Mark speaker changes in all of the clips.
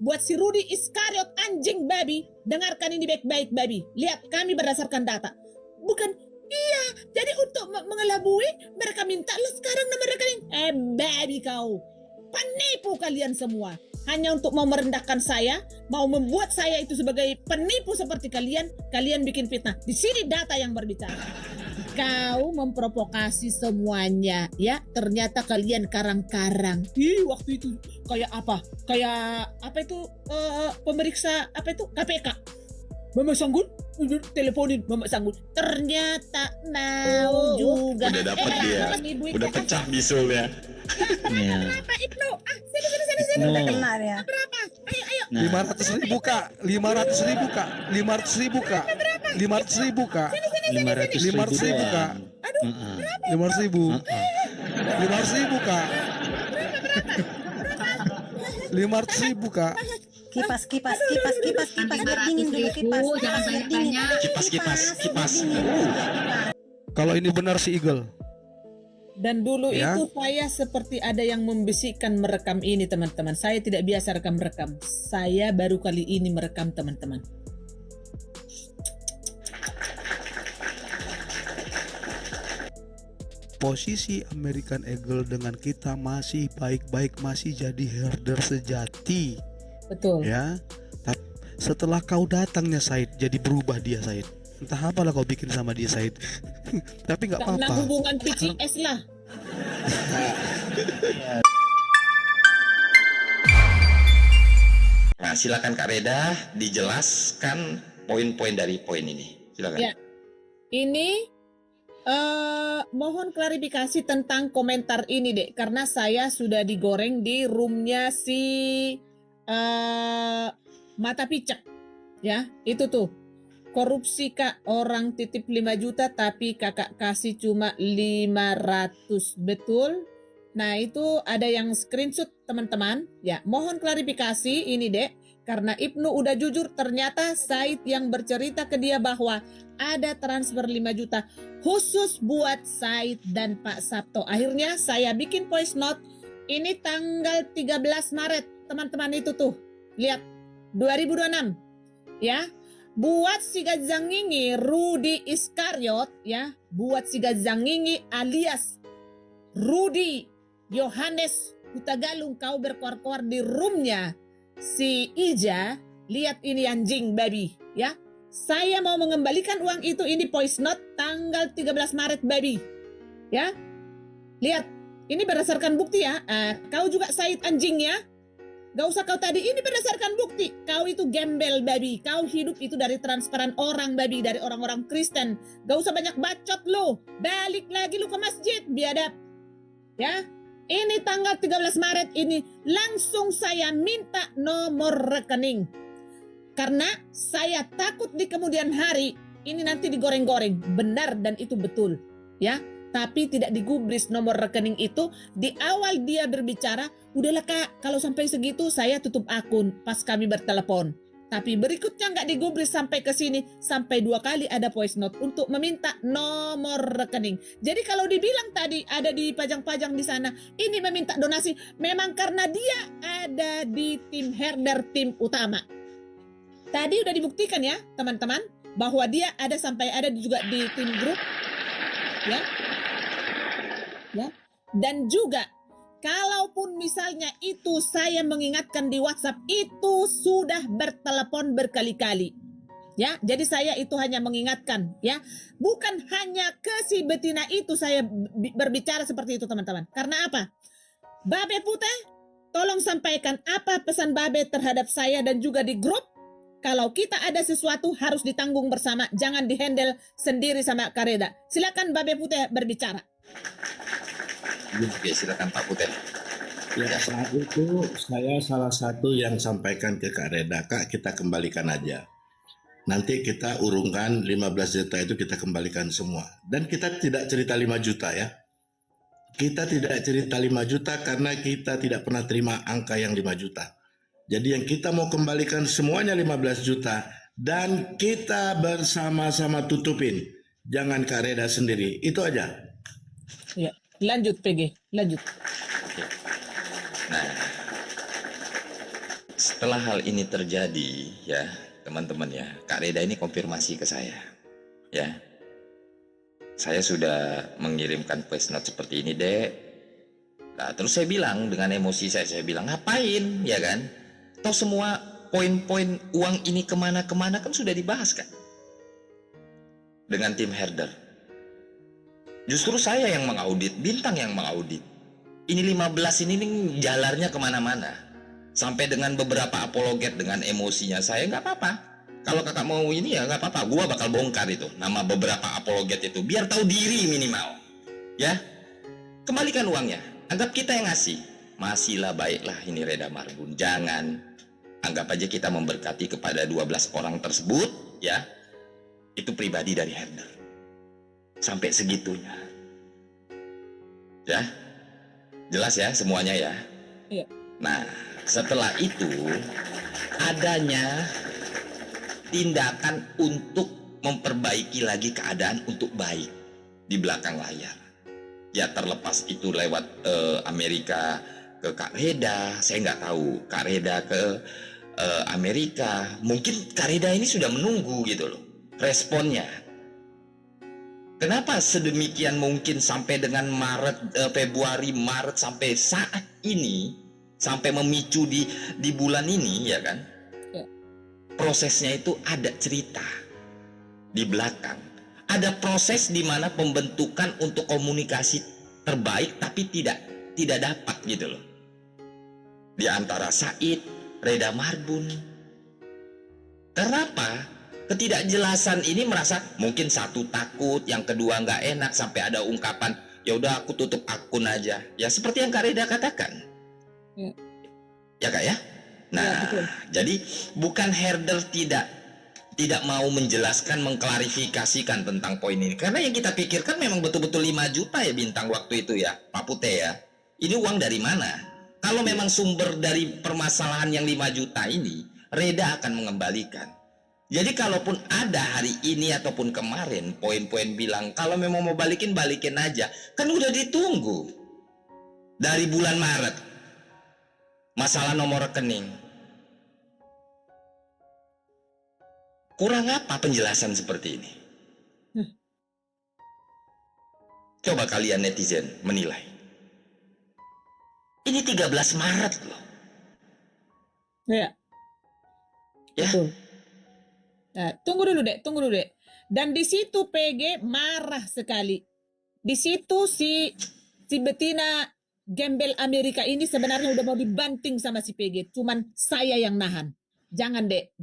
Speaker 1: buat si Rudy Iskariot anjing babi. Dengarkan ini baik-baik babi. Lihat kami berdasarkan data. Bukan, iya. Jadi untuk mengelabui mereka minta lo sekarang nomor rekening. Babi kau. Penipu kalian semua. Hanya untuk mau merendahkan saya, mau membuat saya itu sebagai penipu seperti kalian, kalian bikin fitnah. Di sini data yang berbicara. Kau memprovokasi semuanya, ya. Ternyata kalian karang-karang. Waktu itu kayak apa? Kayak apa itu? Pemeriksa apa itu? KPK. Mama Sanggul teleponin Mama Sanggul. Ternyata mau juga.
Speaker 2: Udah dapat dia. Udah pecah bisulnya.
Speaker 1: Berapa Ibnu? Sini.
Speaker 3: Benar ya.
Speaker 1: Berapa? Ayo.
Speaker 4: 500.000 Kak. 500.000 Kak. 500.000 Kak. 500.000 Kak. 500.000 Kak.
Speaker 1: Aduh,
Speaker 4: 500.000. 500.000 Kak. 500.000 Kak.
Speaker 3: Kipas biar dingin dulu kipas.
Speaker 5: Jangan banyak-banyak.
Speaker 2: Kipas.
Speaker 4: Kalau ini benar si Eagle.
Speaker 1: Dan dulu
Speaker 4: Ya.
Speaker 1: itu saya seperti ada yang membisikkan merekam ini teman-teman. Saya tidak biasa rekam-rekam. Saya baru kali ini merekam teman-teman.
Speaker 4: Posisi American Eagle dengan kita masih baik-baik, masih jadi herder sejati.
Speaker 1: Betul.
Speaker 4: Ya. Tapi setelah kau datangnya Said, jadi berubah dia Said. Entah apalah kau bikin sama dia Said. Tapi nggak
Speaker 1: Karena
Speaker 4: apa-apa.
Speaker 1: hubungan PCS lah.
Speaker 2: Nah, silakan Kak Reda dijelaskan poin-poin dari poin ini. Silakan.
Speaker 1: Ya. Ini mohon klarifikasi tentang komentar ini dek, karena saya sudah digoreng di roomnya si Mata Picek. Ya, itu tuh. Korupsi Kak, orang titip 5 juta tapi kakak kasih cuma 500, betul? Nah itu ada yang screenshot teman-teman. Ya, mohon klarifikasi ini dek, karena Ibnu udah jujur ternyata Said yang bercerita ke dia bahwa ada transfer 5 juta khusus buat Said dan Pak Sabto. Akhirnya saya bikin voice note, ini tanggal 13 Maret teman-teman itu tuh, lihat 2026 ya. Buat si Gazangingi Rudy Iskariot ya, buat si Gazangingi alias Rudy Yohanes Hutagalung, kau berkoar-koar di roomnya si Ija. Lihat ini anjing babi ya. Saya mau mengembalikan uang itu, ini voice note tanggal 13 Maret babi. Ya. Lihat, ini berdasarkan bukti ya. Kau juga Said anjing ya. Gak usah kau tadi, ini berdasarkan bukti. Kau itu gembel babi. Kau hidup itu dari transferan orang babi, dari orang-orang Kristen. Gak usah banyak bacot lu. Balik lagi lu ke masjid, biadab. Ya. Ini tanggal 13 Maret ini langsung saya minta nomor rekening. Karena saya takut di kemudian hari ini nanti digoreng-goreng. Benar dan itu betul. Ya. Tapi tidak digubris nomor rekening itu. Di awal dia berbicara, udahlah Kak, kalau sampai segitu saya tutup akun pas kami bertelepon. Tapi berikutnya nggak digubris sampai ke sini, sampai 2 kali ada voice note untuk meminta nomor rekening. Jadi kalau dibilang tadi ada dipajang-pajang di sana, ini meminta donasi, memang karena dia ada di tim herder, tim utama. Tadi udah dibuktikan ya teman-teman, bahwa dia ada sampai ada juga di tim grup, ya. Ya. Dan juga kalaupun misalnya itu saya mengingatkan di WhatsApp, itu sudah bertelepon berkali-kali. Ya, jadi saya itu hanya mengingatkan ya. Bukan hanya ke si betina itu saya berbicara seperti itu teman-teman. Karena apa? Babe Putih, tolong sampaikan apa pesan Babe terhadap saya dan juga di grup. Kalau kita ada sesuatu harus ditanggung bersama, jangan dihandle sendiri sama Kak Reda. Silakan Babe Putih berbicara.
Speaker 2: Oke, silakan Pak Putih.
Speaker 6: Ya, saat itu saya salah satu yang sampaikan ke Kak Reda, Kak kita kembalikan aja. Nanti kita urungkan 15 juta itu kita kembalikan semua. Dan kita tidak cerita 5 juta ya. Kita tidak cerita 5 juta karena kita tidak pernah terima angka yang 5 juta. Jadi yang kita mau kembalikan semuanya 15 juta. Dan kita bersama-sama tutupin. Jangan Kak Reda sendiri, itu aja.
Speaker 1: Ya, lanjut PG, lanjut.
Speaker 2: Nah, setelah hal ini terjadi ya teman-teman ya, Kak Reda ini konfirmasi ke saya ya. Saya sudah mengirimkan voice note seperti ini dek. Nah, terus saya bilang dengan emosi saya bilang ngapain ya kan? Toh semua poin-poin uang ini kemana-kemana kan sudah dibahas kan? Dengan tim herder. Justru saya yang mengaudit, Bintang yang mengaudit. Ini 15 ini nih jalarnya kemana-mana. Sampai dengan beberapa apologet dengan emosinya saya nggak apa-apa. Kalau kakak mau ini ya nggak apa-apa. Gua bakal bongkar itu nama beberapa apologet itu biar tahu diri minimal. Ya, kembalikan uangnya. Anggap kita yang ngasih. Masihlah baiklah ini Reda Marbun. Jangan anggap aja kita memberkati kepada 12 orang tersebut ya. Itu pribadi dari herder. Sampai segitunya. Ya. Jelas ya semuanya ya.
Speaker 1: Iya.
Speaker 2: Nah, setelah itu adanya tindakan untuk memperbaiki lagi keadaan untuk baik di belakang layar. Ya terlepas itu lewat Amerika ke Kak Reda, saya nggak tahu. Kak Reda ke Amerika, mungkin Kak Reda ini sudah menunggu gitu loh responnya. Kenapa sedemikian mungkin sampai dengan Februari, Maret sampai saat ini, sampai memicu di bulan ini ya kan?
Speaker 1: Ya.
Speaker 2: Prosesnya itu ada cerita di belakang. Ada proses di mana pembentukan untuk komunikasi terbaik tapi tidak dapat gitu loh. Di antara Said, Reda Marbun. Kenapa? Ketidakjelasan ini merasa mungkin satu takut, yang kedua nggak enak sampai ada ungkapan ya udah aku tutup akun aja. Ya seperti yang Kak Reda katakan.
Speaker 1: Ya.
Speaker 2: Ya Kak ya. Nah,
Speaker 1: Ya, betul.
Speaker 2: jadi bukan herder tidak mau menjelaskan, mengklarifikasikan tentang poin ini. Karena yang kita pikirkan memang betul-betul 5 juta ya Bintang waktu itu ya, Pak Pute ya. Ini uang dari mana? Kalau memang sumber dari permasalahan yang 5 juta ini, Reda akan mengembalikan. Jadi kalaupun ada hari ini ataupun kemarin poin-poin bilang kalau memang mau balikin aja, kan udah ditunggu dari bulan Maret. Masalah nomor rekening. Kurang apa penjelasan seperti ini? Coba kalian netizen menilai. Ini 13 Maret loh.
Speaker 1: Ya.
Speaker 2: Ya.
Speaker 1: Betul. Nah, tunggu dulu dek. Dan di situ PG marah sekali. Di situ si betina gembel Amerika ini sebenarnya udah mau dibanting sama si PG. Cuman saya yang nahan. Jangan dek.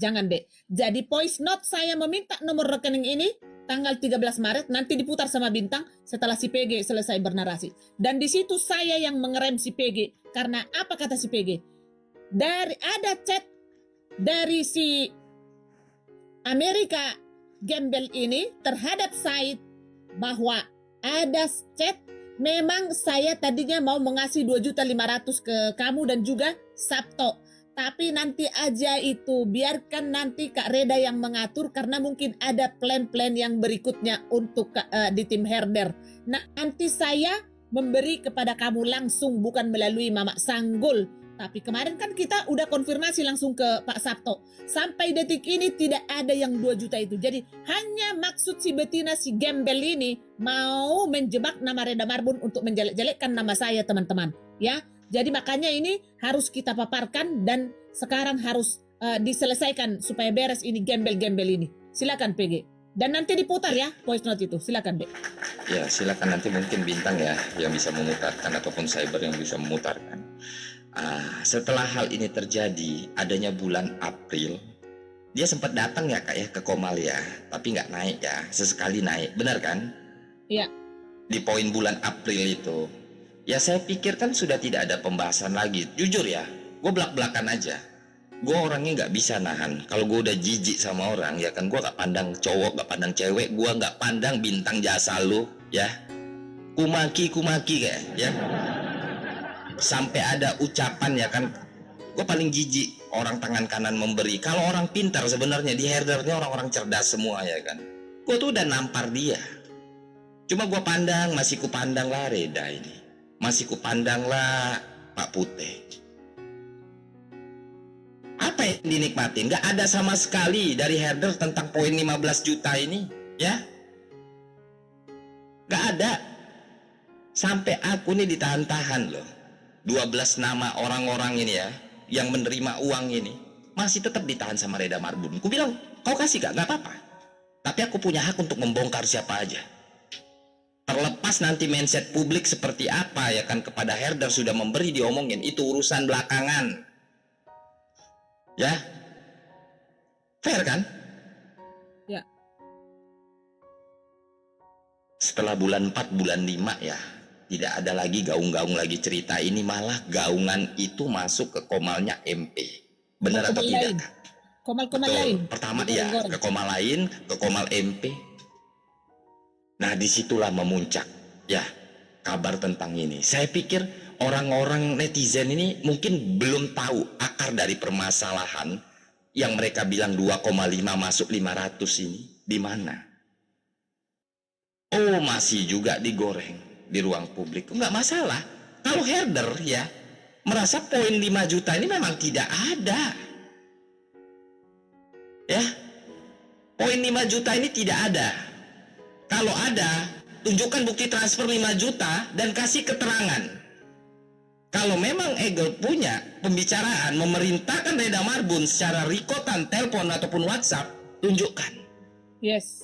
Speaker 1: Jadi voice note saya meminta nomor rekening ini tanggal 13 Maret nanti diputar sama Bintang setelah si PG selesai bernarasi. Dan di situ saya yang mengerem si PG. Karena apa kata si PG? Ada chat dari si Amerika gembel ini terhadap Said bahwa ada chat memang saya tadinya mau mengasih 2.500.000 ke kamu dan juga Sabto. Tapi nanti aja itu biarkan nanti Kak Reda yang mengatur karena mungkin ada plan-plan yang berikutnya untuk di tim herder. Nah nanti saya memberi kepada kamu langsung bukan melalui Mama Sanggul. Tapi kemarin kan kita udah konfirmasi langsung ke Pak Sabto. Sampai detik ini tidak ada yang 2 juta itu. Jadi hanya maksud si betina si gembel ini mau menjebak nama Reda Marbun untuk menjelek-jelekkan nama saya teman-teman. Ya, jadi makanya ini harus kita paparkan dan sekarang harus diselesaikan supaya beres ini gembel-gembel ini. Silakan PG. Dan nanti diputar ya voice note itu. Silakan Dek.
Speaker 2: Ya, silakan nanti mungkin Bintang ya yang bisa memutarkan ataupun Cyber yang bisa memutarkan. Setelah hal ini terjadi, adanya bulan April, dia sempat datang ya Kak ya ke Komal ya, tapi nggak naik ya, sesekali naik, benar kan?
Speaker 1: Iya.
Speaker 2: Di poin bulan April itu, ya saya pikir kan sudah tidak ada pembahasan lagi. Jujur ya, gue belak-belakan aja. Gue orangnya nggak bisa nahan. Kalau gue udah jijik sama orang, ya kan gue nggak pandang cowok, nggak pandang cewek, gue nggak pandang bintang jasa lu, ya. Kumaki kayak, ya. Sampai ada ucapan ya kan, gue paling jijik orang tangan kanan memberi. Kalau orang pintar sebenarnya di herdernya orang-orang cerdas semua ya kan. Gue tuh udah nampar dia. Cuma gue pandang, masih ku pandang lah Reda ini. Masih ku pandang lah Pak Pute. Apa yang dinikmatin? Nggak ada sama sekali dari herder tentang poin 15 juta ini, ya. Nggak ada. Sampai aku nih ditahan-tahan loh. 12 nama orang-orang ini ya, yang menerima uang ini, masih tetap ditahan sama Reda Marbun. Aku bilang, kau kasih gak? Nggak apa-apa. Tapi aku punya hak untuk membongkar siapa aja. Terlepas nanti mindset publik seperti apa ya kan kepada herder sudah memberi diomongin, itu urusan belakangan. Ya, fair kan?
Speaker 1: Ya.
Speaker 2: Setelah bulan 4, bulan 5 ya, tidak ada lagi gaung-gaung lagi cerita ini, malah gaungan itu masuk ke komalnya MP. Benar atau tidak?
Speaker 1: Komal-komal
Speaker 2: Betul.
Speaker 1: lain.
Speaker 2: Pertama
Speaker 1: Goreng,
Speaker 2: ya,
Speaker 1: goreng.
Speaker 2: ke komal lain, ke komal MP. Nah, disitulah memuncak ya kabar tentang ini. Saya pikir orang-orang netizen ini mungkin belum tahu akar dari permasalahan yang mereka bilang 2,5 masuk 500 ini di mana. Oh, masih juga digoreng di ruang publik. Enggak masalah. Kalau herder ya merasa poin 5 juta ini memang tidak ada. Ya. Poin 5 juta ini tidak ada. Kalau ada, tunjukkan bukti transfer 5 juta dan kasih keterangan. Kalau memang Egel punya pembicaraan memerintahkan Reda Marbun secara rekotan, telepon ataupun WhatsApp, tunjukkan.
Speaker 1: Yes.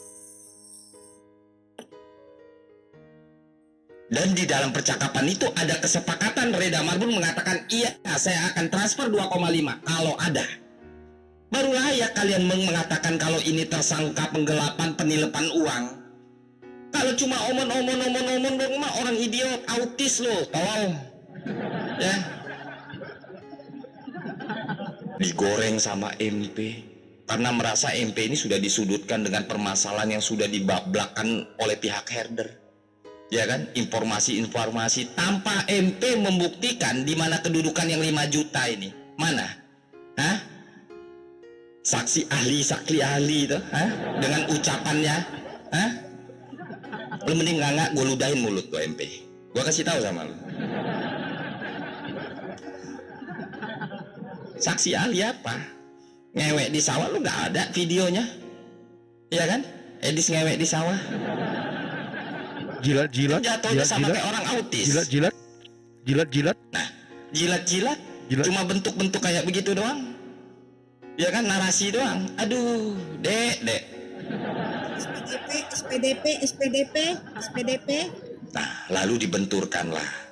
Speaker 2: Dan di dalam percakapan itu ada kesepakatan Reda Marbun mengatakan, iya saya akan transfer 2,5 kalau ada. Baru layak kalian mengatakan kalau ini tersangka penggelapan penilapan uang. Kalau cuma omon mah orang idiot, autis loh, tolong. Ya. Digoreng sama MP karena merasa MP ini sudah disudutkan dengan permasalahan yang sudah dibablakan oleh pihak herder. Ya kan? Informasi-informasi tanpa MP membuktikan di mana kedudukan yang 5 juta ini. Mana? Hah? Saksi ahli itu, hah? Dengan ucapannya, hah? Lu mending nggak gue ludahin mulut tuh MP. Gue kasih tahu sama lu. Saksi ahli apa? Ngewek di sawah lu nggak ada videonya, iya kan? Edis ngewek di sawah.
Speaker 4: Jilat-jilat,
Speaker 2: Jatuhnya sama kayak orang autis.
Speaker 4: Jilat-jilat.
Speaker 2: Nah, jilat-jilat cuma bentuk-bentuk kayak begitu doang. Ya kan, narasi doang. Aduh, dek.
Speaker 3: SPDP.
Speaker 2: Nah, lalu dibenturkanlah.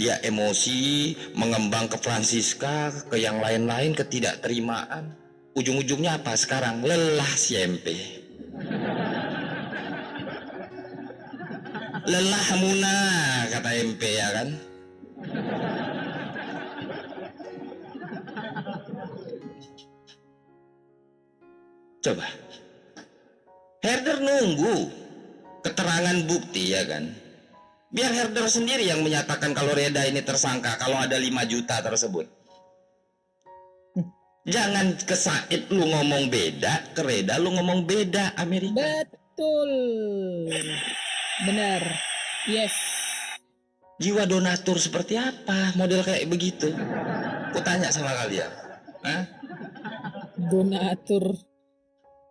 Speaker 2: Dia emosi, mengembang ke Francisca, ke yang lain-lain, ketidakterimaan. Ujung-ujungnya apa sekarang? Lelah si MP. Lelah muna, kata MP ya kan. Coba herder nunggu keterangan bukti ya kan, biar herder sendiri yang menyatakan kalau Reda ini tersangka kalau ada 5 juta tersebut. Jangan ke Said lu ngomong beda, ke Reda lu ngomong beda. Amerika
Speaker 1: Betul. Benar. Yes.
Speaker 2: jiwa donatur seperti apa model kayak begitu? Ku tanya sama kalian. Hah?
Speaker 1: Donatur.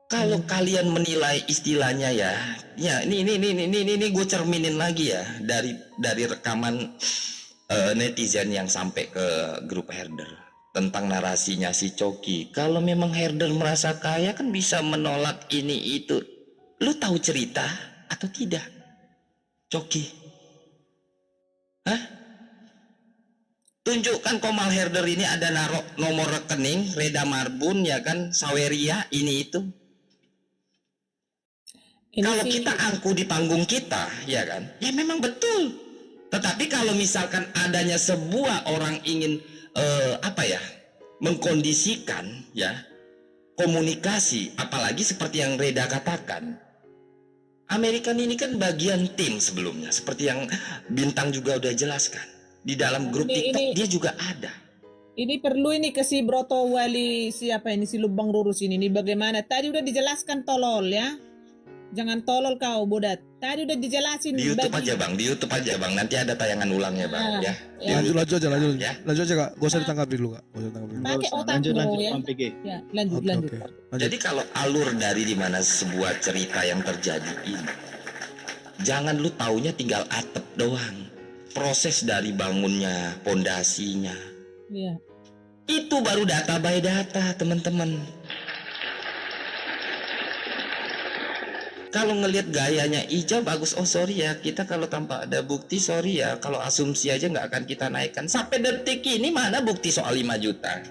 Speaker 2: Kalau kalian menilai istilahnya ya ini gue cerminin lagi ya dari rekaman netizen yang sampai ke grup herder tentang narasinya si Coki. Kalau memang herder merasa kaya kan bisa menolak ini itu. Lu tahu cerita atau tidak, Coki? Hah? Tunjukkan komal herder ini ada naruh nomor rekening Reda Marbun ya kan, Saweria ini itu.
Speaker 1: Ini
Speaker 2: Kalau
Speaker 1: sih-
Speaker 2: kita angku di panggung kita, ya kan? Ya memang betul. Tetapi kalau misalkan adanya sebuah orang ingin mengkondisikan ya komunikasi, apalagi seperti yang Reda katakan, Amerika ini kan bagian tim sebelumnya, seperti yang Bintang juga udah jelaskan. Di dalam grup TikTok dia juga ada.
Speaker 1: Ini perlu ini ke si Broto Wali siapa ini si Lubang Lurus ini bagaimana? Tadi udah dijelaskan tolol ya. Jangan tolol kau, Bodat. Tadi udah dijelasin.
Speaker 2: Di YouTube
Speaker 1: bagi-
Speaker 2: aja bang, di YouTube aja bang. Nanti ada tayangan ulangnya bang,
Speaker 1: Ah,
Speaker 2: ya.
Speaker 1: ya.
Speaker 4: Lanjut aja,
Speaker 2: Ya.
Speaker 4: lanjut aja kak. Gak usah ditanggapi dulu kak. Gak usah ditanggapi dulu.
Speaker 1: Pakai otakmu
Speaker 5: Lanjut
Speaker 1: ya.
Speaker 5: Bang PG.
Speaker 1: Ya, lanjut,
Speaker 4: Oke,
Speaker 1: lanjut.
Speaker 4: oke. Lanjut.
Speaker 2: Jadi kalau alur dari dimana sebuah cerita yang terjadi ini, jangan lu taunya tinggal atap doang. Proses dari bangunnya, pondasinya,
Speaker 1: Iya.
Speaker 2: itu baru data by data, teman-teman. Kalau ngelihat gayanya Ija bagus, oh sorry ya, kita kalau tanpa ada bukti sorry ya, kalau asumsi aja nggak akan kita naikkan. Sampai detik ini mana bukti soal 5 juta?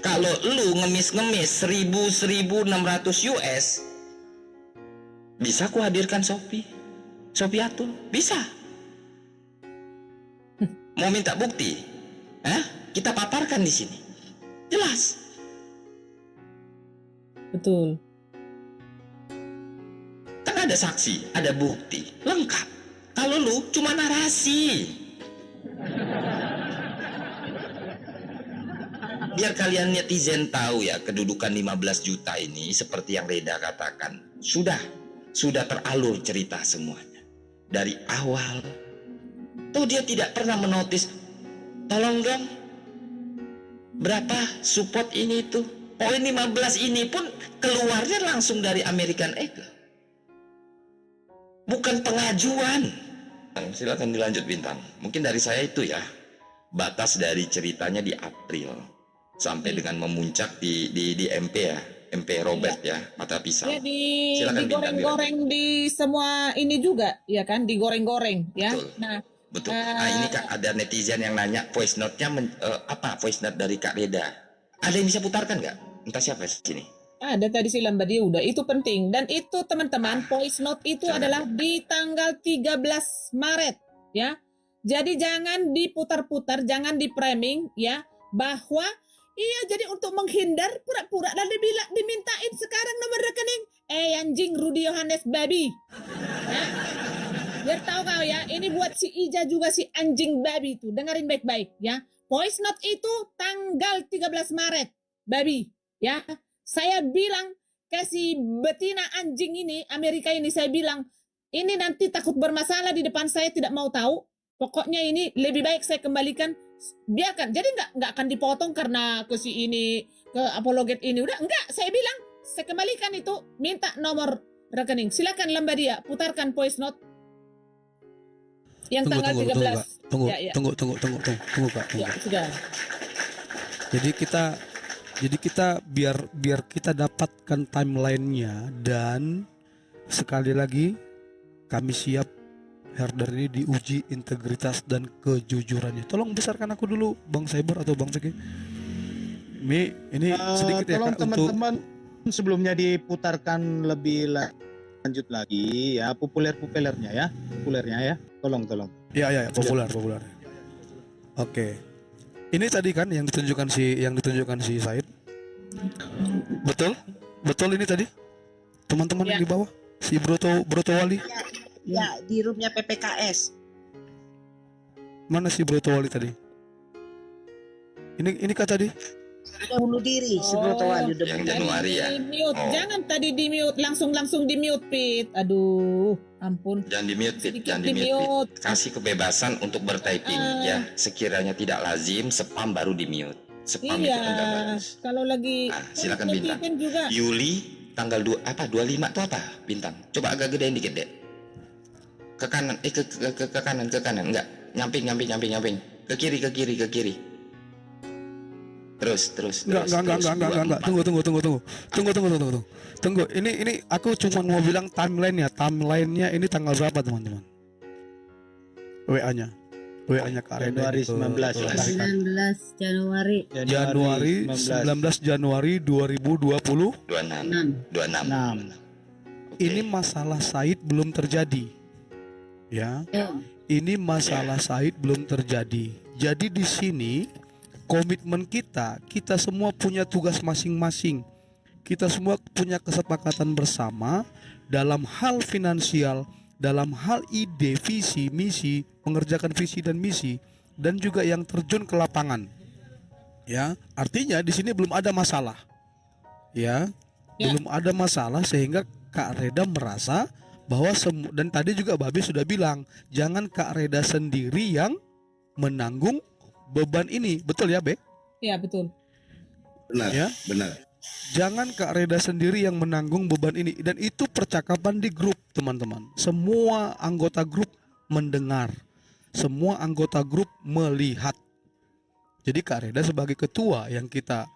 Speaker 2: Kalau lu ngemis-ngemis 1.600 US, bisa ku hadirkan Shopee Atul, bisa. Mau minta bukti? Kita paparkan di sini. Jelas.
Speaker 1: Betul.
Speaker 2: Kan ada saksi, ada bukti, lengkap. Kalau lu cuma narasi. Biar kalian netizen tahu ya, kedudukan 15 juta ini seperti yang Reda katakan, sudah teralur cerita semuanya. Dari awal. Tuh dia tidak pernah menotis, tolong dong, berapa support ini itu. Poin 15 ini pun keluarnya langsung dari American Eagle. Bukan pengajuan. Silakan dilanjut Bintang. Mungkin dari saya itu ya. Batas dari ceritanya di April sampai dengan memuncak di MP ya. MP Robert ya, mata pisau.
Speaker 1: Ya
Speaker 2: Silakan Bintang,
Speaker 1: digoreng-goreng di semua ini juga, ya kan? Digoreng-goreng ya.
Speaker 2: Betul.
Speaker 1: Nah,
Speaker 2: Betul. Nah ini Kak, ada netizen yang nanya voice note-nya apa voice note dari Kak Reda. Ada yang bisa putarkan nggak? Entah siapa sini.
Speaker 1: ada tadi si Lamba dia udah, itu penting. Dan itu teman-teman, voice note itu
Speaker 2: Jangan.
Speaker 1: adalah di tanggal 13 Maret ya. Jadi jangan diputar-putar, jangan di-framing ya, bahwa iya jadi untuk menghindar pura-pura dan dimintain sekarang nomor rekening. Anjing Rudy Yohanes babi. Ya. Biar tahu kau ya, ini buat si Ija juga si anjing babi itu. Dengerin baik-baik ya. Voice note itu tanggal 13 Maret. Babi ya. Saya bilang ke si betina anjing ini, Amerika ini, saya bilang, ini nanti takut bermasalah di depan saya, tidak mau tahu. Pokoknya ini lebih baik saya kembalikan, biarkan. Jadi nggak akan dipotong karena ke si ini, ke apologet ini. Udah enggak, saya bilang saya kembalikan itu, minta nomor rekening. Silakan Lambadia, putarkan voice note yang tanggal 13.
Speaker 4: Kak. Tunggu,
Speaker 1: Ya, ya.
Speaker 4: tunggu Kak. Tunggu.
Speaker 1: Ya, sudah.
Speaker 4: Jadi kita biar kita dapatkan timelinenya, dan sekali lagi kami siap herder ini diuji integritas dan kejujurannya. Tolong besarkan aku dulu Bang Cyber atau Bang Peki. Mi, ini sedikit ya
Speaker 5: Tolong
Speaker 4: Kak, untuk
Speaker 5: teman-teman sebelumnya diputarkan lebih lanjut lagi ya, populernya ya. Tolong.
Speaker 4: ya populer. Oke. Ini tadi kan yang ditunjukkan si Said. Betul ini tadi. Teman-teman
Speaker 1: Ya.
Speaker 4: di bawah si Broto Wali.
Speaker 3: Ya, di roomnya PPKS.
Speaker 4: Mana si Broto Wali tadi? Ini Kak tadi.
Speaker 3: Udah bunuh diri si Broto Wali udah
Speaker 2: Yang
Speaker 3: bunuh diri.
Speaker 2: Januari ya.
Speaker 1: Di-mute.
Speaker 2: Oh.
Speaker 1: Jangan tadi di-mute, langsung di-mute, Pit. Aduh, ampun.
Speaker 2: Jangan di mute,
Speaker 1: Sedikit
Speaker 2: jangan di mute.
Speaker 1: di-mute.
Speaker 2: Kasih kebebasan untuk bertyping ya. Sekiranya tidak lazim, spam baru di mute. Spam itu
Speaker 1: Iya,
Speaker 2: kan nggak bagus.
Speaker 1: kalau lagi
Speaker 2: Ah, silakan Bintang.
Speaker 1: netizen juga.
Speaker 2: Yuli tanggal 25 itu apa? Bintang. Coba agak gedein dikit, Dek. Ke kanan, ke kanan, enggak. Nyamping. Ke kiri. Terus.
Speaker 4: Enggak. Tunggu. Ini aku cuma mau bilang timelinenya ini tanggal berapa teman-teman? WA-nya Kak Reda
Speaker 5: Januari
Speaker 4: itu.
Speaker 5: 19.
Speaker 3: 19 Januari.
Speaker 4: Januari 19 Januari 2026.
Speaker 2: 26.
Speaker 5: 6.
Speaker 4: Ini masalah Said belum terjadi. Ya. Ini masalah Said belum terjadi. Jadi di sini komitmen kita semua punya tugas masing-masing. Kita semua punya kesepakatan bersama dalam hal finansial, dalam hal ide, visi, misi, mengerjakan visi dan misi, dan juga yang terjun ke lapangan. Ya, artinya di sini belum ada masalah. Ya,
Speaker 1: Ya.
Speaker 4: belum ada masalah sehingga Kak Reda merasa bahwa dan tadi juga Babe sudah bilang, jangan Kak Reda sendiri yang menanggung beban ini. Betul ya, Be?
Speaker 1: Ya, betul.
Speaker 6: Benar,
Speaker 4: Ya.
Speaker 6: benar.
Speaker 4: Jangan Kak Reda sendiri yang menanggung beban ini. Dan itu percakapan di grup, teman-teman. Semua anggota grup mendengar. Semua anggota grup melihat. Jadi Kak Reda sebagai ketua yang kita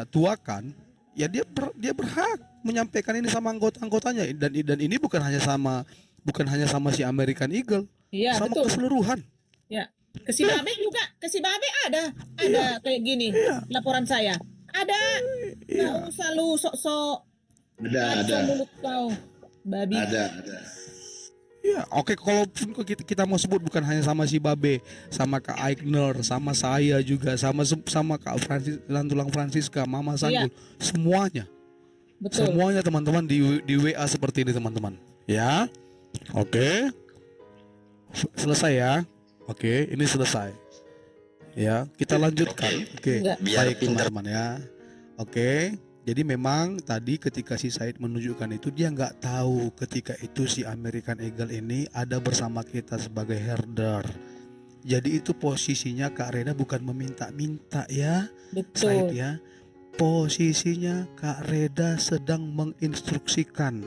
Speaker 4: tuakan, ya dia berhak menyampaikan ini sama anggota-anggotanya, dan ini bukan hanya sama si American Eagle,
Speaker 1: Iya,
Speaker 4: sama
Speaker 1: betul.
Speaker 4: keseluruhan.
Speaker 1: Ya. Ke si Babe juga, ke si Babe ada kayak gini laporan saya. Ada. Nggak usah lu sok-sok
Speaker 6: Ada.
Speaker 1: mulut kau, babi.
Speaker 6: Ada.
Speaker 4: Ya, oke, kalaupun kita mau sebut bukan hanya sama si Babe, sama Kak Aigner, sama saya juga, sama Kak Francis, Lantulang Francisca, Mama Sanggul, semuanya.
Speaker 1: Betul.
Speaker 4: Semuanya teman-teman di WA seperti ini teman-teman. Ya. Oke. Selesai ya. Oke, ini selesai. Ya, kita lanjutkan. Oke.
Speaker 1: Enggak.
Speaker 2: Biar
Speaker 4: Baik
Speaker 2: pinter.
Speaker 4: teman-teman ya. Oke. Jadi memang tadi ketika si Said menunjukkan itu, dia nggak tahu ketika itu si American Eagle ini ada bersama kita sebagai herder. Jadi itu posisinya Kak Reda bukan meminta-minta ya, Said
Speaker 1: Betul.
Speaker 4: ya. Posisinya Kak Reda sedang menginstruksikan,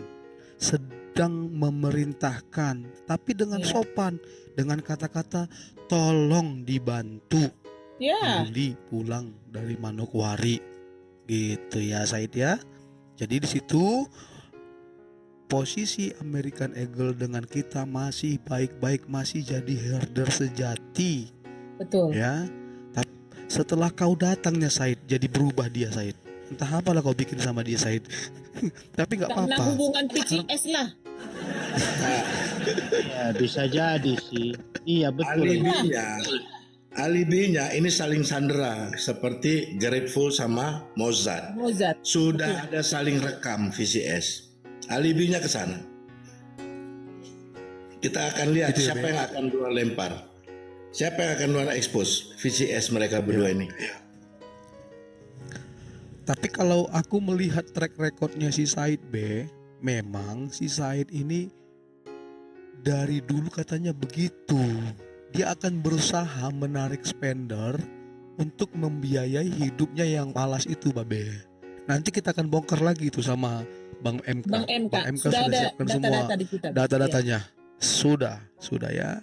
Speaker 4: sedang memerintahkan, tapi dengan
Speaker 1: Iya.
Speaker 4: sopan, dengan kata-kata tolong dibantu
Speaker 1: Ya,
Speaker 4: Yuli pulang dari Manokwari. Gitu ya Said ya. Jadi di situ posisi American Eagle dengan kita masih baik-baik, masih jadi herder sejati
Speaker 1: betul.
Speaker 4: ya. Tapi setelah kau datangnya Said, jadi berubah dia Said. Entah apalah kau bikin sama dia Said. Tapi nggak
Speaker 1: Karena
Speaker 4: apa-apa.
Speaker 1: hubungan PCS lah.
Speaker 5: Ya, bisa jadi sih. Iya betul.
Speaker 6: Alibinya ini saling sandera seperti Grateful sama Mozart.
Speaker 1: Mozart.
Speaker 6: Sudah ada saling rekam VCS. Alibinya ke sana. Kita akan lihat
Speaker 4: Gitu ya,
Speaker 6: siapa
Speaker 4: Be?
Speaker 6: yang akan dua lempar. Siapa yang akan dua expose VCS mereka berdua ini.
Speaker 4: Tapi kalau aku melihat track recordnya si Said B, memang si Said ini dari dulu katanya begitu. Dia akan berusaha menarik spender untuk membiayai hidupnya yang malas itu, Babe. Nanti kita akan bongkar lagi itu sama Bang MK.
Speaker 1: Bang MK.
Speaker 4: sudah
Speaker 1: Sudah ada
Speaker 4: siapkan semua
Speaker 1: data-data di kita.
Speaker 4: data-datanya. Sudah ya.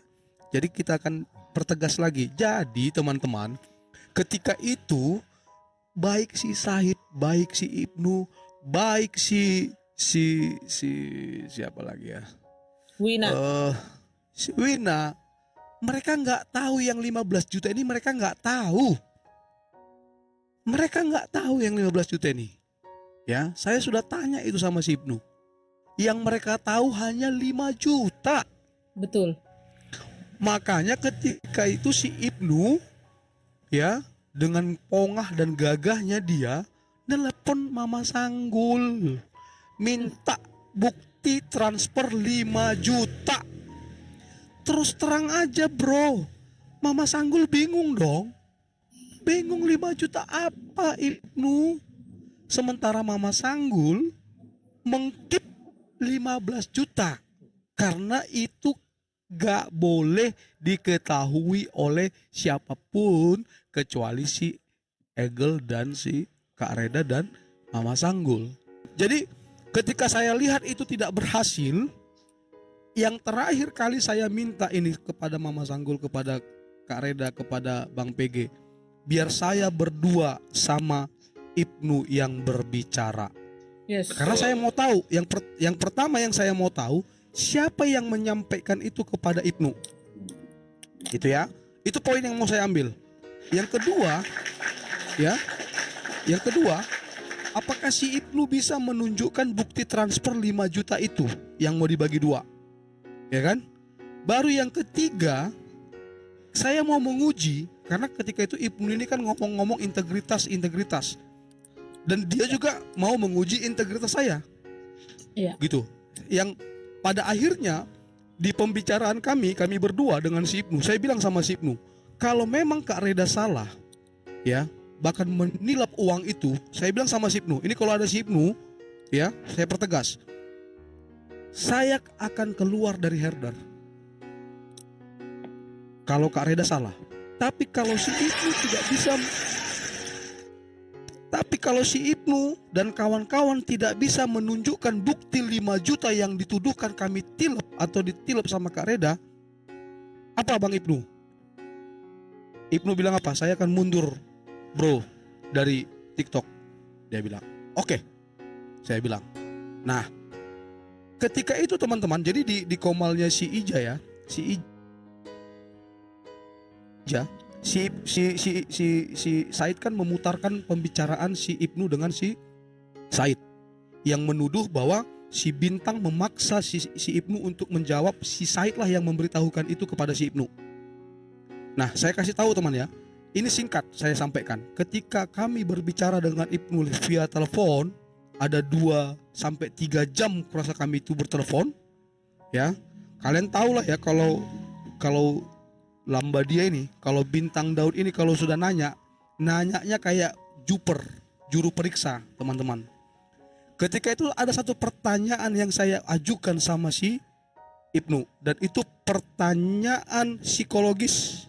Speaker 4: Jadi kita akan pertegas lagi. Jadi teman-teman, ketika itu baik si Said, baik si Ibnu, baik si siapa lagi ya?
Speaker 1: Wina.
Speaker 4: Si Wina, mereka nggak tahu yang 15 juta ini, mereka nggak tahu. Mereka nggak tahu yang 15 juta ini. Ya, saya sudah tanya itu sama si Ibnu. Yang mereka tahu hanya 5 juta.
Speaker 1: Betul.
Speaker 4: Makanya ketika itu si Ibnu ya dengan pongah dan gagahnya dia nelpon Mama Sanggul minta bukti transfer 5 juta. Terus terang aja bro, Mama Sanggul bingung dong. Bingung 5 juta apa Ibnu? Sementara Mama Sanggul mengkip 15 juta. Karena itu gak boleh diketahui oleh siapapun kecuali si Egel dan si Kak Reda dan Mama Sanggul. Jadi ketika saya lihat itu tidak berhasil, yang terakhir kali saya minta ini kepada Mama Sanggul, kepada Kak Reda, kepada Bang PG, biar saya berdua sama Ibnu yang berbicara.
Speaker 1: Yes.
Speaker 4: Karena saya mau tahu, yang pertama yang saya mau tahu, siapa yang menyampaikan itu kepada Ibnu. Itu ya. Itu poin yang mau saya ambil. Yang kedua, ya. Yang kedua, apakah si Ibnu bisa menunjukkan bukti transfer 5 juta itu yang mau dibagi dua? Ya kan? Baru yang ketiga, saya mau menguji, karena ketika itu Ibnu ini kan ngomong-ngomong integritas. Dan dia juga mau menguji integritas saya.
Speaker 1: Iya.
Speaker 4: Gitu. Yang pada akhirnya di pembicaraan kami berdua dengan si Ibnu, saya bilang sama si Ibnu, kalau memang Kak Reda salah, ya, bahkan menilap uang itu. Saya bilang sama si Ibnu, ini kalau ada si Ibnu, ya, saya pertegas, saya akan keluar dari herder kalau Kak Reda salah. Tapi kalau si Ibnu tidak bisa, tapi kalau si Ibnu dan kawan-kawan tidak bisa menunjukkan bukti 5 juta yang dituduhkan kami tilep atau ditilep sama Kak Reda, apa Bang Ibnu? Ibnu bilang apa? Saya akan mundur bro dari TikTok. Dia bilang, oke. Saya bilang, nah ketika itu teman-teman, jadi di komalnya si Ija ya, si Ija, si Said kan memutarkan pembicaraan si Ibnu dengan si Said yang menuduh bahwa si Bintang memaksa si Ibnu untuk menjawab, si Said lah yang memberitahukan itu kepada si Ibnu. Nah, saya kasih tahu teman ya, ini singkat saya sampaikan. Ketika kami berbicara dengan Ibnu via telepon, ada 2 sampai 3 jam kurasa kami itu bertelepon, ya. Kalian tahu lah ya, kalau Lamba dia ini, kalau Bintang Daud ini kalau sudah nanyanya kayak juru periksa, teman-teman. Ketika itu ada satu pertanyaan yang saya ajukan sama si Ibnu, dan itu pertanyaan psikologis.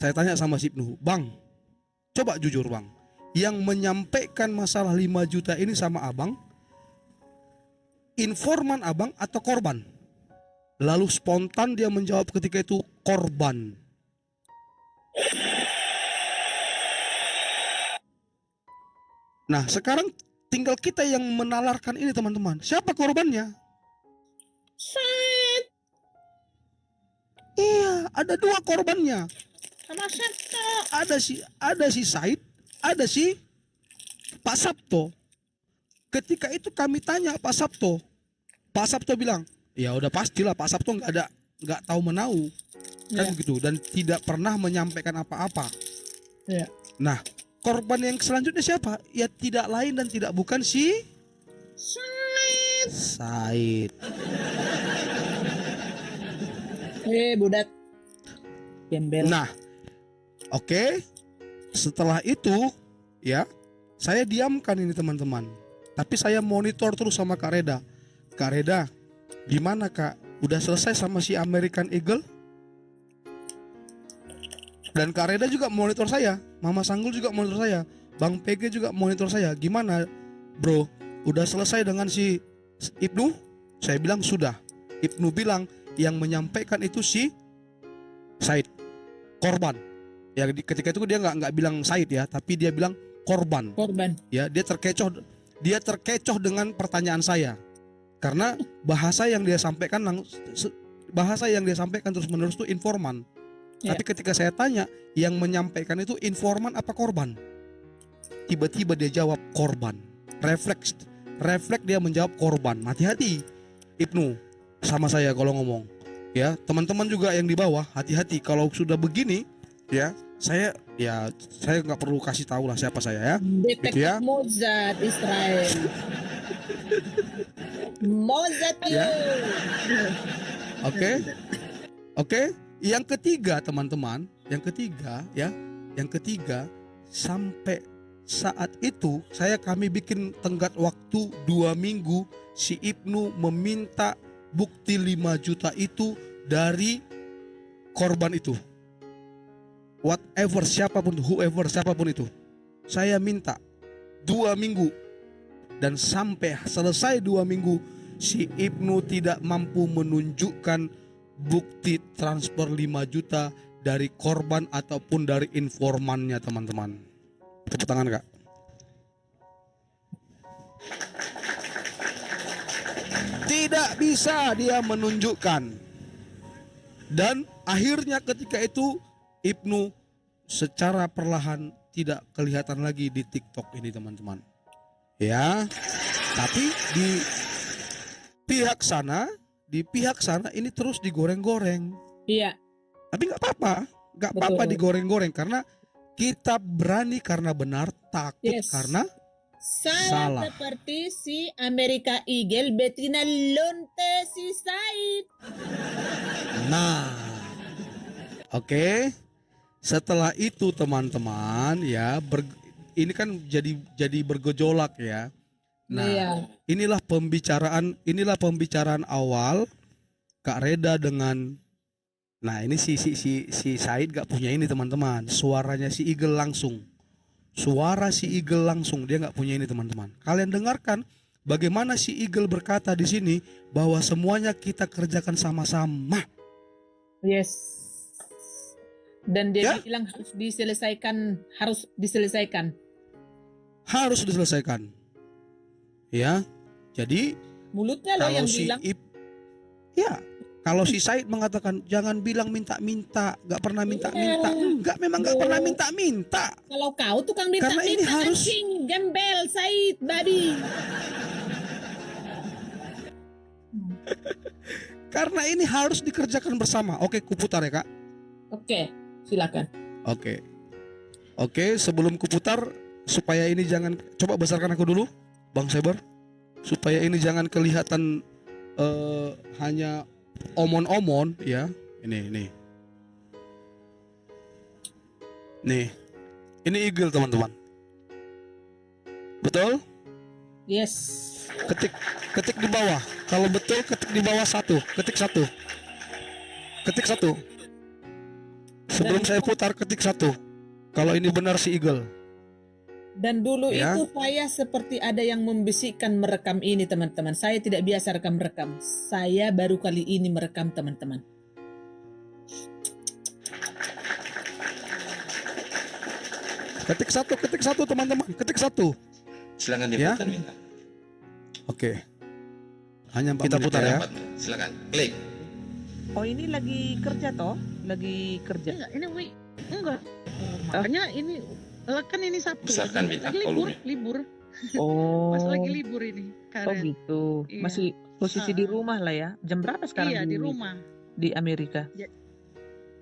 Speaker 4: Saya tanya sama si Ibnu, Bang, coba jujur Bang, yang menyampaikan masalah 5 juta ini sama abang, informan abang atau korban? Lalu spontan dia menjawab ketika itu korban. Nah sekarang tinggal kita yang menalarkan ini teman-teman. Siapa korbannya?
Speaker 1: Said
Speaker 4: Iya, ada 2 korbannya.
Speaker 1: sama Sabto.
Speaker 4: Ada si Said, ada si Pak Sabto. Ketika itu kami tanya Pak Sabto bilang, ya udah pastilah Pak Sabto nggak tahu menau, kan begitu, dan tidak pernah menyampaikan apa-apa.
Speaker 1: Ya.
Speaker 4: Nah, korban yang selanjutnya siapa? Ya tidak lain dan tidak bukan si Said.
Speaker 1: Budak gembel.
Speaker 4: Nah, oke. Setelah itu, ya, saya diamkan ini teman-teman. Tapi saya monitor terus sama Kak Reda. Kak Reda, gimana Kak? Udah selesai sama si American Eagle? Dan Kak Reda juga monitor saya. Mama Sanggul juga monitor saya. Bang PG juga monitor saya. Gimana bro? Udah selesai dengan si Ibnu? Saya bilang sudah. Ibnu bilang yang menyampaikan itu si Said, korban. Ya ketika itu dia nggak bilang Said ya, tapi dia bilang korban. Ya, dia terkecoh dengan pertanyaan saya. Karena bahasa yang dia sampaikan terus menerus itu informan. Tapi ketika saya tanya, yang menyampaikan itu informan apa korban? Tiba-tiba dia jawab korban. Refleks dia menjawab korban. Hati-hati Ibnu sama saya kalau ngomong. Ya, teman-teman juga yang di bawah, hati-hati kalau sudah begini, ya. Saya nggak perlu kasih tahu lah siapa saya ya.
Speaker 1: Detektif
Speaker 4: gitu ya.
Speaker 1: Mozart Israel. Mozart
Speaker 4: Ya. Oke. Yang ketiga teman-teman, yang ketiga sampai saat itu kami bikin tenggat waktu 2 minggu. Si Ibnu meminta bukti 5 juta itu dari korban itu. Whatever, siapapun itu. Saya minta 2 minggu. Dan sampai selesai 2 minggu, si Ibnu tidak mampu menunjukkan bukti transfer 5 juta dari korban ataupun dari informannya teman-teman. Tepuk tangan Kak. Tidak bisa dia menunjukkan. Dan akhirnya ketika itu Ibnu secara perlahan tidak kelihatan lagi di TikTok ini teman-teman. Ya, tapi di pihak sana ini terus digoreng-goreng.
Speaker 1: Iya.
Speaker 4: Tapi nggak apa-apa
Speaker 1: Betul.
Speaker 4: digoreng-goreng karena kita berani karena benar, takut karena salah.
Speaker 1: Seperti si Amerika Eagle Bettina Lonte si Said.
Speaker 4: Nah, oke. Setelah itu teman-teman ya, ini kan jadi bergejolak ya. Nah,
Speaker 1: Iya.
Speaker 4: inilah pembicaraan awal Kak Reda dengan, nah ini si Said gak punya ini teman-teman, suaranya si Eagle langsung, suara si Eagle langsung, dia gak punya ini teman-teman. Kalian dengarkan bagaimana si Eagle berkata di sini bahwa semuanya kita kerjakan sama-sama.
Speaker 1: Yes. Dan dia
Speaker 4: Ya?
Speaker 1: bilang harus diselesaikan.
Speaker 4: Harus diselesaikan. Ya, jadi
Speaker 1: Mulutnya loh yang bilang.
Speaker 4: Kalau si Said mengatakan jangan bilang minta-minta, gak pernah minta-minta, enggak, memang gak pernah minta-minta.
Speaker 1: Kalau kau tukang
Speaker 4: Karena ini
Speaker 1: minta-minta
Speaker 4: harus-
Speaker 1: anjing, gembel, Said, babi.
Speaker 4: Karena ini harus dikerjakan bersama. Oke, kuputar ya Kak.
Speaker 1: Oke, silakan.
Speaker 4: Oke, sebelum kuputar, supaya ini jangan, coba besarkan aku dulu, Bang Saber, supaya ini jangan kelihatan hanya omon-omon ya. Ini Eagle teman-teman. Betul?
Speaker 1: Yes.
Speaker 4: Ketik di bawah. Kalau betul ketik di bawah satu. Ketik satu. Sebelum saya putar ketik satu. Kalau ini benar si Eagle.
Speaker 1: Dan dulu
Speaker 4: Ya.
Speaker 1: itu saya seperti ada yang membisikkan merekam ini teman-teman. Saya tidak biasa rekam-rekam. Saya baru kali ini merekam teman-teman.
Speaker 4: Ketik satu teman-teman. Ketik satu.
Speaker 2: Silakan
Speaker 4: Ya.
Speaker 2: diputar minta.
Speaker 4: Oke. Hanya 4
Speaker 2: Kita
Speaker 4: menit putar ya.
Speaker 2: Silakan. Klik.
Speaker 7: Oh ini lagi kerja toh? Lagi kerja.
Speaker 8: Enggak, ini enggak. Makanya ini kan ini Sabtu.
Speaker 2: Besarkan minta volume.
Speaker 8: Libur.
Speaker 7: Oh.
Speaker 8: Pas lagi libur ini.
Speaker 7: Oh
Speaker 8: Karen.
Speaker 7: gitu.
Speaker 8: Iya.
Speaker 7: Masih posisi di rumah lah ya. Jam berapa sekarang
Speaker 8: Iya, di rumah.
Speaker 7: di Amerika?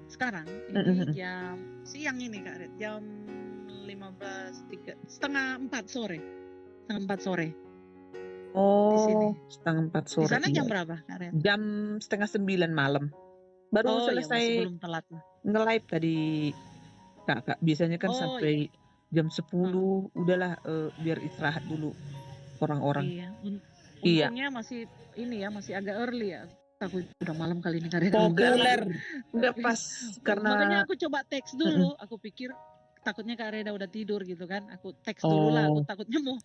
Speaker 8: Sekarang ini jam siang ini Kak Red. Jam setengah 4 sore. Setengah 4 sore.
Speaker 7: Oh,
Speaker 8: sini.
Speaker 7: setengah 4
Speaker 8: Di
Speaker 7: sore.
Speaker 8: sana
Speaker 7: iya.
Speaker 8: jam berapa Kak Red?
Speaker 7: Jam setengah 9 malam. Baru
Speaker 8: Oh, ya,
Speaker 7: selesai
Speaker 8: masih belum telat lah.
Speaker 7: nge-live tadi Kak. Biasanya kan
Speaker 8: Oh,
Speaker 7: sampai jam 10 udahlah biar istirahat dulu orang-orang.
Speaker 8: Iya.
Speaker 7: Iya.
Speaker 8: Untungnya masih ini ya, masih agak early ya. Takut udah malam kali ini Kak Red.
Speaker 1: Populer.
Speaker 7: Enggak pas
Speaker 8: Makanya
Speaker 7: karena
Speaker 8: aku coba teks dulu. Aku pikir takutnya Kak Reda udah tidur gitu kan. Aku teks dulu lah. Aku takutnya mau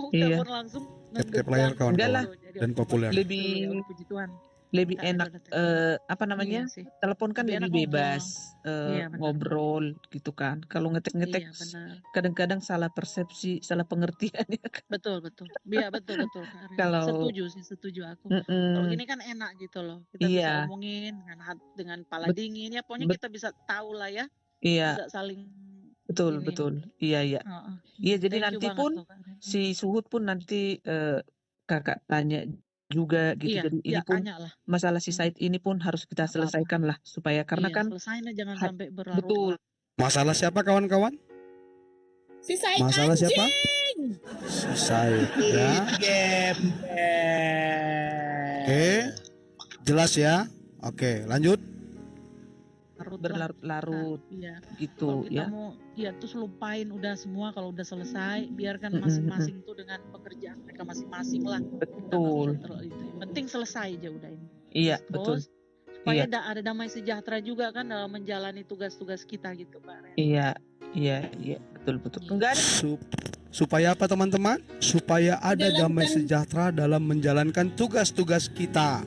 Speaker 7: Iya.
Speaker 8: telepon langsung.
Speaker 4: Tap-tap layar
Speaker 7: Enggak
Speaker 4: kawan-kawan.
Speaker 7: lah.
Speaker 8: Jadi
Speaker 4: Dan
Speaker 8: aku
Speaker 4: populer.
Speaker 8: telepon
Speaker 7: Lebih-
Speaker 8: dulu, ya udah, puji Tuhan.
Speaker 7: lebih
Speaker 8: Kak
Speaker 7: enak
Speaker 8: Reda udah
Speaker 7: apa namanya?
Speaker 8: Iya sih.
Speaker 7: Telepon kan
Speaker 8: Lebih
Speaker 7: lebih
Speaker 8: enak
Speaker 7: bebas
Speaker 8: Iya, benar.
Speaker 7: ngobrol gitu kan. Kalau ngetek-ngetek
Speaker 8: Iya benar.
Speaker 7: kadang-kadang salah persepsi, salah pengertian ya kan.
Speaker 8: Betul. Iya betul Kak Reda.
Speaker 7: Kalau-
Speaker 8: Setuju aku. Kalau
Speaker 7: Mm-mm.
Speaker 8: gini kan enak gitu loh. Kita
Speaker 7: Iya.
Speaker 8: bisa omongin dengan kepala dingin ya. Pokoknya
Speaker 7: bet-
Speaker 8: kita bisa tahu lah ya.
Speaker 7: Iya,
Speaker 8: Bisa saling
Speaker 7: betul
Speaker 8: ini.
Speaker 7: betul. Iya iya.
Speaker 8: Heeh.
Speaker 7: Iya jadi
Speaker 8: Thank you
Speaker 7: nanti
Speaker 8: banget
Speaker 7: pun
Speaker 8: loh, Kak Reda.
Speaker 7: si Suhud pun nanti kakak tanya juga gitu.
Speaker 8: Iya,
Speaker 7: Jadi ini
Speaker 8: iya
Speaker 7: pun
Speaker 8: tanya lah.
Speaker 7: masalah si Said ini pun harus kita
Speaker 8: Nggak apa-apa.
Speaker 7: selesaikan lah supaya karena
Speaker 8: Iya,
Speaker 7: kan
Speaker 8: selesain aja, jangan
Speaker 7: ha-
Speaker 8: sampai berlarut.
Speaker 7: betul.
Speaker 4: Masalah siapa kawan-kawan?
Speaker 1: Si Said
Speaker 4: Masalah
Speaker 1: anjing.
Speaker 4: siapa? Si Said ya. Oke. Jelas ya. Oke, lanjut.
Speaker 8: Larut lah.
Speaker 7: berlarut-larut
Speaker 8: Iya.
Speaker 7: gitu
Speaker 8: Kalau kita
Speaker 7: ya.
Speaker 8: mau terus lupain udah semua, kalau udah selesai biarkan
Speaker 7: Mm-mm.
Speaker 8: masing-masing tuh dengan pekerjaan mereka masing-masing lah. Kita nggak
Speaker 7: Betul.
Speaker 8: usah terlalu itu. Yang penting selesai aja udah ini.
Speaker 7: Iya, betul.
Speaker 8: Terus supaya
Speaker 7: Iya.
Speaker 8: ada damai sejahtera juga kan dalam menjalani tugas-tugas kita gitu Pak Ren.
Speaker 7: Iya, betul. Enggak ada
Speaker 4: Supaya apa teman-teman? Supaya ada damai
Speaker 1: Jalankan.
Speaker 4: sejahtera dalam menjalankan tugas-tugas kita.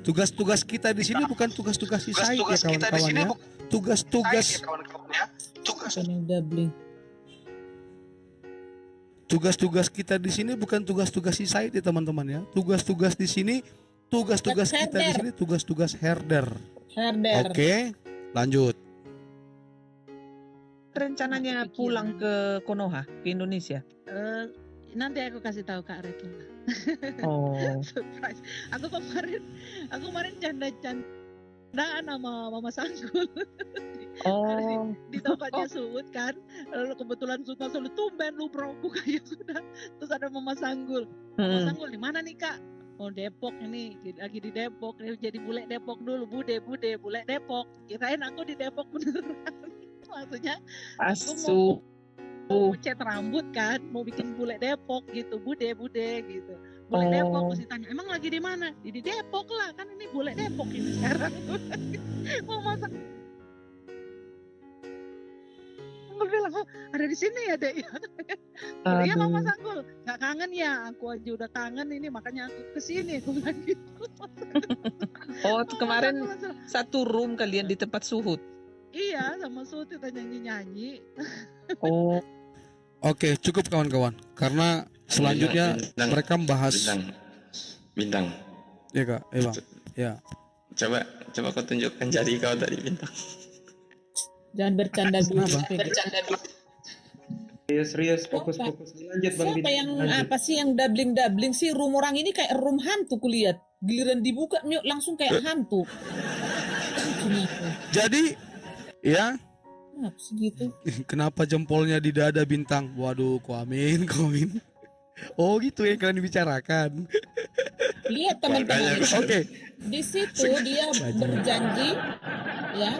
Speaker 4: Tugas-tugas kita di sini bukan tugas-tugas si Said ya kawan-kawan ya. Tugas-tugas
Speaker 1: Bukan yang doubling.
Speaker 4: tugas-tugas kita di sini bukan tugas-tugas si Said ya teman-teman ya. Tugas-tugas di sini, tugas-tugas kita di sini tugas-tugas herder.
Speaker 1: Herder.
Speaker 4: Oke, lanjut.
Speaker 7: rencananya
Speaker 8: Kepikiran.
Speaker 7: pulang ke Konoha, ke Indonesia.
Speaker 8: Nanti aku kasih tahu Kak Red lah.
Speaker 7: Oh,
Speaker 8: Surprise. Aku kemarin canda-candaan sama Mama Sanggul.
Speaker 7: oh,
Speaker 8: Di tempatnya Suud kan, lalu kebetulan Suud masuk, tumben lu bro buka ya sudah. Terus ada Mama Sanggul. Mama Sanggul di mana nih Kak? Oh Depok ini, lagi di Depok. Jadi bule Depok dulu, bude bule Depok. Kirain aku di Depok beneran. Maksudnya aku
Speaker 7: Asu.
Speaker 8: mau cat rambut kan, mau bikin bule Depok gitu, bude gitu. Bule Depok
Speaker 7: Oh.
Speaker 8: mesti tanya, emang lagi di mana? Di Depok lah, kan ini bule Depok ini sekarang. Mau masak. Sanggul bilang, oh ada di sini ya dek. Iya Mama
Speaker 7: Aduh.
Speaker 8: Sanggul, nggak kangen ya? Aku aja udah kangen ini, makanya aku kesini. Aku bilang gitu.
Speaker 7: Oh,
Speaker 8: Mama
Speaker 7: kemarin
Speaker 8: Sanggul langsung,
Speaker 7: satu room kalian di tempat Suhut.
Speaker 8: iya sama Suti kita nyanyi-nyanyi.
Speaker 7: Oh.
Speaker 4: Oke, cukup kawan-kawan. Karena selanjutnya
Speaker 2: Bintang,
Speaker 4: mereka membahas
Speaker 2: bintang.
Speaker 4: ya Kak, Bang. Ya.
Speaker 2: Coba kau tunjukkan jari kau tadi, bintang.
Speaker 1: Jangan bercanda dulu.
Speaker 4: Kenapa?
Speaker 9: Serius, fokus. Lanjut Bang
Speaker 1: Siapa
Speaker 9: Bintang.
Speaker 1: yang
Speaker 9: Lanjut.
Speaker 1: apa sih yang dabling sih? Room orang ini kayak room hantu kulihat. Giliran dibuka Mio, langsung kayak hantu. Lucunya tuh.
Speaker 4: Jadi ya,
Speaker 1: Kenapa sih gitu?
Speaker 4: kenapa jempolnya di dada bintang? Waduh, komin. Oh gitu yang kalian bicarakan.
Speaker 1: Lihat teman-teman.
Speaker 2: Makanya
Speaker 4: Oke.
Speaker 1: Di situ dia berjanji, ya.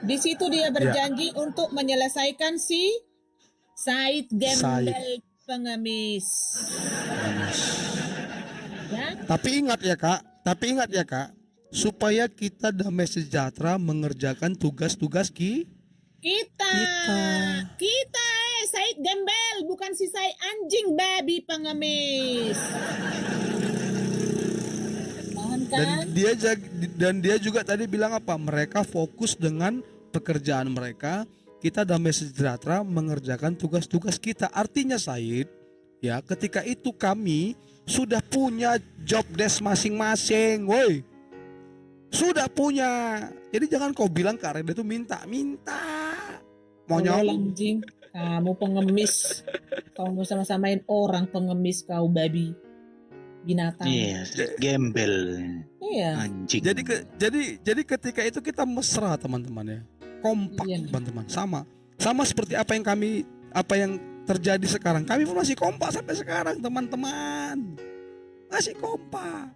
Speaker 1: Di situ dia berjanji untuk menyelesaikan si Said Gembel pengemis. Ya,
Speaker 4: Tapi ingat ya Kak, supaya kita damai sejahtera mengerjakan tugas-tugas
Speaker 1: kita Said Gembel, bukan si Said anjing babi pengemis. Paham kan?
Speaker 4: dan dia juga tadi bilang apa? Mereka fokus dengan pekerjaan mereka, kita damai sejahtera mengerjakan tugas-tugas kita. Artinya Said, ya ketika itu kami sudah punya job desk masing-masing, woi. Sudah punya. Jadi jangan kau bilang Kak Reda itu minta. Mau
Speaker 1: Tolol,
Speaker 4: nyolong.
Speaker 1: anjing. Kamu pengemis. Kau nggak sama-samain orang pengemis kau babi. Binatang.
Speaker 5: Iya, gembel.
Speaker 1: Iya.
Speaker 5: Anjing.
Speaker 4: Jadi ketika itu kita mesra teman-teman ya. Kompak
Speaker 1: Iya.
Speaker 4: teman-teman. Sama seperti apa yang terjadi sekarang. Kami pun masih kompak sampai sekarang teman-teman. Masih kompak.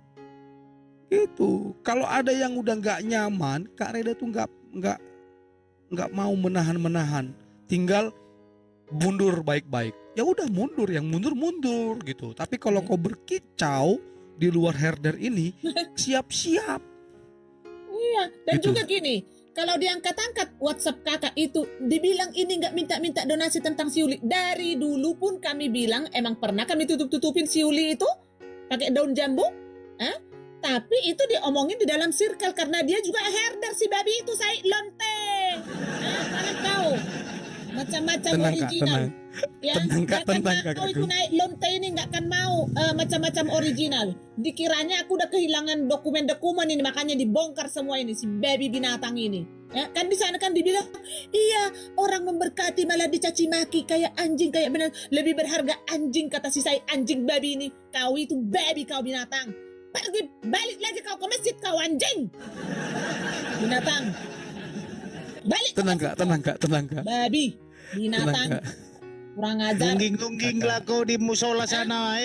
Speaker 4: Itu. Kalau ada yang udah nggak nyaman, Kak Reda tuh nggak mau menahan. Tinggal mundur baik-baik. Ya udah mundur, yang mundur gitu. Tapi kalau kau berkicau di luar herder ini, siap-siap.
Speaker 1: Iya. Dan
Speaker 4: Gitu.
Speaker 1: juga gini, kalau diangkat-angkat WhatsApp kakak itu, dibilang ini nggak minta donasi tentang si Uli. Dari dulu pun kami bilang, emang pernah kami tutup-tutupin si Uli itu pakai daun jambu? Tapi itu diomongin di dalam circle karena dia juga herder si babi itu, Said Lonte. Paham kau? Macam-macam
Speaker 4: Tenang, Kak,
Speaker 1: original.
Speaker 4: tenang.
Speaker 1: Ya,
Speaker 4: Tenang, Kak,
Speaker 1: nggak akan
Speaker 4: tenang,
Speaker 1: mau
Speaker 4: kakakku.
Speaker 1: itu naik Lonte ini nggak akan mau macam-macam original. Dikiranya aku udah kehilangan dokumen ini, makanya dibongkar semua ini si babi binatang ini. Ya, kan di sana kan dibilang, iya orang memberkati malah dicaci maki kayak anjing, kayak benar lebih berharga anjing, kata si Said anjing babi ini. Kau itu babi, kau binatang. Pergi balik lagi kau ke masjid, kau anjing. Binatang. Balik ke masjid,
Speaker 4: Tenang kak.
Speaker 1: babi, binatang.
Speaker 4: Kak.
Speaker 1: Kurang ajar.
Speaker 5: Nungging lah kau di musola sana,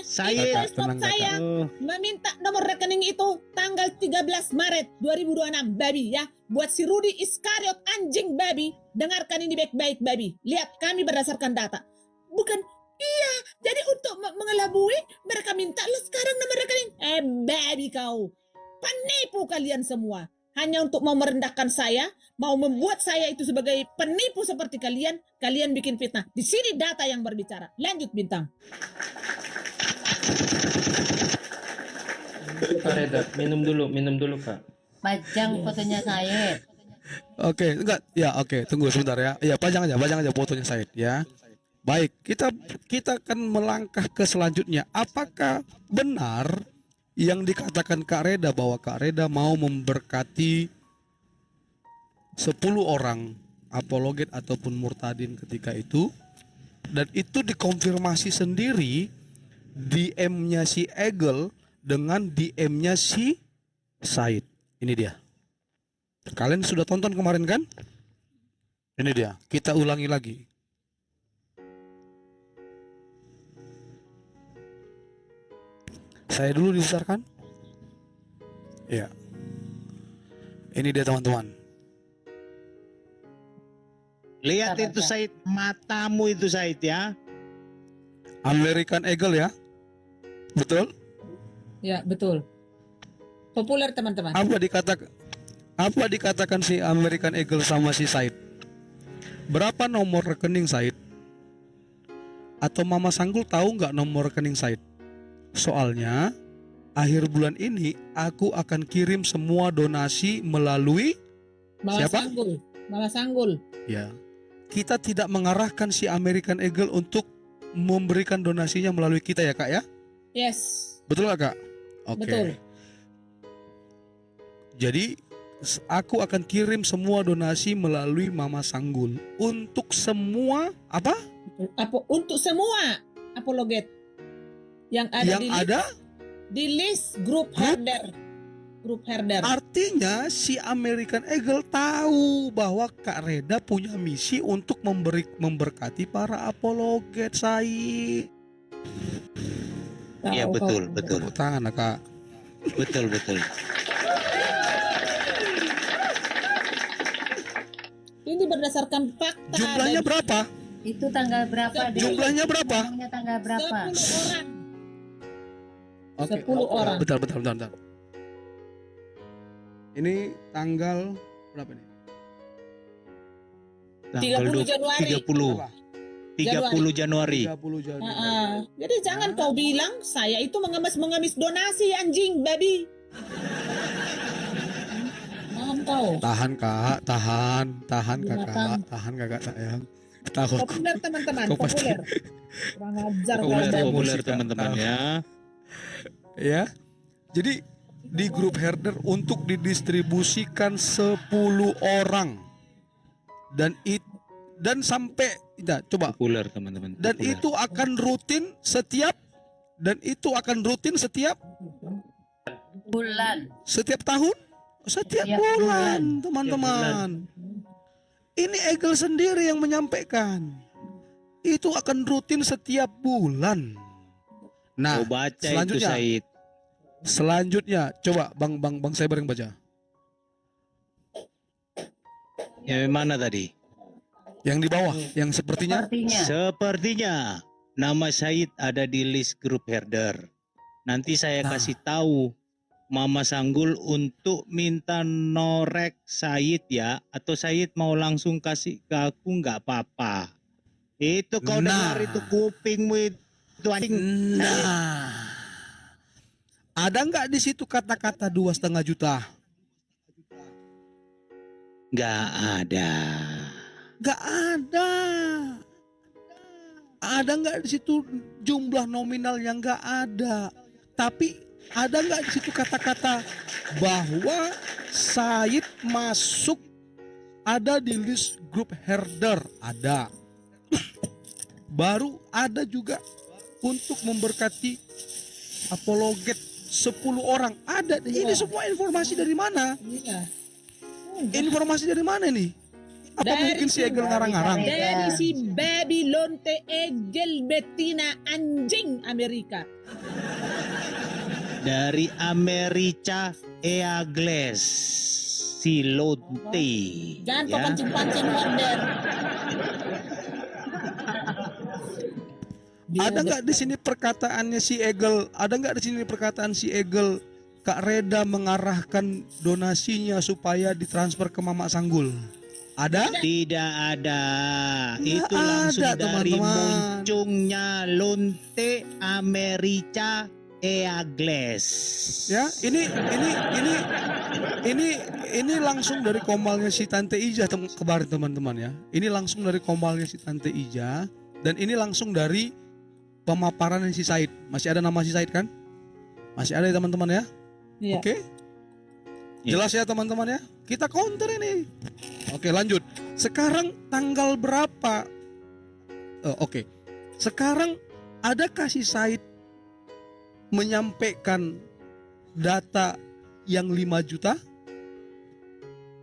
Speaker 1: Saya
Speaker 4: Kakak, tenang, Kakak.
Speaker 1: saya meminta nomor rekening itu tanggal 13 Maret 2026 babi ya. Buat si Rudi Iskariot anjing babi, dengarkan ini baik-baik babi. Lihat kami berdasarkan data. Bukan iya, jadi untuk mengelabui mereka minta lo sekarang nomor rekening. Babi kau. Penipu kalian semua. Hanya untuk mau merendahkan saya, mau membuat saya itu sebagai penipu seperti kalian bikin fitnah. Di sini data yang berbicara. Lanjut Bintang.
Speaker 9: Kak Reda, minum dulu Kak.
Speaker 3: Pajang fotonya saya.
Speaker 4: Oke, enggak. Ya, oke. Tunggu sebentar ya. Ya, pajang aja fotonya Said ya. Baik, kita akan melangkah ke selanjutnya. Apakah benar yang dikatakan Kak Reda bahwa Kak Reda mau memberkati 10 orang apologet ataupun murtadin ketika itu, dan itu dikonfirmasi sendiri DM-nya si Egel dengan DM-nya si Said. Ini dia. Kalian sudah tonton kemarin kan? Ini dia. Kita ulangi lagi. Saya dulu dibesarkan. Ya. Ini dia teman-teman.
Speaker 5: Lihat
Speaker 3: Sabar,
Speaker 5: itu
Speaker 3: Kak.
Speaker 5: Said, matamu itu Said ya.
Speaker 4: American Eagle ya. Betul?
Speaker 1: Ya, betul. Populer teman-teman.
Speaker 4: Apa dikatakan si American Eagle sama si Said? Berapa nomor rekening Said? Atau Mama Sanggul tahu nggak nomor rekening Said? Soalnya akhir bulan ini aku akan kirim semua donasi melalui
Speaker 1: Mama
Speaker 4: siapa?
Speaker 1: Sanggul. Mama Sanggul.
Speaker 4: Ya. Kita tidak mengarahkan si American Eagle untuk memberikan donasinya melalui kita ya Kak ya?
Speaker 1: Yes.
Speaker 4: Betul nggak Kak? Oke.
Speaker 1: Betul.
Speaker 4: Jadi aku akan kirim semua donasi melalui Mama Sanggul untuk semua apa
Speaker 1: Untuk semua apologet yang ada
Speaker 4: yang
Speaker 1: di
Speaker 4: ada.
Speaker 1: di list grup herder. Grup herder.
Speaker 4: Artinya si American Eagle tahu bahwa Kak Reda punya misi untuk memberkati para apologet Said.
Speaker 5: Iya
Speaker 1: Tahu
Speaker 5: betul,
Speaker 1: kau.
Speaker 5: betul.
Speaker 4: Tepuk tangan Kak.
Speaker 5: Betul, betul.
Speaker 1: Ini berdasarkan fakta.
Speaker 4: Jumlahnya
Speaker 1: dan
Speaker 4: berapa?
Speaker 3: Itu tanggal berapa? Dek?
Speaker 4: Jumlahnya berapa?
Speaker 3: Ngomongnya tanggal berapa?
Speaker 1: 10 orang.
Speaker 4: Oke.
Speaker 1: 10 orang.
Speaker 4: Bentar. Ini tanggal berapa nih?
Speaker 5: Tanggal
Speaker 1: 30 Januari.
Speaker 5: 30 Januari.
Speaker 4: 30 Januari.
Speaker 1: Jadi jangan kau bilang saya itu mengemis donasi anjing babi. Paham kau?
Speaker 4: Tahan Kak, tahan
Speaker 1: Binatang.
Speaker 4: Kakak sayang. Takut.
Speaker 1: Populer teman-teman,
Speaker 4: Kau pasti-
Speaker 1: populer. Kurang ajar kau
Speaker 5: Populer,
Speaker 1: babi.
Speaker 5: populer
Speaker 4: Musik,
Speaker 5: teman-teman
Speaker 4: Kak.
Speaker 5: ya.
Speaker 4: Ya. Jadi di grup herder untuk didistribusikan 10 orang. Dan sampai coba.
Speaker 5: Populer teman-teman.
Speaker 4: Dan
Speaker 5: populer.
Speaker 4: itu akan rutin setiap
Speaker 3: Bulan.
Speaker 4: setiap tahun, setiap
Speaker 3: Setiap
Speaker 4: bulan,
Speaker 3: bulan.
Speaker 4: teman-teman. Ini Egel sendiri yang menyampaikan. Itu akan rutin setiap bulan. Nah,
Speaker 5: Kau baca itu
Speaker 4: selanjutnya.
Speaker 5: Said.
Speaker 4: Selanjutnya, coba Bang Cyber yang baca.
Speaker 5: Yang mana tadi?
Speaker 4: Yang di bawah, yang sepertinya.
Speaker 5: Sepertinya nama Said ada di list grup herder. Nanti saya
Speaker 4: Nah.
Speaker 5: kasih tahu Mama Sanggul untuk minta norek Said ya, atau Said mau langsung kasih ke aku nggak apa-apa. Itu kau
Speaker 4: Nah.
Speaker 5: dengar itu kupingmu itu anjing.
Speaker 4: Nah, ada nggak di situ kata-kata 2,5 juta?
Speaker 5: Nggak ada.
Speaker 4: Nggak ada. Ada nggak di situ jumlah nominal yang nggak ada? Tapi ada nggak di situ kata-kata bahwa Said masuk ada di list grup herder? Ada. Baru ada juga untuk memberkati apologet 10 orang. Ada. Ini semua informasi dari mana?
Speaker 1: Iya.
Speaker 4: Informasi dari mana nih? Apa
Speaker 1: Dari
Speaker 4: mungkin si Egel ngarang-ngarang?
Speaker 1: Dari si baby lonte Egel betina anjing Amerika.
Speaker 5: Dari America Eagles si Lonte.
Speaker 1: Jangan kau
Speaker 5: ya.
Speaker 1: pancing-pancing order.
Speaker 4: Ada nggak di sini perkataannya si Egel? Ada nggak di sini perkataan si Egel? Kak Reda mengarahkan donasinya supaya ditransfer ke Mama Sanggul. Ada?
Speaker 5: Tidak ada.
Speaker 4: Nggak
Speaker 5: Itu langsung
Speaker 4: ada,
Speaker 5: dari
Speaker 4: teman-teman.
Speaker 5: muncungnya Lonte America Eagles.
Speaker 4: Ya, ini langsung dari komalnya si Tante Ija kemarin teman-teman ya. Ini langsung dari komalnya si Tante Ija dan ini langsung dari pemaparan si Said. Masih ada nama si Said kan? Masih ada ya teman-teman ya?
Speaker 1: Iya.
Speaker 4: Oke. Jelas ya teman-teman ya? Kita counter ini. Oke, lanjut. Sekarang tanggal berapa? Oke. Sekarang adakah si Said menyampaikan data yang 5 juta?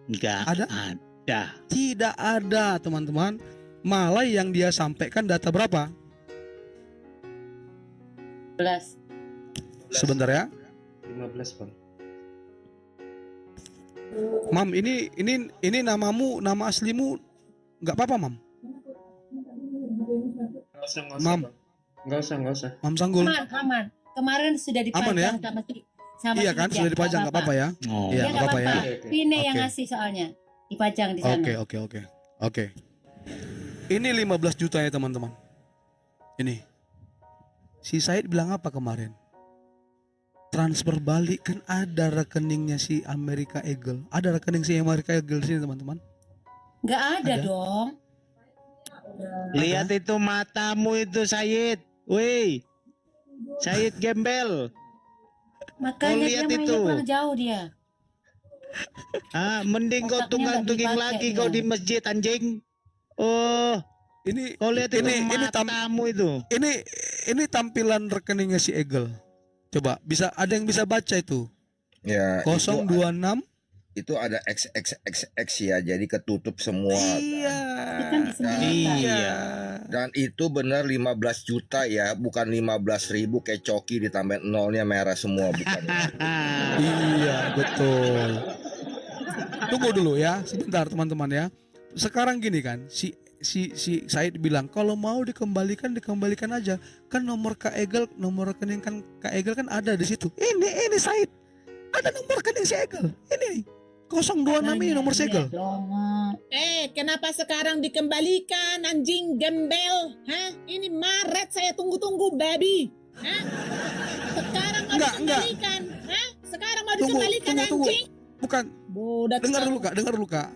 Speaker 5: Enggak
Speaker 4: Ada?
Speaker 5: ada.
Speaker 4: Tidak ada, teman-teman. Malah yang dia sampaikan data berapa?
Speaker 3: 11.
Speaker 4: Sebentar ya.
Speaker 9: 15 bang.
Speaker 4: Mam, ini namamu, nama aslimu Nggak apa-apa, Mam.
Speaker 9: Nggak usah,
Speaker 4: Mam.
Speaker 9: Bang. Nggak usah.
Speaker 4: Mam Sanggul.
Speaker 3: Aman. Kemarin sudah
Speaker 4: Aman ya?
Speaker 3: dipajang sama
Speaker 4: Iya
Speaker 3: si
Speaker 4: kan,
Speaker 3: Ijaz,
Speaker 4: sudah dipajang, nggak apa-apa ya?
Speaker 5: Oh.
Speaker 4: Iya,
Speaker 3: Dia
Speaker 4: nggak apa-apa ya.
Speaker 9: Oke.
Speaker 3: Pine yang
Speaker 4: Oke.
Speaker 3: ngasih soalnya dipajang di sana.
Speaker 4: Oke. Ini 15 juta ya teman-teman. Ini. Si Said bilang apa kemarin? Transfer balik kan ada rekeningnya si Amerika Eagle. Ada rekening si Amerika Eagle di sini teman-teman.
Speaker 3: Nggak ada
Speaker 4: Ada.
Speaker 3: dong.
Speaker 5: Lihat itu matamu itu Said. Woi. Said gembel.
Speaker 3: Makanya dia
Speaker 5: lihat
Speaker 3: mainnya
Speaker 5: itu.
Speaker 3: kurang jauh dia.
Speaker 5: Mending kau
Speaker 3: Otaknya
Speaker 5: tunggang-tunggang
Speaker 3: nggak
Speaker 5: lagi
Speaker 3: dipakai
Speaker 5: kau
Speaker 3: dia.
Speaker 5: di masjid anjing. Oh,
Speaker 4: Ini
Speaker 5: kau lihat itu
Speaker 4: ini
Speaker 5: matamu itu.
Speaker 4: ini tampilan rekeningnya si Eagle. Coba ada yang bisa baca itu.
Speaker 10: Ya,
Speaker 4: 026.
Speaker 10: itu ada XXXX ya, jadi ketutup semua.
Speaker 4: Iya.
Speaker 3: Itu kan disembunyikan.
Speaker 5: Iya.
Speaker 10: Dan itu benar 15 juta ya, bukan 15.000 kayak coki ditambahin nolnya merah semua, bukan.
Speaker 4: Iya, betul. Tunggu dulu ya, sebentar teman-teman ya. Sekarang gini kan, si Said bilang kalau mau dikembalikan aja. Kan nomor Kak Egel, nomor rekening kan Kak Egel kan ada di situ. Ini Said. Ada nomor rekening si Egel. Ini 026 ini nomor si Egel.
Speaker 1: Kenapa sekarang dikembalikan anjing gembel? Hah? Ini Maret saya tunggu-tunggu babi. Hah? Sekarang mau
Speaker 4: Enggak.
Speaker 1: dikembalikan. Hah? Sekarang mau
Speaker 4: Tunggu.
Speaker 1: dikembalikan anjing.
Speaker 4: Bukan.
Speaker 1: Budak
Speaker 4: Dengar
Speaker 1: kamu.
Speaker 4: dulu Kak.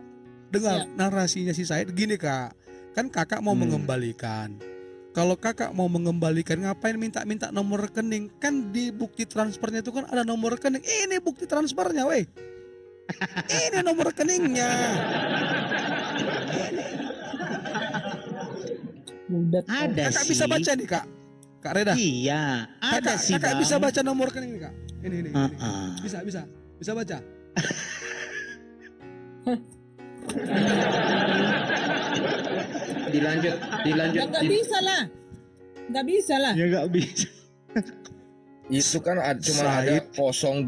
Speaker 4: Dengar narasinya si Said gini Kak. Kan kakak mau mengembalikan. Kalau kakak mau mengembalikan ngapain minta nomor rekening? Kan di bukti transfernya itu kan ada nomor rekening. Ini bukti transfernya, weh. Ini nomor rekeningnya.
Speaker 1: Budak
Speaker 5: Ada
Speaker 4: Kakak
Speaker 5: sih.
Speaker 4: bisa baca nih Kak. Kak Reda.
Speaker 5: Iya, ada sih
Speaker 4: Kakak
Speaker 5: Bang.
Speaker 4: bisa baca nomor rekening nih Kak. Ini.
Speaker 5: Uh-uh.
Speaker 4: Bisa baca.
Speaker 9: Dilanjut.
Speaker 1: Nggak bisa lah. Nggak bisa lah.
Speaker 5: Ya nggak bisa.
Speaker 10: Itu kan cuma ada 026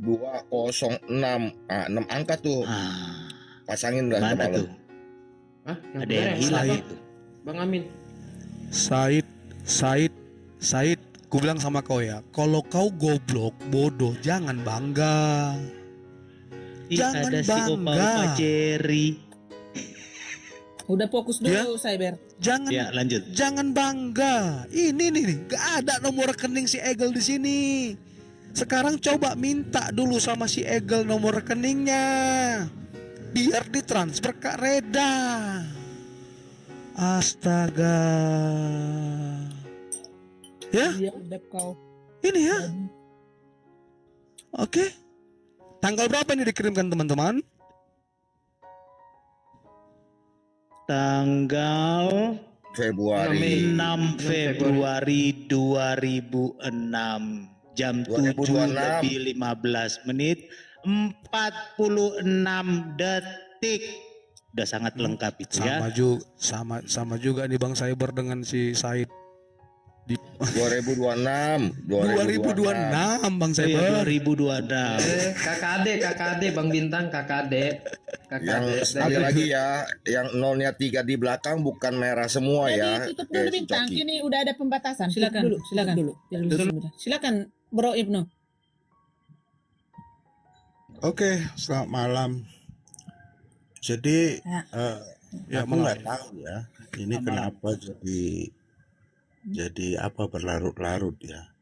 Speaker 10: 206. 6 angka tuh. Pasangin udah
Speaker 5: Mana
Speaker 10: semalam.
Speaker 5: tuh?
Speaker 9: Hah? Yang
Speaker 5: Ada
Speaker 9: benar
Speaker 5: yang
Speaker 9: yang
Speaker 5: hilang
Speaker 9: mana,
Speaker 5: itu.
Speaker 9: Bang Amin?
Speaker 4: Said, ku bilang sama kau ya, kalau kau goblok, bodoh, jangan bangga. Jangan
Speaker 5: ada si
Speaker 4: bangga.
Speaker 5: Opa Jerry.
Speaker 1: Udah fokus dulu, Cyber.
Speaker 4: Jangan
Speaker 5: Ya lanjut.
Speaker 4: Jangan bangga. Ini nih, gak ada nomor rekening si Egel di sini. Sekarang coba minta dulu sama si Egel nomor rekeningnya. Biar ditransfer ke Reda. Astaga. Ya,
Speaker 1: Iya, udah kau.
Speaker 4: ini ya. Oke. Tanggal berapa ini dikirimkan teman-teman?
Speaker 5: Tanggal
Speaker 10: Februari
Speaker 5: 6 Februari 2006 jam 7:15 46 detik. Udah sangat lengkap itu ya.
Speaker 4: Sama juga nih Bang Cyber dengan si Said. Di
Speaker 10: 2026
Speaker 4: Bang
Speaker 5: Oh iya,
Speaker 4: Cyber.
Speaker 5: 2026.
Speaker 9: KKD Bang Bintang KKD.
Speaker 10: Yang sekali lagi ya, yang nolnya 3 di belakang bukan merah semua ya.
Speaker 1: Jadi tutup dulu
Speaker 10: Kayak si
Speaker 1: bintang.
Speaker 10: Coki.
Speaker 1: Ini udah ada pembatasan.
Speaker 7: Silakan,
Speaker 1: Tutup dulu. Silakan Bro Ibnu.
Speaker 11: Oke, selamat malam. Jadi
Speaker 4: Ya,
Speaker 11: aku
Speaker 4: malam.
Speaker 11: nggak tahu ya, ini kenapa jadi apa berlarut-larut ya.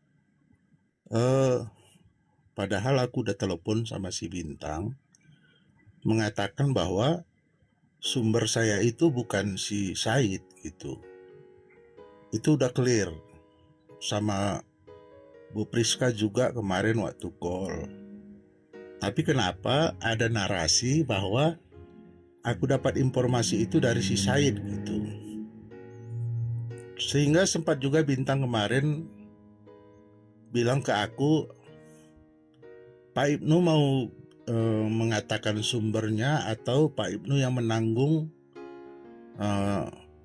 Speaker 11: Padahal aku udah telepon sama si Bintang mengatakan bahwa sumber saya itu bukan si Said gitu. Itu udah clear sama Bu Priska juga kemarin waktu call. Tapi kenapa ada narasi bahwa aku dapat informasi itu dari si Said gitu. Sehingga sempat juga Bintang kemarin bilang ke aku, Pak Ibnu mau mengatakan sumbernya atau Pak Ibnu yang menanggung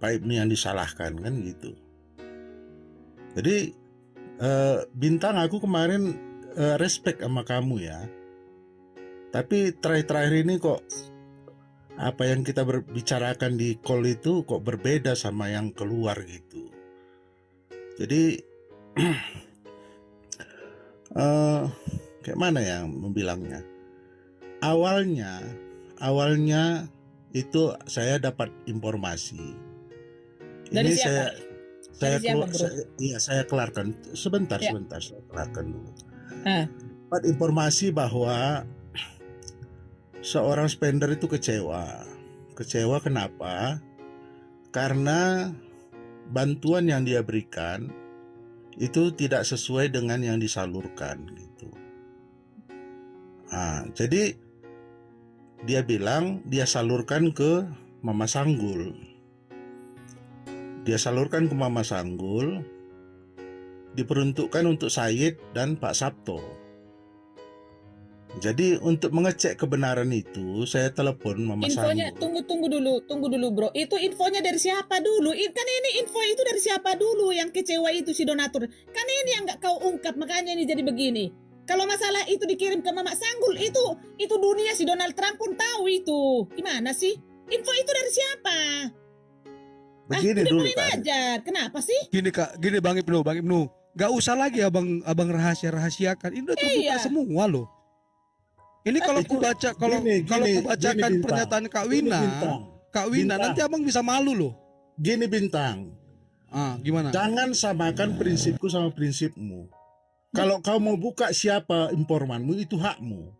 Speaker 11: Pak Ibnu yang disalahkan kan gitu. Jadi Bintang aku kemarin respect sama kamu ya. Tapi terakhir-terakhir ini kok apa yang kita berbicarakan di call itu kok berbeda sama yang keluar gitu. Jadi kayak mana ya membilangnya? Awalnya itu saya dapat informasi.
Speaker 1: Dari
Speaker 11: Ini
Speaker 1: siapa? Dari siapa, bro?
Speaker 11: Saya kelarkan sebentar,
Speaker 1: Ya.
Speaker 11: saya kelarkan dulu.
Speaker 1: Ah.
Speaker 11: Dapat informasi bahwa seorang spender itu kecewa. Kecewa kenapa? Karena bantuan yang dia berikan itu tidak sesuai dengan yang disalurkan gitu. Jadi dia bilang dia salurkan ke Mama Sanggul. Dia salurkan ke Mama Sanggul, diperuntukkan untuk Said dan Pak Sabto. Jadi untuk mengecek kebenaran itu, saya telepon Mama
Speaker 1: Infonya,
Speaker 11: Sanggul.
Speaker 1: tunggu dulu bro. Itu infonya dari siapa dulu? Kan ini info itu dari siapa dulu yang kecewa itu si donatur? Kan ini yang nggak kau ungkap, makanya ini jadi begini. Kalau masalah itu dikirim ke Mama Sanggul, itu dunia si Donald Trump pun tahu itu. Gimana sih? Info itu dari siapa?
Speaker 11: Begini
Speaker 1: udah
Speaker 11: dulu
Speaker 1: main
Speaker 11: kan.
Speaker 1: aja. Kenapa sih?
Speaker 4: Gini Kak, gini Bang Ibnu. Gak usah lagi abang rahasiakan. Ini udah terbuka
Speaker 1: Iya.
Speaker 4: semua loh. Ini kalau
Speaker 11: Itu
Speaker 4: ku baca, kalau
Speaker 11: gini,
Speaker 4: ku bacakan
Speaker 11: Bintang.
Speaker 4: pernyataan Kak
Speaker 11: Gini,
Speaker 4: Wina,
Speaker 11: Bintang.
Speaker 4: nanti abang bisa malu loh.
Speaker 11: Gini Bintang,
Speaker 4: Gimana?
Speaker 11: jangan samakan prinsipku sama prinsipmu. Kalau kau mau buka siapa informanmu itu hakmu.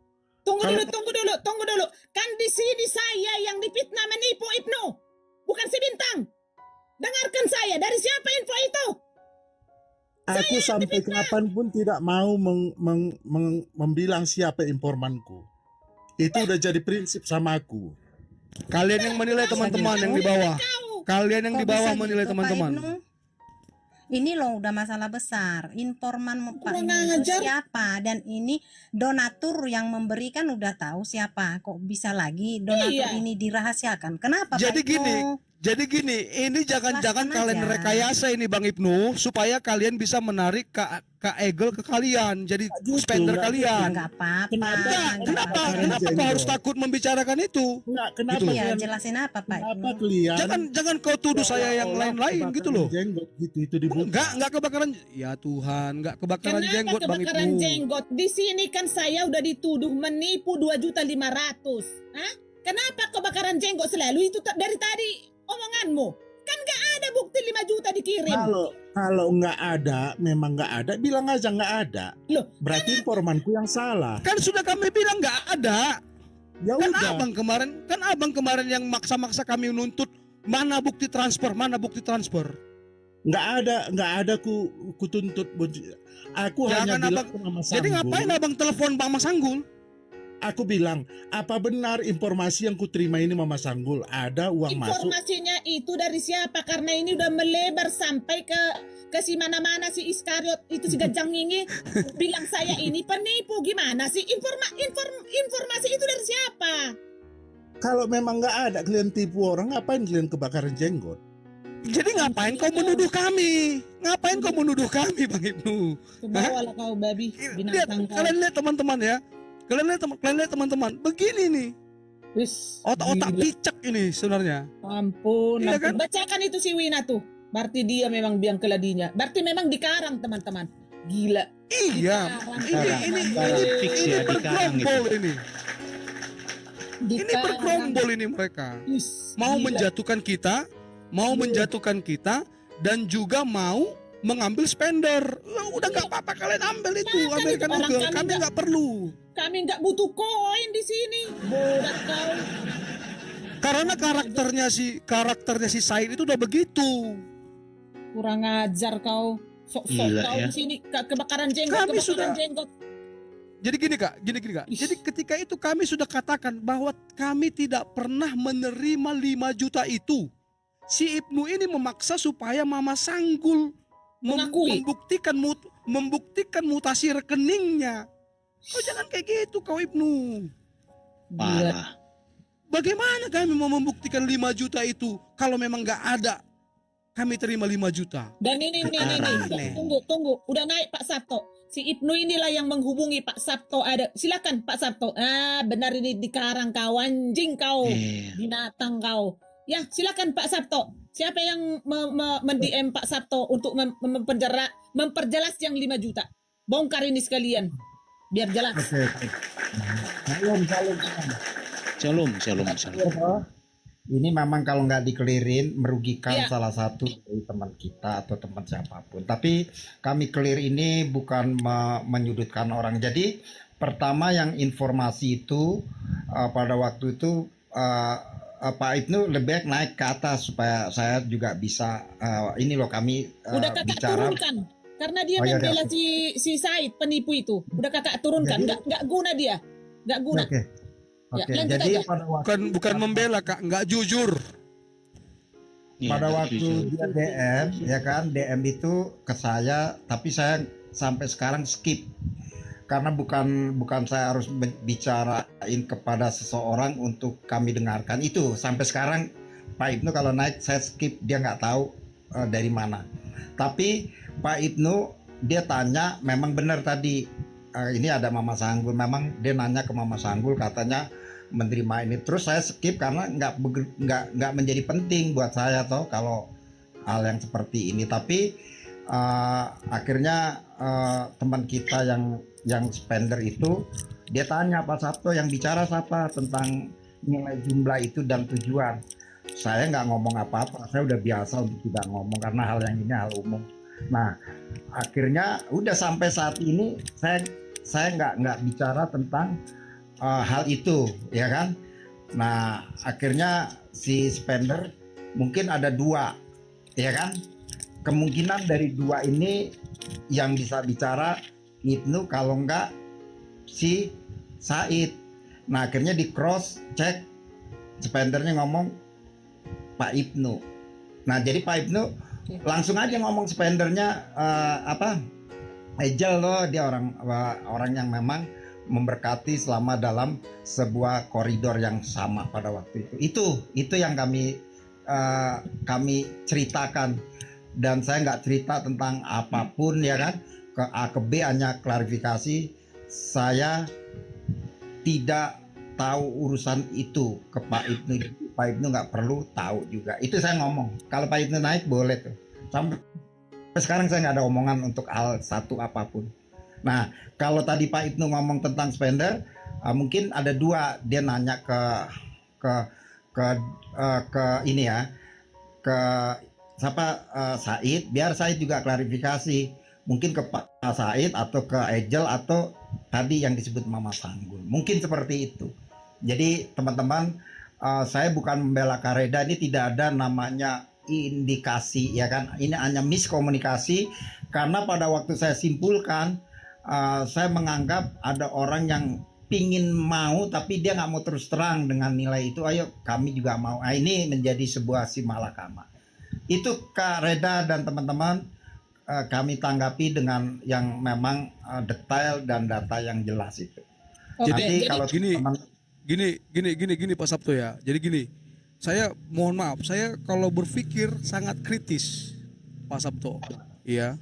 Speaker 1: Tunggu
Speaker 11: Kalau-
Speaker 1: dulu. Kan di sini saya yang difitnah menipu Ibnu, bukan si Bintang. Dengarkan saya, dari siapa info itu?
Speaker 11: Aku sampai kapanpun tidak mau membilang siapa informanku. Itu udah jadi prinsip sama aku.
Speaker 4: Kalian yang menilai teman-teman yang di bawah. Kalian yang
Speaker 3: Kok
Speaker 4: di bawah
Speaker 3: bisa
Speaker 4: menilai
Speaker 3: gitu, Pak
Speaker 4: teman-teman.
Speaker 3: Ibnu? Ini loh udah masalah besar. Informan Pak
Speaker 1: Kurang
Speaker 3: Ibnu itu
Speaker 1: ajar.
Speaker 3: siapa? Dan ini donatur yang memberikan udah tahu siapa. Kok bisa lagi donatur
Speaker 1: Iya.
Speaker 3: ini dirahasiakan? Kenapa
Speaker 4: Jadi
Speaker 3: Pak Ibnu?
Speaker 4: gini, ini jangan-jangan
Speaker 3: Jelaskan
Speaker 4: kalian
Speaker 3: aja.
Speaker 4: rekayasa ini Bang Ibnu supaya kalian bisa menarik Kak Egel ke kalian, jadi
Speaker 11: Gitu,
Speaker 4: spender
Speaker 11: nggak
Speaker 4: kalian.
Speaker 3: Enggak apa-apa.
Speaker 11: Kenapa
Speaker 4: Kenapa kau harus takut membicarakan itu?
Speaker 11: Enggak, kenapa
Speaker 4: Gitu loh.
Speaker 3: Iya,
Speaker 11: kalian,
Speaker 3: jelasin apa Pak
Speaker 11: kenapa
Speaker 3: Ibnu?
Speaker 11: kalian
Speaker 4: Jangan kau tuduh saya yang
Speaker 11: seolah-olah
Speaker 4: lain-lain gitu
Speaker 11: kebakaran
Speaker 4: loh.
Speaker 11: jenggot gitu itu dibuka.
Speaker 4: Enggak kebakaran. Ya Tuhan, enggak kebakaran
Speaker 1: Kenapa
Speaker 4: jenggot Bang
Speaker 1: kebakaran
Speaker 4: Ibnu.
Speaker 1: jenggot? Di sini kan saya udah dituduh menipu 2.500.000. Hah? Kenapa kebakaran jenggot selalu itu dari tadi omonganmu? Kan nggak ada bukti 5 juta dikirim.
Speaker 11: Kalau nggak ada, memang nggak ada, bilang aja nggak ada.
Speaker 1: Loh,
Speaker 11: Berarti informanku yang salah.
Speaker 4: Kan sudah kami bilang enggak ada.
Speaker 11: Ya
Speaker 4: Kan
Speaker 11: udah.
Speaker 4: abang kemarin yang maksa-maksa kami nuntut mana bukti transfer.
Speaker 11: Nggak ada ku tuntut. Aku hanya
Speaker 4: Jangan
Speaker 11: bilang
Speaker 4: abang.
Speaker 11: ke Mama
Speaker 4: Jadi
Speaker 11: Sanggul.
Speaker 4: ngapain abang telepon Mama Sanggul?
Speaker 11: Aku bilang, apa benar informasi yang kuterima ini Mama Sanggul? Ada uang masuk.
Speaker 1: informasinya itu dari siapa? Karena ini udah melebar sampai ke si mana-mana si Iskariot itu si Gajang Ngingi bilang saya ini penipu. Gimana sih informasi itu dari siapa?
Speaker 11: Kalau memang nggak ada kalian tipu orang, ngapain kalian kebakaran jenggot?
Speaker 4: Jadi ngapain kau menuduh kami? Ngapain kau menuduh kami Bang Ibnu?
Speaker 1: Kebawalah kau babi
Speaker 4: Lihat,
Speaker 1: binatang kau.
Speaker 4: kalian lihat teman-teman ya. Kalian lihat teman-teman. Begini nih.
Speaker 1: Wis,
Speaker 4: Otak-otak
Speaker 1: gila.
Speaker 4: picek ini sebenarnya.
Speaker 1: Ampun,
Speaker 4: Iya
Speaker 1: ampun.
Speaker 4: kan?
Speaker 1: Bacakan itu si Wina tuh. Berarti dia memang biang keladinya. Berarti memang dikarang teman-teman. Gila.
Speaker 4: Iya. Ini
Speaker 5: Fix ya, dikarang
Speaker 4: bergerombol
Speaker 5: itu.
Speaker 4: ini. Ini
Speaker 1: Dikarang.
Speaker 4: bergerombol ini mereka.
Speaker 1: Wis,
Speaker 4: Mau
Speaker 1: gila.
Speaker 4: menjatuhkan kita dan juga mau mengambil spender. Udah nggak apa-apa kalian ambil itu
Speaker 1: Makan
Speaker 4: American
Speaker 1: itu orang
Speaker 4: Eagle.
Speaker 1: kami
Speaker 4: Kami
Speaker 1: nggak-
Speaker 4: nggak perlu.
Speaker 1: Kami nggak butuh koin di sini. Bodoh kau.
Speaker 4: Karena karakternya si Said itu udah begitu.
Speaker 1: Kurang ajar kau. Sok-sok
Speaker 5: Gila
Speaker 1: kau
Speaker 5: ya.
Speaker 1: di sini kebakaran jenggot,
Speaker 4: Kami
Speaker 1: kebakaran
Speaker 4: sudah-
Speaker 1: jenggot.
Speaker 4: Jadi gini kak. Jadi ketika itu kami sudah katakan bahwa kami tidak pernah menerima 5 juta itu. Si Ibnu ini memaksa supaya Mama Sanggul
Speaker 1: Mengakui.
Speaker 4: membuktikan mutasi rekeningnya. Kau jangan kayak gitu kau Ibnu.
Speaker 1: Gila.
Speaker 5: Parah.
Speaker 4: Bagaimana kami mau membuktikan 5 juta itu kalau memang nggak ada? kami terima 5 juta.
Speaker 1: Dan ini,
Speaker 4: Aneh.
Speaker 1: tunggu, udah naik Pak Sabto. Si Ibnu inilah yang menghubungi Pak Sabto. Ada, silakan Pak Sabto. Benar ini dikarang kau, anjing kau, binatang kau. Ya, silakan Pak Sabto. Siapa yang mendm Pak Sabto untuk memperjelas yang 5 juta? Bongkar ini sekalian, biar jelas.
Speaker 5: Shalom.
Speaker 12: Ini memang kalau nggak dikelirin merugikan salah satu dari teman kita atau teman siapapun. Tapi kami clear ini bukan menyudutkan orang. Jadi pertama yang informasi itu pada waktu itu Pak Ibnu lebih baik naik ke atas supaya saya juga bisa ini loh kami
Speaker 1: udah kakak
Speaker 12: bicara.
Speaker 1: turunkan karena dia membela si Said penipu itu. Udah kakak turunkan, nggak guna dia, nggak guna.
Speaker 12: Oke,
Speaker 1: lanjut
Speaker 12: jadi
Speaker 1: aja.
Speaker 12: pada waktu
Speaker 4: Bukan membela Kak, nggak jujur.
Speaker 12: pada waktu dia DM ya kan, DM itu ke saya, tapi saya sampai sekarang skip karena bukan saya harus bicarain kepada seseorang untuk kami dengarkan. Itu sampai sekarang Pak Ibnu kalau naik saya skip, dia nggak tahu dari mana. Tapi Pak Ibnu dia tanya, memang benar tadi ini ada Mama Sanggul, memang dia nanya ke Mama Sanggul katanya menerima ini. Terus saya skip karena nggak menjadi penting buat saya toh kalau hal yang seperti ini. Tapi akhirnya teman kita yang spender itu dia tanya, Pak Sabto yang bicara siapa tentang nilai jumlah itu dan tujuan. Saya nggak ngomong apa-apa, saya udah biasa untuk tidak ngomong karena hal yang ini hal umum. Nah akhirnya udah sampai saat ini saya nggak bicara tentang hal itu ya kan. Nah akhirnya si spender mungkin ada 2 ya kan, kemungkinan dari 2 ini yang bisa bicara Ibnu, kalau enggak si Said. Nah akhirnya di cross check, spendernya ngomong Pak Ibnu. Nah jadi Pak Ibnu langsung aja ngomong spendernya Ejel loh, dia orang yang memang memberkati selama dalam sebuah koridor yang sama pada waktu itu. Itu yang kami ceritakan, dan saya nggak cerita tentang apapun ya kan. Ke A ke B hanya klarifikasi, saya tidak tahu urusan itu ke Pak Ibnu. Pak Ibnu nggak perlu tahu juga. Itu saya ngomong. Kalau Pak Ibnu naik boleh tuh. Sampai sekarang saya nggak ada omongan untuk hal satu apapun. Nah kalau tadi Pak Ibnu ngomong tentang spender, mungkin ada 2. Dia nanya ke ini ya, ke siapa, Said, biar Said juga klarifikasi. Mungkin ke Pak Said atau ke Ejel atau tadi yang disebut Mama Sanggul. Mungkin seperti itu. Jadi teman-teman, saya bukan membela Kareda, ini tidak ada namanya indikasi ya kan. Ini hanya miskomunikasi karena pada waktu saya simpulkan, saya menganggap ada orang yang pingin mau tapi dia nggak mau terus terang dengan nilai itu. Ayo kami juga mau. Ini menjadi sebuah simalakama. Itu Kak Reda dan teman-teman, kami tanggapi dengan yang memang detail dan data yang jelas itu.
Speaker 4: Jadi
Speaker 12: kalau
Speaker 4: gini Pak Sabto ya. Jadi gini, saya mohon maaf, saya kalau berpikir sangat kritis Pak Sabto. Iya.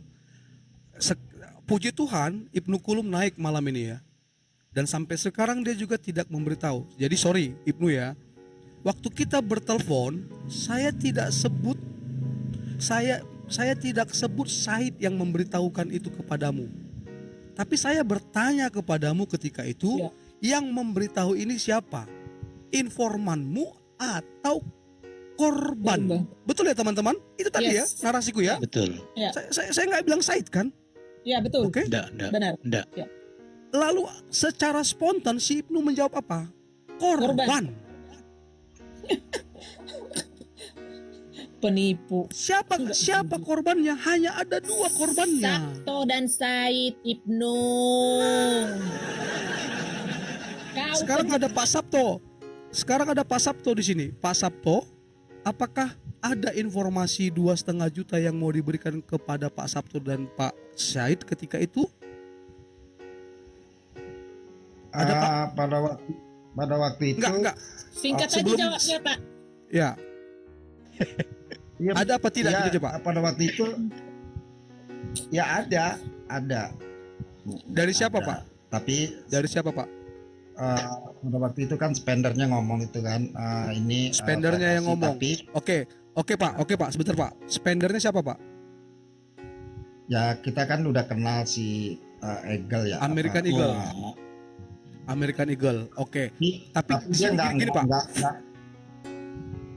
Speaker 4: Puji Tuhan Ibnu Kulum naik malam ini ya. Dan sampai sekarang dia juga tidak memberitahu. Jadi sorry Ibnu ya. Waktu kita bertelepon, saya tidak sebut saya tidak sebut Said yang memberitahukan itu kepadamu. Tapi saya bertanya kepadamu ketika itu, yang memberitahu ini siapa? Informanmu atau korban? Betul ya teman-teman? Itu tadi ya narasiku ya?
Speaker 5: Betul.
Speaker 1: Ya.
Speaker 4: Saya nggak bilang Said kan?
Speaker 1: Ya betul.
Speaker 4: Oke?
Speaker 1: Benar. Ya.
Speaker 4: Lalu secara spontan si Ibnu menjawab apa? Korban.
Speaker 1: Penipu.
Speaker 4: Siapa korbannya? Hanya ada 2 korbannya.
Speaker 1: Sabto dan Said Ibnu.
Speaker 4: Sekarang ada Pak Sabto. Sekarang ada Pak Sabto di sini. Pak Sabto, apakah ada informasi 2,5 juta yang mau diberikan kepada Pak Sabto dan Pak Said ketika itu? Ada Pak?
Speaker 12: Pada waktu itu
Speaker 4: enggak.
Speaker 1: Singkat aja jawabnya Pak.
Speaker 4: Ya.
Speaker 12: Ya,
Speaker 4: Ada apa tidak
Speaker 12: ya,
Speaker 4: gitu Pak?
Speaker 12: pada waktu itu ya ada.
Speaker 4: Dari siapa
Speaker 12: Ada.
Speaker 4: Pak?
Speaker 12: Tapi
Speaker 4: Dari siapa Pak?
Speaker 12: pada waktu itu kan spendernya ngomong itu kan, ini
Speaker 4: Spendernya
Speaker 12: saya
Speaker 4: yang
Speaker 12: kasih,
Speaker 4: ngomong.
Speaker 12: tapi
Speaker 4: Oke Pak, sebentar Pak. Spendernya siapa Pak?
Speaker 12: ya kita kan udah kenal si Eagle ya.
Speaker 4: American
Speaker 12: apa,
Speaker 4: Eagle.
Speaker 12: oh,
Speaker 4: American Eagle. Oke. Tapi
Speaker 12: tapi dia nggak
Speaker 4: gini Pak.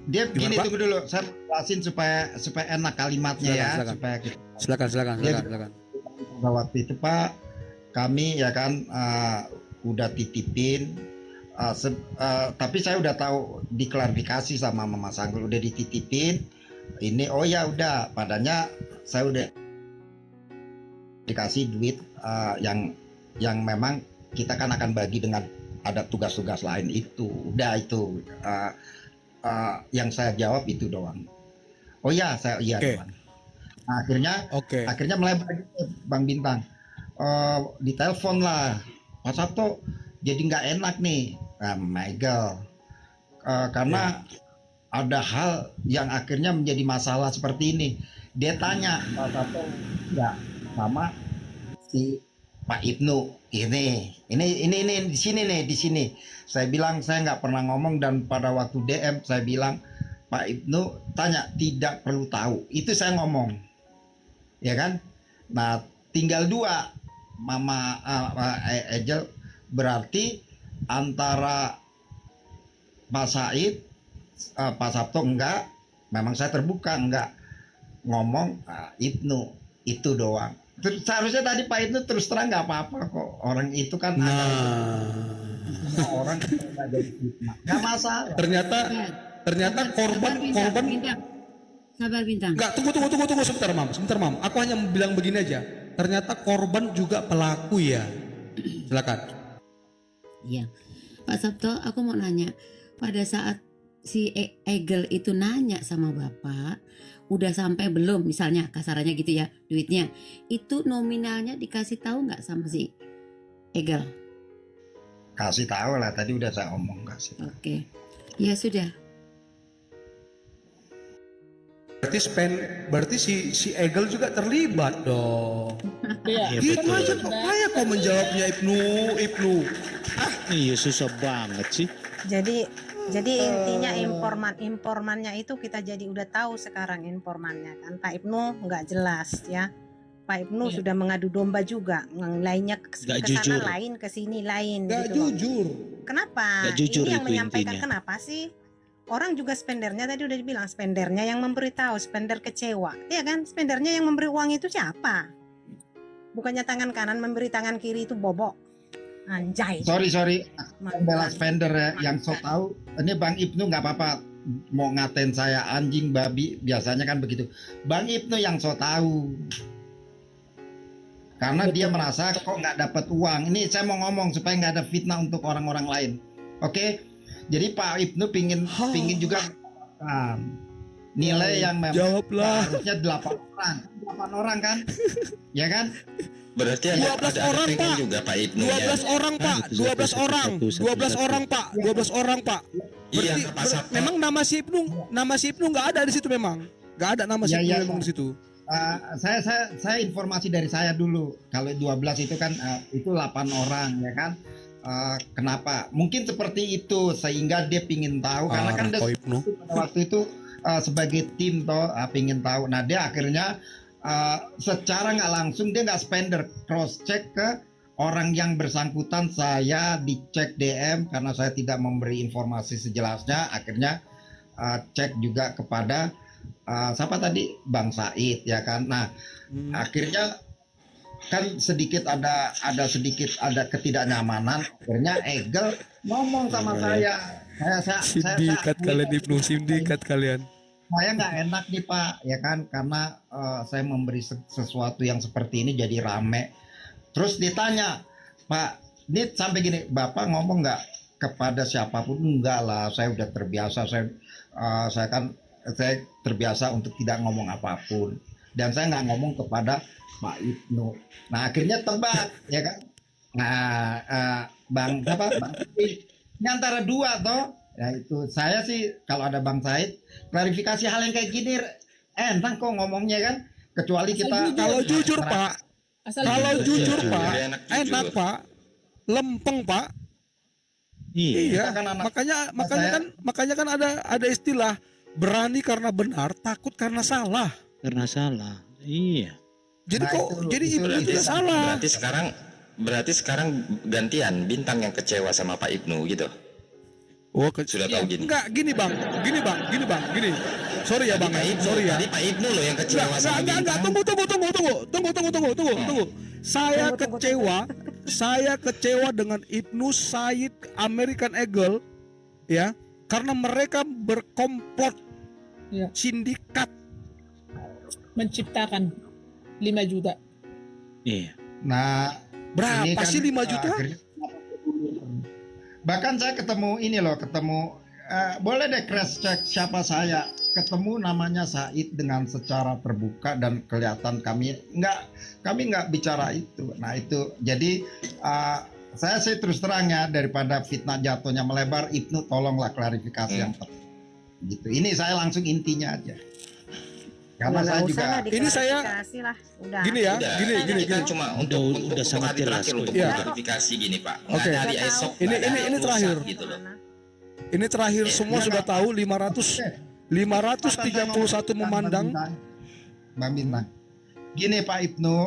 Speaker 12: Dia
Speaker 4: Gimana,
Speaker 12: begini,
Speaker 4: Pak?
Speaker 12: tunggu dulu, saya jelasin supaya enak kalimatnya ya,
Speaker 4: Silakan.
Speaker 12: supaya kita.
Speaker 4: Silakan.
Speaker 12: Dia pada waktu itu Pak, kami ya kan udah titipin, tapi saya udah tahu diklarifikasi sama Mama Sanggul, udah dititipin. Ini oh ya udah, padanya saya udah dikasih duit yang memang kita kan akan bagi dengan ada tugas-tugas lain itu. Udah itu yang saya jawab itu doang. Oh ya, saya iya
Speaker 4: Oke.
Speaker 12: doang. Nah, akhirnya melebar gitu, Bang Bintang. Ditelepon lah, Pak Sabto, jadi nggak enak nih, Michael, karena ada hal yang akhirnya menjadi masalah seperti ini. Dia tanya Pak Sabto, nggak sama si Pak Ibnu ini di sini. Saya bilang saya nggak pernah ngomong, dan pada waktu DM saya bilang Pak Ibnu tanya tidak perlu tahu, itu saya ngomong, ya kan. Nah tinggal dua, Mama Ejel, berarti antara Pak Said, Pak Sabto enggak, memang saya terbuka enggak ngomong Ibnu itu doang. Seharusnya tadi Pak Ibnu terus terang nggak apa-apa kok, orang itu kan orang nggak jadi fitnah, nggak masalah.
Speaker 4: Ternyata korban
Speaker 13: Sabar Bintang.
Speaker 4: Enggak, tunggu sebentar Mam. Aku hanya bilang begini aja. Ternyata korban juga pelaku ya. Silakan.
Speaker 13: Iya. Pak Sabto, aku mau nanya. Pada saat si Egel itu nanya sama Bapak, udah sampai belum misalnya kasarannya gitu ya duitnya, itu nominalnya dikasih tahu nggak sama si Egel?
Speaker 12: Kasih tahu lah, tadi udah saya omong kasih.
Speaker 13: Oke. Ya sudah.
Speaker 4: Berarti si Egel juga terlibat dong.
Speaker 1: Iya,
Speaker 4: Gitu aja kok kayak kau menjawabnya Ibnu.
Speaker 5: Iya susah banget sih.
Speaker 3: Jadi intinya informannya itu kita jadi udah tahu sekarang informannya kan. Pak Ibnu nggak jelas ya. Pak Ibnu sudah mengadu domba juga, yang lainnya ke sana lain, ke sini lain.
Speaker 4: Gak
Speaker 3: gitu loh.
Speaker 4: jujur.
Speaker 3: Kenapa?
Speaker 5: Gak jujur
Speaker 3: Ini yang
Speaker 5: itu
Speaker 3: menyampaikan
Speaker 5: intinya.
Speaker 3: kenapa sih? Orang juga spendernya tadi udah dibilang, spendernya yang memberitahu, spender kecewa, ya kan? Spendernya yang memberi uang itu siapa? Bukannya tangan kanan memberi tangan kiri itu bobok. Anjay.
Speaker 12: Sorry, bela spender ya, yang so tahu. Ini Bang Ibnu nggak apa-apa mau ngatain saya anjing babi, biasanya kan begitu. Bang Ibnu yang so tahu. Karena dia merasa kok nggak dapat uang. Ini saya mau ngomong supaya nggak ada fitnah untuk orang-orang lain. Oke? Jadi Pak Ibnu pingin juga nilai yang memang harusnya 8 orang kan? Ya kan?
Speaker 2: Berarti ada
Speaker 4: 12 orang
Speaker 2: pengen
Speaker 4: Pak.
Speaker 2: juga Pak Ibnu
Speaker 4: 12 orang Pak. 12 orang Pak.
Speaker 2: Iya,
Speaker 4: Berarti
Speaker 2: Pak Sabto.
Speaker 4: memang nama si Ibnu nggak ada di situ memang. Nggak ada nama si Ibnu memang di situ.
Speaker 12: Saya informasi dari saya dulu. Kalau 12 itu kan itu 8 orang ya kan. Kenapa? Mungkin seperti itu sehingga dia pingin tahu karena kan dia pada waktu itu sebagai tim pingin tahu. Nah dia akhirnya secara nggak langsung dia nggak spender, cross check ke orang yang bersangkutan. Saya dicek DM karena saya tidak memberi informasi sejelasnya. Akhirnya cek juga kepada siapa tadi, Bang Said ya kan. Nah akhirnya kan sedikit ada ketidaknyamanan. Akhirnya Egel ngomong sama saya.
Speaker 4: Sindikat kalian Ibnu, sindikat kalian.
Speaker 12: Saya nggak enak nih Pak, ya kan, karena saya memberi sesuatu yang seperti ini jadi rame. Terus ditanya, Pak, ini sampai gini, Bapak ngomong nggak kepada siapapun? Enggak lah, saya udah terbiasa. Saya terbiasa untuk tidak ngomong apapun. Dan saya nggak ngomong kepada Pak Ibnu. Nah akhirnya tebak, ya kan? Nah, Bang ini antara dua toh. Ya itu saya sih kalau ada Bang Said klarifikasi hal yang kayak gini enak kok ngomongnya kan, kecuali
Speaker 1: Asal
Speaker 12: kita
Speaker 1: jujur.
Speaker 4: Kalau jujur Pak,
Speaker 1: Asal
Speaker 4: kalau
Speaker 1: jujur.
Speaker 4: jujur Pak,
Speaker 2: Enak jujur.
Speaker 4: enak Pak, lempeng Pak.
Speaker 5: Iya.
Speaker 4: Iya,
Speaker 12: Kita kan anak-
Speaker 4: makanya kan ada istilah berani karena benar, takut karena salah.
Speaker 5: Karena salah. Iya.
Speaker 4: Jadi
Speaker 12: Nah,
Speaker 4: kok
Speaker 12: itu-
Speaker 4: jadi
Speaker 12: itu
Speaker 4: Ibnu
Speaker 12: lebih
Speaker 4: tidak salah.
Speaker 2: Berarti sekarang gantian Bintang yang kecewa sama Pak Ibnu gitu.
Speaker 4: Oh,
Speaker 2: Sudah tahu gini.
Speaker 4: Enggak, gini Bang. Gini. Sorry ya Bang,
Speaker 2: Pak Ibnu,
Speaker 4: sorry ya.
Speaker 2: Tadi Pak Ibnu loh yang kecewa sama
Speaker 4: Enggak,
Speaker 2: Bintang.
Speaker 4: tunggu. Saya kecewa dengan Ibnu Said American Eagle ya, karena mereka berkomplot
Speaker 1: Ya.
Speaker 4: sindikat.
Speaker 1: Menciptakan 5 juta.
Speaker 5: Iya.
Speaker 12: Nah,
Speaker 4: Berapa
Speaker 12: ini kan,
Speaker 4: sih 5 juta?
Speaker 12: Bahkan saya ketemu boleh deh crash check siapa saya, ketemu namanya Said dengan secara terbuka dan kelihatan kami nggak bicara itu. Nah itu jadi saya sih terus terang ya, daripada fitnah jatuhnya melebar, Ibnu tolonglah klarifikasi yang tepat gitu. Ini saya langsung intinya aja, karena saya juga
Speaker 4: ini saya
Speaker 3: lah, udah.
Speaker 4: gini ya,
Speaker 2: Udah,
Speaker 4: gini.
Speaker 2: kita cuma untuk
Speaker 5: sangat
Speaker 2: hari
Speaker 5: jelas
Speaker 2: terakhir
Speaker 5: kok.
Speaker 2: untuk
Speaker 4: Iya.
Speaker 2: klarifikasi gini Pak.
Speaker 4: Oke.
Speaker 2: Nggak dari esok.
Speaker 4: Ini
Speaker 2: nggak dari lusa
Speaker 4: terakhir.
Speaker 2: Gitu loh.
Speaker 4: Ini terakhir semua sudah tahu 531 memandang.
Speaker 12: Bang Bintang. Gini Pak Ibnu,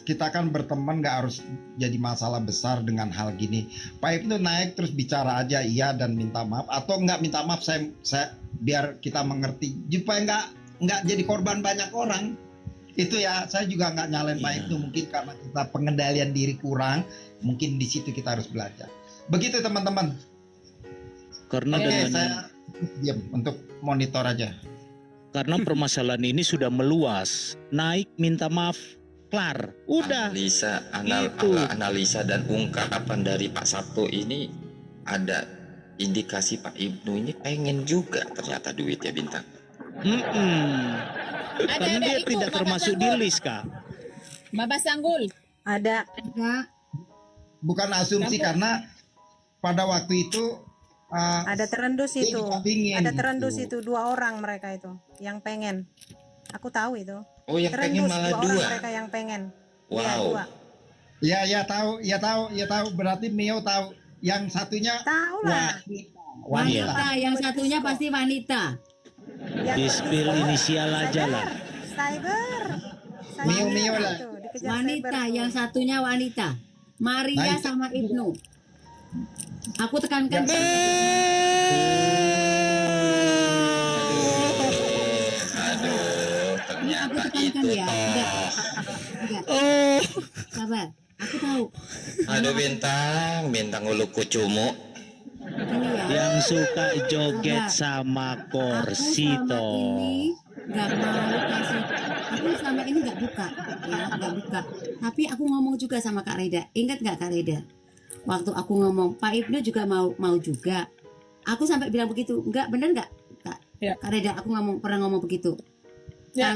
Speaker 12: kita kan berteman, nggak harus jadi masalah besar dengan hal gini. Pak Ibnu naik terus bicara aja iya dan minta maaf, atau nggak minta maaf, saya biar kita mengerti supaya nggak jadi korban banyak orang. Itu ya, saya juga nggak nyalain Pak Ibnu, mungkin karena kita pengendalian diri kurang, mungkin di situ kita harus belajar. Begitu teman-teman.
Speaker 5: Karena
Speaker 12: Oke,
Speaker 5: dengan
Speaker 12: saya diam untuk monitor aja.
Speaker 5: karena permasalahan ini sudah meluas, naik minta maaf, kelar, udah.
Speaker 2: Analisa dan ungkapan dari Pak Sabto ini ada indikasi Pak Ibnu ini pengen juga ternyata duit ya Bintang.
Speaker 5: Karena dia
Speaker 1: itu,
Speaker 5: tidak
Speaker 1: Bapak
Speaker 5: termasuk di
Speaker 1: Sanggul.
Speaker 5: list Kak.
Speaker 1: Bapak Sanggul.
Speaker 3: Ada.
Speaker 12: Bukan asumsi, karena pada waktu itu
Speaker 3: Ada terendus
Speaker 12: dia
Speaker 3: itu.
Speaker 12: juga pingin
Speaker 3: Ada
Speaker 12: gitu.
Speaker 3: terendus itu 2 orang mereka itu yang pengen. Aku tahu itu.
Speaker 2: Oh, yang pengen malah
Speaker 3: 2 orang
Speaker 2: 2.
Speaker 3: mereka yang pengen.
Speaker 2: Wow.
Speaker 3: Iya, 2.
Speaker 12: Ya tahu. Berarti Mio tahu. Yang satunya
Speaker 3: Tahu lah.
Speaker 13: Wanita, yang satunya pasti wanita.
Speaker 5: Di spill inisial aja lah.
Speaker 3: Cyber.
Speaker 12: Mio lah.
Speaker 13: Wanita, yang satunya wanita. Maria
Speaker 12: Nah, itu-
Speaker 13: sama Ibnu. Aku tekankan.
Speaker 2: Aduh,
Speaker 13: Ini aku tekankan ya. Enggak. Sabar. Aku tahu.
Speaker 2: Aduh Bintang ulu kucumu.
Speaker 13: Ini ya.
Speaker 5: Yang suka joget
Speaker 13: Enggak.
Speaker 5: sama
Speaker 13: Aku
Speaker 5: kursi
Speaker 13: selama
Speaker 5: toh.
Speaker 13: ini nggak mau kasih. Aku selama ini nggak buka, ya nggak buka. Tapi aku ngomong juga sama Kak Reda. Ingat nggak Kak Reda? Waktu aku ngomong Pak Ibnu juga mau juga. Aku sampai bilang begitu. Enggak, bener nggak Kak?
Speaker 1: Ya.
Speaker 13: Kak Reda, aku pernah ngomong begitu.
Speaker 1: Ya.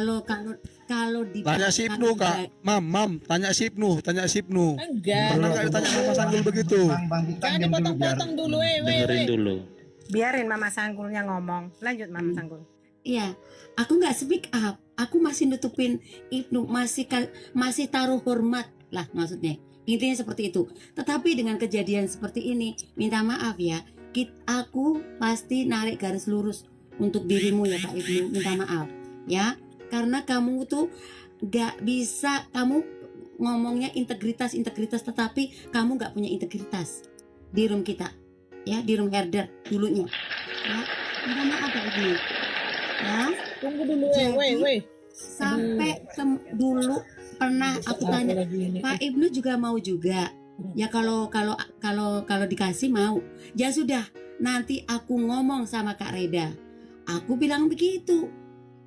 Speaker 13: Kalau di
Speaker 4: Tanya si Ibnu Kak, Mam, tanya si Ibnu.
Speaker 1: Enggak.
Speaker 4: Pernah nggak ditanya sama Sanggul begitu?
Speaker 12: Bang
Speaker 1: Jangan
Speaker 12: Bintang diam dulu biar.
Speaker 1: dipotong-potong dulu,
Speaker 5: Dengerin dulu.
Speaker 3: Biarin Mama Sanggulnya ngomong. Lanjut Mama Sanggul.
Speaker 13: Iya, aku nggak speak up. Aku masih nutupin Ibnu, masih taruh hormat lah maksudnya. Intinya seperti itu. Tetapi dengan kejadian seperti ini, minta maaf ya. Aku pasti narik garis lurus untuk dirimu ya Pak Ibnu. Minta maaf ya, karena kamu tuh nggak bisa, kamu ngomongnya integritas, tetapi kamu nggak punya integritas di room kita, ya di room herder dulunya. Ya, minta maaf Pak Ibnu. Ya,
Speaker 1: Tunggu dulu,
Speaker 13: Jadi, sampai dulu pernah aku tanya Pak Ibnu juga mau juga ya, kalau dikasih mau ya sudah, nanti aku ngomong sama Kak Reda, aku bilang begitu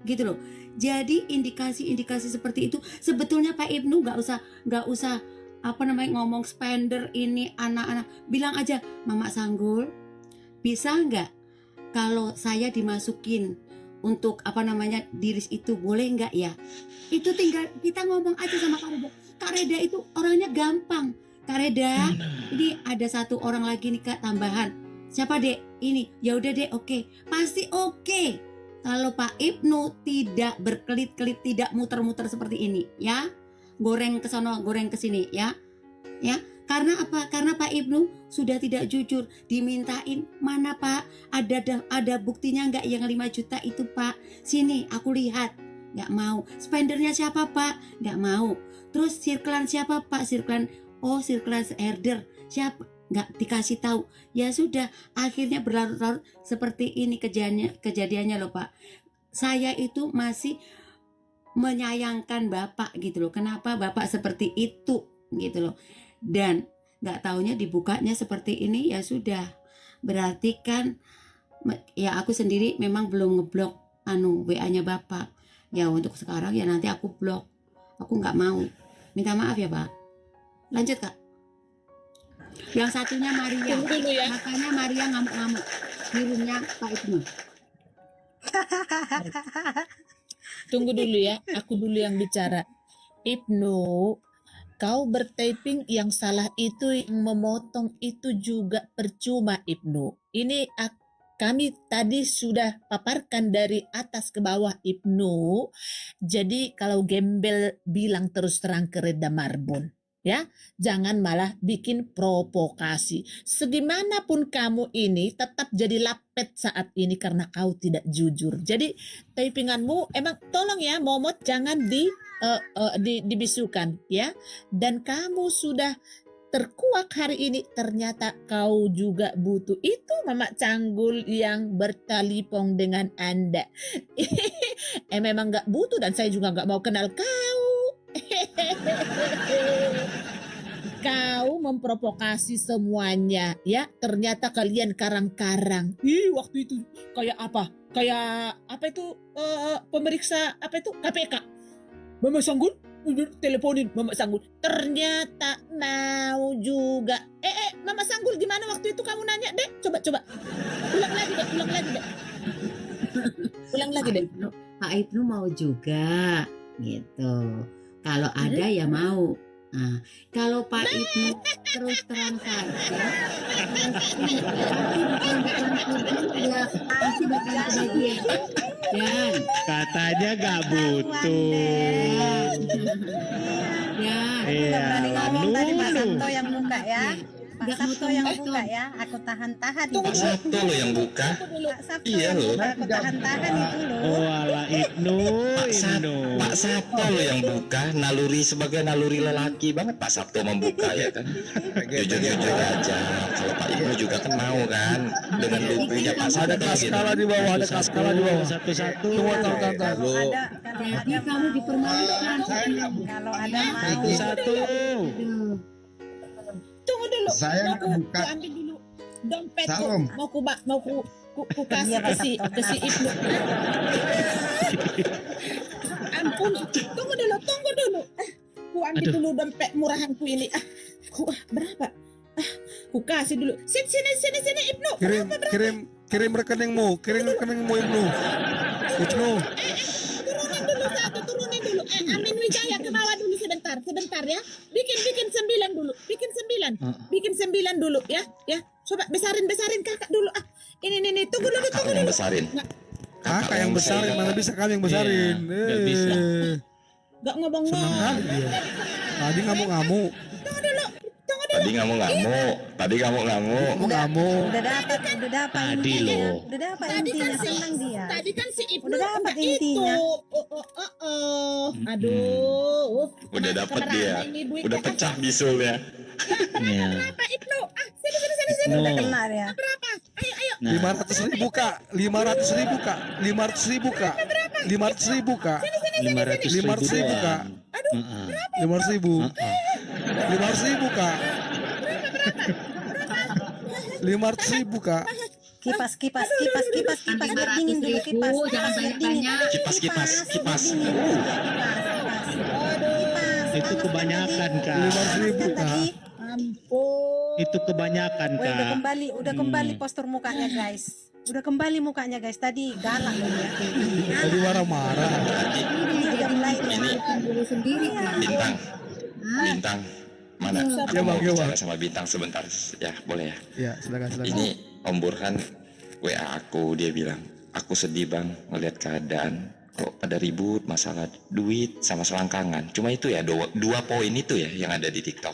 Speaker 13: gitu loh. Jadi indikasi seperti itu sebetulnya Pak Ibnu nggak usah ngomong spender ini anak-anak, bilang aja Mama Sanggul bisa nggak kalau saya dimasukin untuk diris itu, boleh nggak ya? Itu tinggal kita ngomong aja sama Kak Reda. Kak Reda itu orangnya gampang. Kak Reda, ini ada 1 orang lagi nih Kak tambahan. Siapa Dek? Ini. Ya udah Dek, oke. Pasti oke. kalau Pak Ibnu tidak berkelit-kelit, tidak muter-muter seperti ini, ya, goreng ke sono, goreng ke sini, ya. Karena apa? Karena Pak Ibnu sudah tidak jujur. Dimintain, mana Pak? Ada buktinya nggak yang 5 juta itu Pak? Sini, aku lihat. Nggak mau. Spendernya siapa Pak? Nggak mau. Terus sirklan siapa Pak? Sirklan herder. Siapa? Nggak dikasih tahu. Ya sudah, akhirnya berlarut-larut seperti ini kejadiannya loh Pak. Saya itu masih menyayangkan Bapak gitu loh. Kenapa Bapak seperti itu gitu loh. Dan nggak taunya dibukanya seperti ini, ya sudah, berarti kan ya aku sendiri memang belum ngeblok WA-nya Bapak. Ya untuk sekarang ya nanti aku blok, aku nggak mau, minta maaf ya Pak. Lanjut Kak. Yang satunya Maria, makanya Maria ngamuk-ngamuk kirimnya Pak Ibnu.
Speaker 1: Tunggu dulu ya, aku dulu yang bicara. Ibnu, kau bertyping, yang salah itu yang memotong itu juga percuma Ibnu. Ini kami tadi sudah paparkan dari atas ke bawah Ibnu. Jadi kalau gembel bilang terus terang ke Reda Marbun. Ya, jangan malah bikin provokasi. Segimanapun kamu ini tetap jadi lapet saat ini karena kau tidak jujur. Jadi typinganmu emang tolong ya Momot jangan dibisukan ya. Dan kamu sudah terkuak hari ini, ternyata kau juga butuh itu Mama Canggul yang bertalipong dengan Anda. Memang gak butuh dan saya juga gak mau kenal kau. Kau memprovokasi semuanya ya, ternyata kalian karang-karang. Waktu itu kayak apa? Kayak apa itu pemeriksa apa itu KPK. Mama Sanggul teleponin Mama Sanggul. Ternyata mau juga. Mama Sanggul gimana waktu itu kamu nanya deh? Coba. Ulang lagi deh.
Speaker 13: Pak Ibnu mau juga gitu. Kalau ada ya mau. Nah, kalau Pak Ibnu terus terang saja, ya pasti bukan kebagian. Dan
Speaker 5: Katanya gak butuh.
Speaker 13: Ya,
Speaker 3: Nggak berani ngomong tadi Pak
Speaker 5: Lulu.
Speaker 3: Sabto yang buka ya. Pak
Speaker 13: Nggak
Speaker 3: Sabto
Speaker 13: motong-
Speaker 3: yang
Speaker 13: motong.
Speaker 3: buka ya. Aku tahan-tahan.
Speaker 2: Pak Sabto lo yang buka.
Speaker 3: Pak Sabto
Speaker 2: Iya
Speaker 3: yang
Speaker 2: loh.
Speaker 3: buka. Aku tahan-tahan itu loh.
Speaker 5: Oh ala Ibnu.
Speaker 2: Pak Sabto lo yang buka, naluri sebagai naluri lelaki banget Pak Sabto membuka ya kan. Jujur-jujur aja. Kalau Pak Ibnu juga kan mau kan dengan lukunya Pak Sabto.
Speaker 4: Ada kelas skala di bawah, ada kelas skala di bawah.
Speaker 5: Satu-satu.
Speaker 4: Tunggu, tar.
Speaker 3: Kalau ada
Speaker 13: jadi kamu dipermalukan.
Speaker 3: kalau ada mau.
Speaker 5: Satu-satu.
Speaker 13: Aduh.
Speaker 1: Tunggu dulu.
Speaker 12: Saya
Speaker 1: Mau ku
Speaker 12: buka.
Speaker 1: ambil dulu dompetku.
Speaker 12: Salam.
Speaker 1: Mau ku kasih
Speaker 3: Iya, Pak
Speaker 1: ke
Speaker 3: Sabto,
Speaker 1: si Ibnu. Ampun, tunggu dulu. Ku ambil dulu dompet murahanku ini. Berapa? Ku kasih dulu. Sini Ibnu.
Speaker 4: Kirim rekeningmu Ibnu.
Speaker 1: Turunin dulu. Amin Wijaya ke bawah dulu sebentar ya. Bikin 9 dulu. Bikin 9 dulu ya. Coba besarin kakak dulu. Ini tunggu dulu.
Speaker 2: Kakak yang besarin.
Speaker 4: Kakak yang besarin, mana bisa kami yang besarin.
Speaker 5: Iya, nggak bisa.
Speaker 1: Gak ngomong.
Speaker 4: Senang kali dia. Tadi ngamuk-ngamuk.
Speaker 2: Tadi ngamuk-ngamuk.
Speaker 3: Udah dapat
Speaker 5: Tadi
Speaker 3: intinya.
Speaker 5: loh.
Speaker 3: Udah dapat intinya, senang dia.
Speaker 1: Tadi kan si Ibnu
Speaker 3: Udah dapat
Speaker 1: itu.
Speaker 3: intinya.
Speaker 1: Aduh.
Speaker 2: Udah dapat dia. Udah pecah bisulnya.
Speaker 5: Iya.
Speaker 1: Berapa Ibnu? Sini.
Speaker 5: No.
Speaker 3: Udah kena ya.
Speaker 1: Berapa? Ayo.
Speaker 5: Nah,
Speaker 4: 500.000 Kak. 500.000 Kak. 500.000 Kak. 500.000 Kak.
Speaker 5: 500.000
Speaker 4: Kak.
Speaker 5: Heeh.
Speaker 4: 500.000. 500.000 Kak. 500.000 Kak.
Speaker 3: Kipas biar dingin dulu kipas.
Speaker 13: Jangan banyak-banyak.
Speaker 2: Kipas.
Speaker 5: Itu kebanyakan Kak.
Speaker 4: 500.000 Kak.
Speaker 1: Ampun.
Speaker 5: Itu kebanyakan
Speaker 3: Udah
Speaker 5: Kak.
Speaker 3: udah kembali postur mukanya guys. Udah kembali mukanya guys. Tadi galak loh ya.
Speaker 4: Tadi marah-marah.
Speaker 3: Udah mulai
Speaker 13: Diri sendiri kan.
Speaker 2: Bintang. Mana? Aku
Speaker 4: Ya,
Speaker 2: mau
Speaker 4: Bang, ya,
Speaker 2: bicara
Speaker 4: Bang.
Speaker 2: sama Bintang sebentar. Ya, boleh ya.
Speaker 4: Ya, silakan.
Speaker 2: Ini Om Burhan WA aku, dia bilang, aku sedih bang ngelihat keadaan kok pada ribut masalah duit sama selangkangan. Cuma itu ya dua poin itu ya yang ada di TikTok.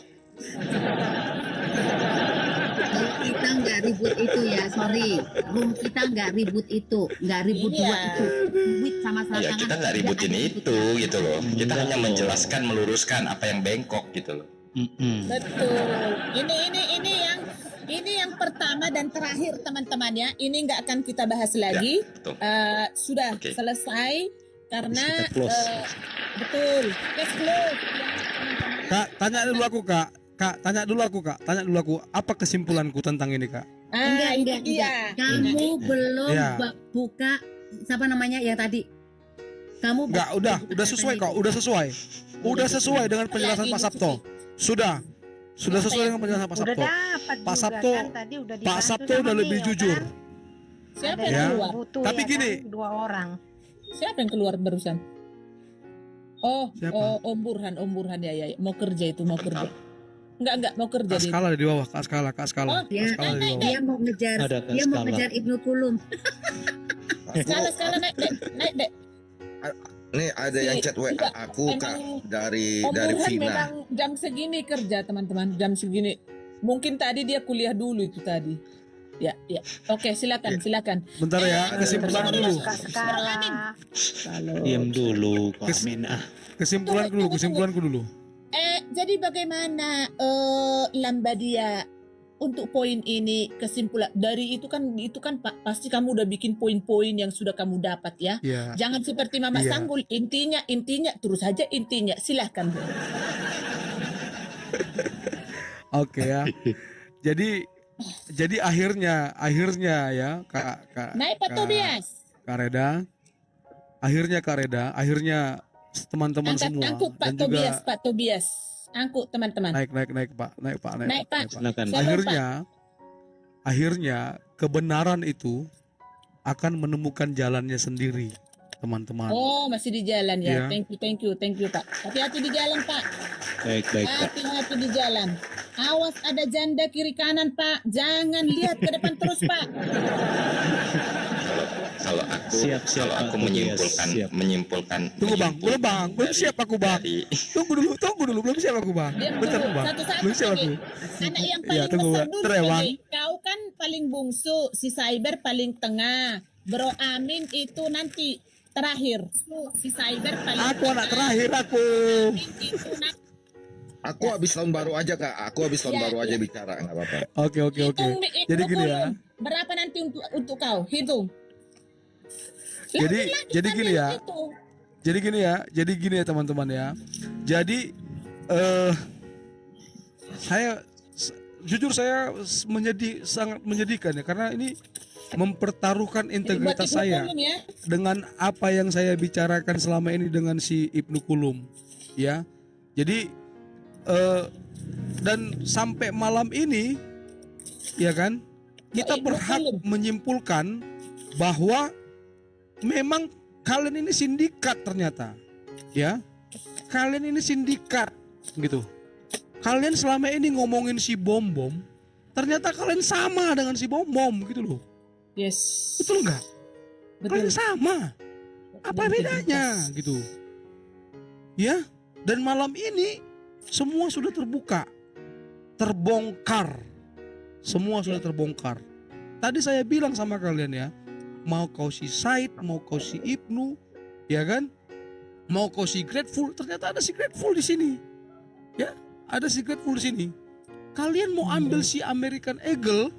Speaker 13: Kita nggak ribut itu ya, sorry. Room kita nggak ribut itu, nggak ribut dua itu. Duit sama
Speaker 2: Ya
Speaker 13: selangkangan.
Speaker 2: kita nggak ributin
Speaker 13: nggak ada
Speaker 2: itu gitu loh. Kita
Speaker 5: Enggak
Speaker 2: hanya
Speaker 5: loh.
Speaker 2: menjelaskan, meluruskan apa yang bengkok gitu loh.
Speaker 1: Betul. Ini yang pertama dan terakhir teman-teman ya. Ini nggak akan kita bahas lagi.
Speaker 2: betul.
Speaker 1: Sudah
Speaker 2: Oke.
Speaker 1: selesai karena
Speaker 5: Kita close.
Speaker 1: betul. Let's close.
Speaker 4: Kak, tanya dulu aku Kak. Kak, tanya dulu aku. Apa kesimpulanku tentang ini Kak?
Speaker 13: Enggak. Kamu belum
Speaker 4: Iya.
Speaker 13: buka siapa namanya yang tadi? Kamu
Speaker 4: Enggak, udah sesuai kok, udah sesuai dengan penjelasan Pak Sabto. Sudah sesuai dengan penjelasan Pak
Speaker 3: Udah
Speaker 4: Sabto.
Speaker 3: dapat
Speaker 4: Pak
Speaker 3: juga
Speaker 4: Sabto,
Speaker 3: kan tadi udah
Speaker 4: Pak
Speaker 3: dibantu
Speaker 4: Sabto
Speaker 3: sama
Speaker 4: udah lebih
Speaker 3: Neo,
Speaker 4: jujur.
Speaker 3: kan?
Speaker 1: Siapa
Speaker 3: Ada
Speaker 1: yang
Speaker 4: Ya.
Speaker 1: keluar?
Speaker 3: butuh
Speaker 4: Tapi
Speaker 3: ya
Speaker 4: gini.
Speaker 3: kan? 2 orang.
Speaker 1: Siapa yang keluar barusan?
Speaker 4: Siapa?
Speaker 1: Om Burhan ya. Mau kerja. Enggak mau kerja
Speaker 4: Kak
Speaker 1: dia.
Speaker 4: Skala di bawah, Kak Skala.
Speaker 1: Oh,
Speaker 4: Kak Skala di bawah.
Speaker 13: dia mau ngejar
Speaker 5: Ada Kak
Speaker 13: dia mau
Speaker 5: Skala.
Speaker 13: ngejar Ibnu Kulum.
Speaker 1: Skala naik dek.
Speaker 10: Nih ada yang chat WA
Speaker 1: Enggak,
Speaker 10: aku Kak
Speaker 1: emang
Speaker 10: dari
Speaker 1: Om
Speaker 10: dari
Speaker 1: Burhan
Speaker 10: Vina.
Speaker 1: memang jam segini kerja teman-teman, jam segini. Mungkin tadi dia kuliah dulu itu tadi. Ya. Oke, silakan.
Speaker 4: Bentar ya, kesimpulan dulu.
Speaker 3: Kak Skala.
Speaker 5: Diam dulu Kak Amin.
Speaker 4: Kesimpulanku dulu.
Speaker 1: Jadi bagaimana Lambadia untuk poin ini kesimpulan dari itu kan pasti kamu udah bikin poin-poin yang sudah kamu dapat ya.
Speaker 4: Iya.
Speaker 1: Jangan seperti Mama
Speaker 4: Iya.
Speaker 1: Sanggul intinya terus saja intinya. Silahkan.
Speaker 4: Oke ya. Jadi akhirnya ya Kak
Speaker 1: Naik Pak Tobias.
Speaker 4: Kak Reda. Akhirnya teman-teman semua
Speaker 1: Angkut
Speaker 4: dan
Speaker 1: Pak
Speaker 4: juga
Speaker 1: Tobias. Angkut teman-teman.
Speaker 4: naik Pak.
Speaker 1: Naik, Pak.
Speaker 5: Silakan.
Speaker 4: Akhirnya kebenaran itu akan menemukan jalannya sendiri, teman-teman.
Speaker 1: Oh, masih di jalan ya.
Speaker 4: Iya.
Speaker 1: Thank you Pak. Hati-hati di jalan Pak.
Speaker 5: Baik Kak.
Speaker 1: Hati-hati di jalan. Awas ada janda kiri kanan Pak. Jangan lihat ke depan terus Pak.
Speaker 2: Kalau aku
Speaker 5: Siap,
Speaker 2: kalau
Speaker 5: Pak
Speaker 2: aku
Speaker 5: Tobias.
Speaker 2: menyimpulkan
Speaker 4: Tunggu bang, belum siap aku bang. Tunggu dulu, belum siap aku bang.
Speaker 1: Diam
Speaker 4: Bentar
Speaker 1: dulu.
Speaker 4: bang,
Speaker 1: Satu-satu
Speaker 4: belum siap aku.
Speaker 1: nih. Anak yang
Speaker 4: Iya,
Speaker 1: paling
Speaker 4: tunggu,
Speaker 1: besar
Speaker 4: Mbak.
Speaker 1: dulu
Speaker 4: Bentar ya, Bang.
Speaker 1: nih. Kau kan paling bungsu, si Cyber paling tengah. Bro Amin itu nanti terakhir. Si Cyber paling
Speaker 4: Aku anak terakhir aku.
Speaker 1: itu nanti.
Speaker 10: Aku habis tahun baru aja Kak. Aku habis tahun
Speaker 1: Ya,
Speaker 10: baru aja
Speaker 1: ya.
Speaker 10: bicara nggak apa-apa.
Speaker 4: Oke.
Speaker 1: Hitung nih,
Speaker 4: Jadi gini ya.
Speaker 1: Berapa nanti untuk kau? Hitung.
Speaker 4: Jadi gini ya.
Speaker 1: Hitung.
Speaker 4: Jadi gini ya teman-teman ya. Jadi jujur saya sangat menyedihkan ya karena ini mempertaruhkan integritas
Speaker 1: Buat Ibnu
Speaker 4: saya
Speaker 1: Kulum ya.
Speaker 4: dengan apa yang saya bicarakan selama ini dengan si Ibnu Kulum ya. Jadi dan sampai malam ini ya kan kita
Speaker 1: Ibnu
Speaker 4: berhak
Speaker 1: Kulum.
Speaker 4: menyimpulkan bahwa memang kalian ini sindikat ternyata ya. Kalian ini sindikat gitu. Kalian selama ini ngomongin si Bom, ternyata kalian sama dengan si Bom gitu loh.
Speaker 1: Yes.
Speaker 4: Betul nggak? Kalian sama. Apa bedanya gitu? Ya. Dan malam ini semua sudah terbuka, terbongkar. Semua sudah terbongkar. Tadi saya bilang sama kalian ya, mau kau si Said, mau kau si Ibnu, ya kan? Mau kau si Grateful, ternyata ada si Grateful di sini. Ya, ada si Grateful di sini. Kalian mau ambil si American Eagle,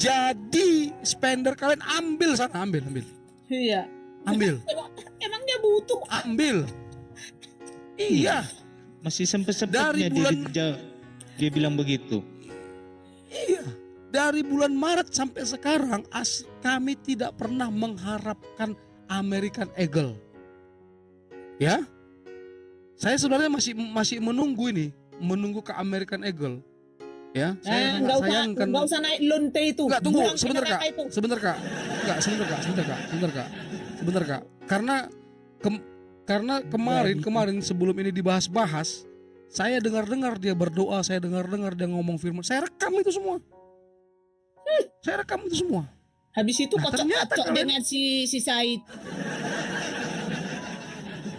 Speaker 4: jadi spender kalian ambil sana, ambil.
Speaker 1: Iya.
Speaker 4: Ambil.
Speaker 1: Emang dia butuh.
Speaker 4: Ambil. Iya.
Speaker 5: Masih sempet-sempetnya dia bilang begitu.
Speaker 4: Iya. Dari bulan Maret sampai sekarang kami tidak pernah mengharapkan American Eagle. Ya. Saya sebenarnya masih menunggu ke American Eagle. Ya, saya
Speaker 1: Nggak usah naik lonte itu.
Speaker 4: Enggak, tunggu
Speaker 1: Buang
Speaker 4: sebentar
Speaker 1: kata-kata
Speaker 4: Kak.
Speaker 1: itu.
Speaker 4: Sebentar Kak. Enggak, sebentar Kak. Karena kemarin sebelum ini dibahas-bahas, saya dengar dia berdoa, saya dengar dia ngomong firman. Saya rekam itu semua.
Speaker 1: Habis itu
Speaker 4: Nah, ternyata
Speaker 1: kocok-kocok
Speaker 4: kalian-
Speaker 1: dengan si Said.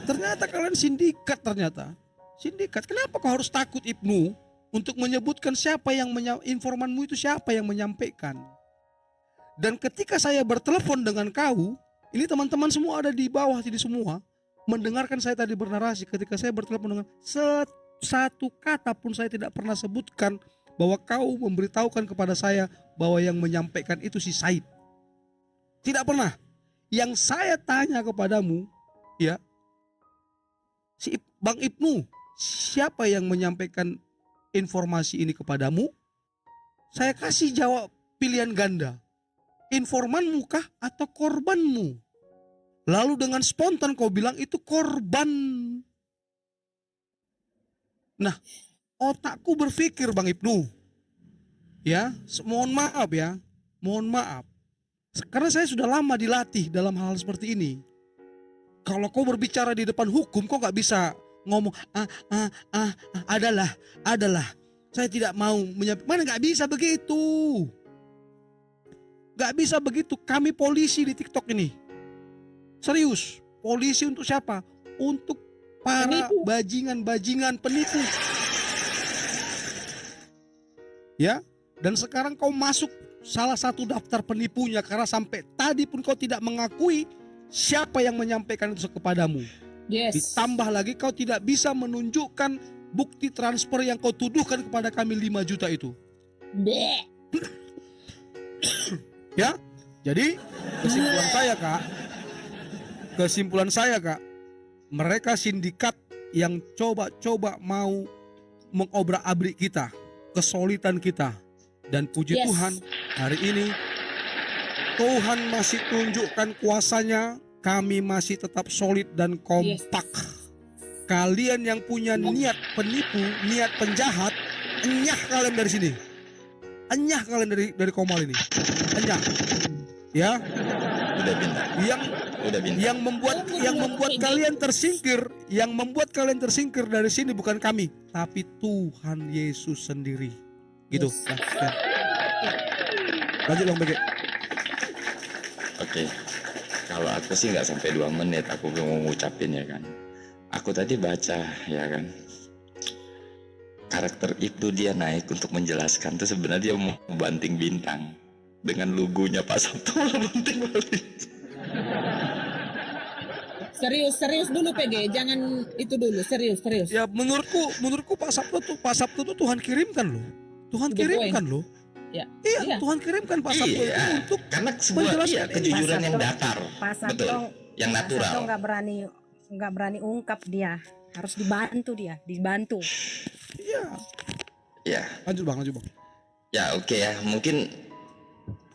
Speaker 4: Ternyata kalian sindikat ternyata. Sindikat. Kenapa kau harus takut Ibnu untuk menyebutkan siapa yang informanmu itu siapa yang menyampaikan? Dan ketika saya bertelepon dengan kau, ini teman-teman semua ada di bawah sini semua mendengarkan saya tadi bernarasi ketika saya bertelepon dengan satu kata pun saya tidak pernah sebutkan bahwa kau memberitahukan kepada saya bahwa yang menyampaikan itu si Said. Tidak pernah. Yang saya tanya kepadamu, ya, si Bang Ibnu, siapa yang menyampaikan informasi ini kepadamu? Saya kasih jawab pilihan ganda. Informanmu kah atau korbanmu? Lalu dengan spontan kau bilang itu korban. Nah, otakku berpikir Bang Ibnu, ya, mohon maaf ya, mohon maaf. Karena saya sudah lama dilatih dalam hal seperti ini. Kalau kau berbicara di depan hukum, kau gak bisa ngomong adalah. Saya tidak mau menyampaikan. Mana gak bisa begitu. Gak bisa begitu. Kami polisi di TikTok ini. Serius. Polisi untuk siapa? Untuk para bajingan-bajingan penipu. Ya. Dan sekarang kau masuk salah satu daftar penipunya karena sampai tadi pun kau tidak mengakui siapa yang menyampaikan itu kepadamu.
Speaker 1: Yes.
Speaker 4: Ditambah lagi kau tidak bisa menunjukkan bukti transfer yang kau tuduhkan kepada kami 5 juta itu.
Speaker 1: Bleh.
Speaker 4: Ya, jadi kesimpulan saya kak, mereka sindikat yang coba-coba mau mengobrak-abrik kita, kesulitan kita. Dan puji
Speaker 1: Yes.
Speaker 4: Tuhan, hari ini Tuhan masih tunjukkan kuasanya, kami masih tetap solid dan kompak. Kalian yang punya niat penipu, niat penjahat, enyah kalian dari sini. Enyah kalian dari Komal ini. Enyah. Ya.
Speaker 2: Udah bintang.
Speaker 4: Yang membuat kalian tersingkir, yang membuat kalian tersingkir dari sini bukan kami, tapi Tuhan Yesus sendiri. Gitu. Nah, ya. Lanjut Bang BG.
Speaker 2: Oke, kalau aku sih nggak sampai 2 menit aku mau ngucapin ya kan. Aku tadi baca ya kan, karakter itu dia naik untuk menjelaskan tuh sebenarnya dia mau banting bintang dengan lugunya Pak Sabto banting balik.
Speaker 1: Serius dulu PG, jangan itu dulu, serius.
Speaker 4: Ya menurutku Pak Sabto tuh Tuhan kirimkan loh. Tuhan kirimkan loh.
Speaker 1: Ya.
Speaker 4: Iya, Tuhan kirimkan Pak Sabto itu untuk
Speaker 2: karena sebuah kejujuran yang datar.
Speaker 3: Pak Sabto,
Speaker 2: Betul. Yang natural.
Speaker 3: Pak Sabto nggak berani ungkap dia, harus dibantu.
Speaker 4: Iya.
Speaker 2: Ya.
Speaker 4: Lanjut bang.
Speaker 2: Ya oke ya, mungkin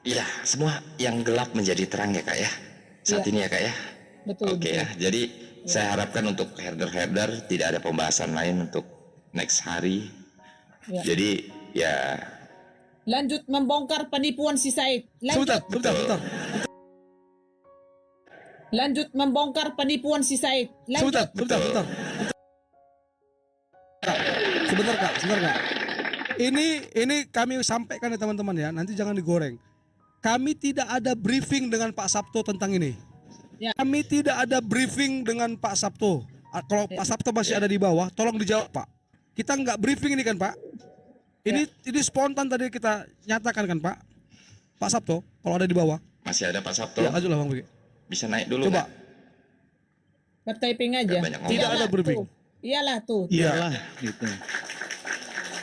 Speaker 2: ya semua yang gelap menjadi terang ya kak ya. Saat ini ya kak ya.
Speaker 1: Betul.
Speaker 2: Oke ya, jadi saya harapkan untuk herder tidak ada pembahasan lain untuk next hari.
Speaker 1: Ya.
Speaker 2: Jadi ya.
Speaker 1: Lanjut membongkar penipuan si Said.
Speaker 4: Sebentar.
Speaker 1: Lanjut membongkar penipuan si Said.
Speaker 4: Sebentar. Sebentar kak. Ini kami sampaikan ya teman-teman ya. Nanti jangan digoreng. Kami tidak ada briefing dengan Pak Sabto tentang ini.
Speaker 1: Ya.
Speaker 4: Kami tidak ada briefing dengan Pak Sabto. Kalau Pak Sabto masih ada di bawah, tolong dijawab Pak. Kita nggak briefing ini kan Pak. Ini spontan tadi kita nyatakan kan Pak. Pak Sabto, kalau ada di bawah.
Speaker 2: Masih ada Pak Sabto.
Speaker 4: Ya, ajulah Bang Begi.
Speaker 2: Bisa naik dulu.
Speaker 4: Coba.
Speaker 1: Bertyping aja.
Speaker 4: Tidak ada briefing.
Speaker 1: Iyalah tuh.
Speaker 4: Iyalah
Speaker 5: gitu.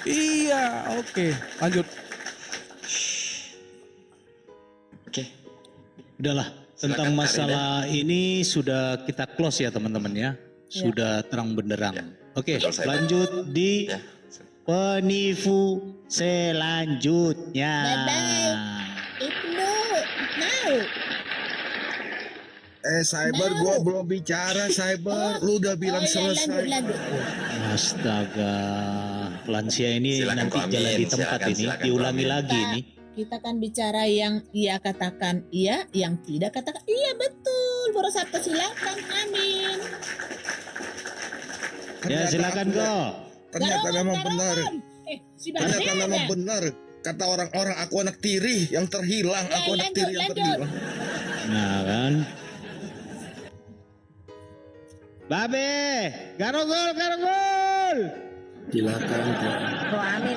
Speaker 4: Iya, oke. Lanjut.
Speaker 2: Oke.
Speaker 5: Udahlah, tentang
Speaker 2: Silakan,
Speaker 5: masalah ini sudah kita close ya teman-teman ya. Sudah terang benderang. Oke,
Speaker 2: Betul, saya.
Speaker 5: lanjut di penipu selanjutnya.
Speaker 1: Ibnu, mau.
Speaker 10: Cyber gua belum bicara Cyber, lu udah bilang selesai.
Speaker 5: Astaga, lansia ini
Speaker 2: Silakan,
Speaker 5: nanti
Speaker 2: Ko
Speaker 5: jalan
Speaker 2: Amin.
Speaker 5: di tempat
Speaker 2: Silakan,
Speaker 5: ini,
Speaker 2: silakan,
Speaker 5: diulangi
Speaker 2: Ko Amin.
Speaker 5: lagi nih.
Speaker 1: Kita kan bicara yang ia katakan iya, yang tidak katakan iya, betul. Bro Sabto silakan. Amin.
Speaker 5: Ya silakan Ko.
Speaker 10: Ternyata memang benar.
Speaker 1: Si
Speaker 10: Ternyata
Speaker 1: Bang
Speaker 10: memang
Speaker 1: ya?
Speaker 10: benar. kata orang-orang aku anak tiri yang terhilang, aku anak tiri yang terhilang.
Speaker 5: Nah kan. Babe, garogol.
Speaker 6: Silakan.
Speaker 3: Doa amin.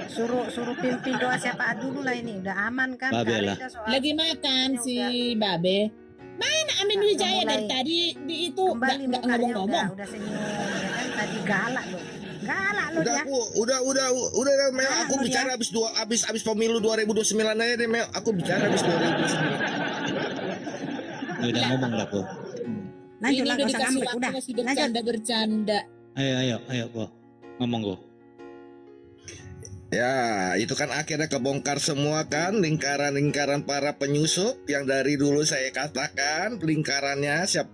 Speaker 3: Suruh pimpin doa siapa dulu lah ini. Udah aman kan?
Speaker 5: Babe
Speaker 3: Kak
Speaker 5: lah.
Speaker 3: Reda soal
Speaker 1: Lagi makan si Babe. Mana Amin
Speaker 3: Udah
Speaker 1: Wijaya
Speaker 3: mulai.
Speaker 1: dari tadi di itu
Speaker 3: kembali
Speaker 1: nggak
Speaker 3: mukanya
Speaker 1: ngomong-ngomong.
Speaker 3: udah senyum ya kan tadi galak loh. Galak loh
Speaker 10: Udah
Speaker 3: dia.
Speaker 10: aku, udah Mel, aku
Speaker 3: Galak loh
Speaker 10: bicara habis pemilu 2029 aja deh Mel, aku bicara habis 2029.
Speaker 5: Udah ngomong lah kok.
Speaker 3: Lanjut
Speaker 1: Ini
Speaker 3: lah,
Speaker 1: udah
Speaker 3: gak usah
Speaker 1: dikasih
Speaker 3: ngambek,
Speaker 1: waktu
Speaker 3: udah.
Speaker 1: masih
Speaker 3: Lanjut.
Speaker 1: bercanda-bercanda.
Speaker 5: Ayo kok. Ngomong kok.
Speaker 10: Ya, itu kan akhirnya kebongkar semua kan lingkaran-lingkaran para penyusup yang dari dulu saya katakan lingkarannya siap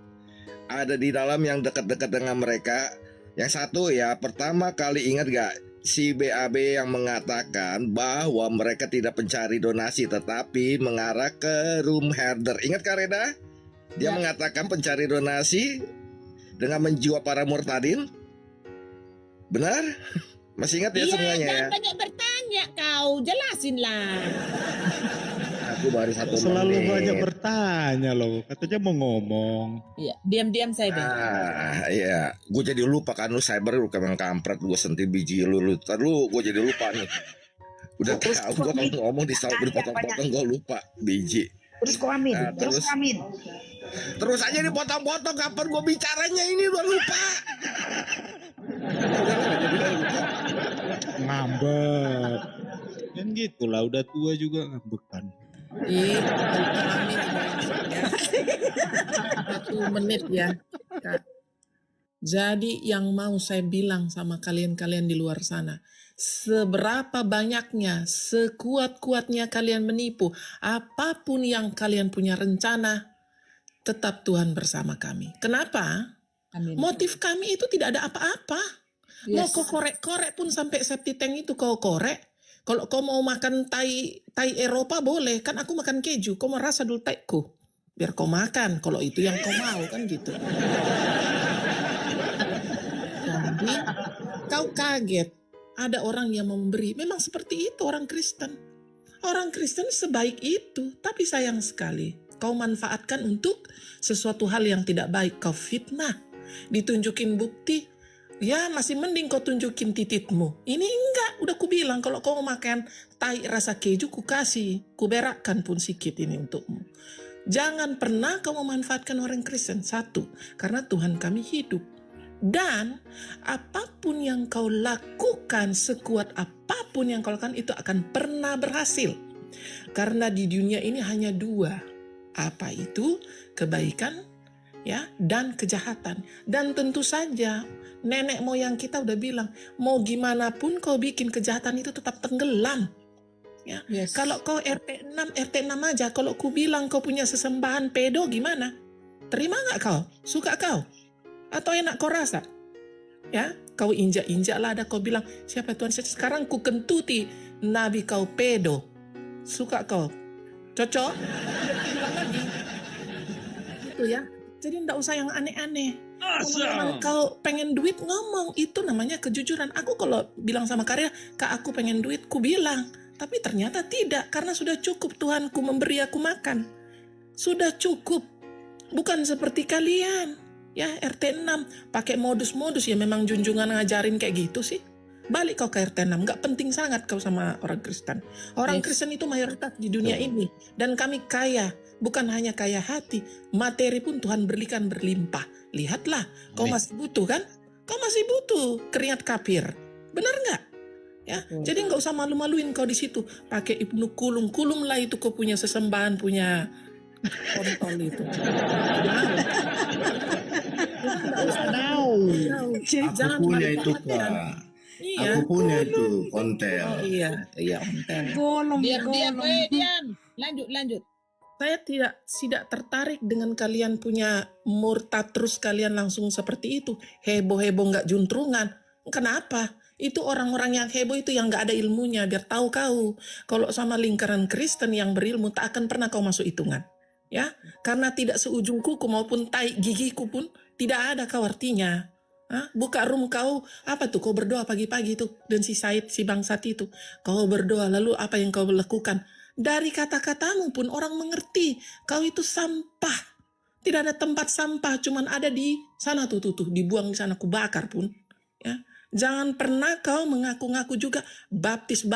Speaker 10: ada di dalam yang dekat-dekat dengan mereka. Yang satu ya, pertama kali ingat gak si BAB yang mengatakan bahwa mereka tidak pencari donasi tetapi mengarah ke room herder. Ingat Kak Reda? Dia
Speaker 1: Ya.
Speaker 10: mengatakan pencari donasi dengan menjual para murtadin. Benar? Masih ingat ya
Speaker 1: Iya,
Speaker 10: semuanya ya?
Speaker 1: jangan banyak bertanya kau, jelasin lah.
Speaker 10: Aku baru 1
Speaker 5: Selalu
Speaker 10: menit.
Speaker 5: banyak bertanya loh. Katanya mau ngomong.
Speaker 1: Iya, diam-diam saya Ben.
Speaker 10: Iya, gue jadi lupa kan lu cyber lu kayak kampret gue sentil biji lu gue jadi lupa nih. Udah tahu gue kalau ngomong dipotong-potong gue lupa biji.
Speaker 12: Terus kok amin,
Speaker 10: Nah,
Speaker 12: terus
Speaker 10: terus-
Speaker 12: kok amin.
Speaker 10: Terus aja dipotong-potong kapan gue bicaranya ini udah lupa.
Speaker 5: Ngambek. Kan gitu lah, udah tua juga ngambekan.
Speaker 1: Ih, amin. 1 menit ya, Kak. Jadi yang mau saya bilang sama kalian-kalian di luar sana, seberapa banyaknya, sekuat-kuatnya kalian menipu, apapun yang kalian punya rencana, tetap Tuhan bersama kami. Kenapa?
Speaker 14: Amin.
Speaker 1: Motif kami itu tidak ada apa-apa. Mau
Speaker 14: Yes.
Speaker 1: kau korek-korek pun sampai septic tank itu kau korek. Kalau kau mau makan tai Eropa boleh, kan aku makan keju. Kau mau rasa dulu taiku, biar kau makan. Kalau itu yang kau mau kan gitu. Jadi kau kaget ada orang yang mau memberi. Memang seperti itu orang Kristen. Orang Kristen sebaik itu, tapi sayang sekali kau manfaatkan untuk sesuatu hal yang tidak baik. Kau fitnah, ditunjukin bukti. Ya masih mending kau tunjukin tititmu. Ini enggak, udah ku bilang kalau kau mau makan tai rasa keju ku kasih, ku berakkan pun sikit ini untukmu. Jangan pernah kau memanfaatkan orang Kristen. 1, karena Tuhan kami hidup. Dan apapun yang kau lakukan, sekuat apapun yang kau lakukan itu akan pernah berhasil. Karena di dunia ini hanya 2. Apa itu? Kebaikan ya dan kejahatan. Dan tentu saja nenek moyang kita udah bilang, mau gimana pun kau bikin kejahatan itu tetap tenggelam. Ya.
Speaker 14: Yes.
Speaker 1: Kalau kau RT6 aja, kalau ku bilang kau punya sesembahan pedo gimana? Terima nggak kau? Suka kau? Atau enak kau rasa? Ya, kau injak-injak lah, ada kau bilang, siapa Tuhan? Sekarang ku kentuti nabi kau pedo. Suka kau? Cocok? Bilang lagi. Gitu ya. Jadi ndak usah yang aneh-aneh. Kalau kau pengen duit ngomong, itu namanya kejujuran. Aku kalau bilang sama Karya, Kak aku pengen duit, ku bilang. Tapi ternyata tidak, karena sudah cukup Tuhanku memberi aku makan. Sudah cukup. Bukan seperti kalian. Ya RT 6, pakai modus-modus ya memang junjungan ngajarin kayak gitu sih. Balik kau ke RT 6, gak penting sangat kau sama orang Kristen. Orang
Speaker 14: Yes.
Speaker 1: Kristen itu mayoritas di dunia ini. Dan kami kaya, bukan hanya kaya hati, materi pun Tuhan berikan berlimpah. Lihatlah, kau
Speaker 5: Amin.
Speaker 1: masih butuh kan? Kau masih butuh keringat kafir. Benar nggak? Ya, jadi nggak usah malu-maluin kau di situ. Pakai Ibnu Kulum lah itu kau punya sesembahan, punya kontol itu.
Speaker 6: Aku punya itu Kak.
Speaker 1: Iya.
Speaker 6: Aku punya itu konten.
Speaker 1: Oh iya, ontel. Diam. Lanjut. Saya tidak tertarik dengan kalian punya murtad terus kalian langsung seperti itu. Heboh-heboh nggak juntrungan. Kenapa? Itu orang-orang yang heboh itu yang nggak ada ilmunya. Biar tahu kau. Kalau sama lingkaran Kristen yang berilmu tak akan pernah kau masuk hitungan. Ya, karena tidak seujung kuku maupun tai gigiku pun tidak ada kau artinya.
Speaker 14: Hah? Buka room kau, apa tuh? Kau berdoa pagi-pagi tuh. Dan si Said, si bangsat itu. Kau berdoa, lalu apa yang kau lakukan? Dari kata-katamu pun orang mengerti. Kau itu sampah. Tidak ada tempat sampah, cuman ada di sana tuh, dibuang di sana, kubakar pun. Ya. Jangan pernah kau mengaku-ngaku juga baptis.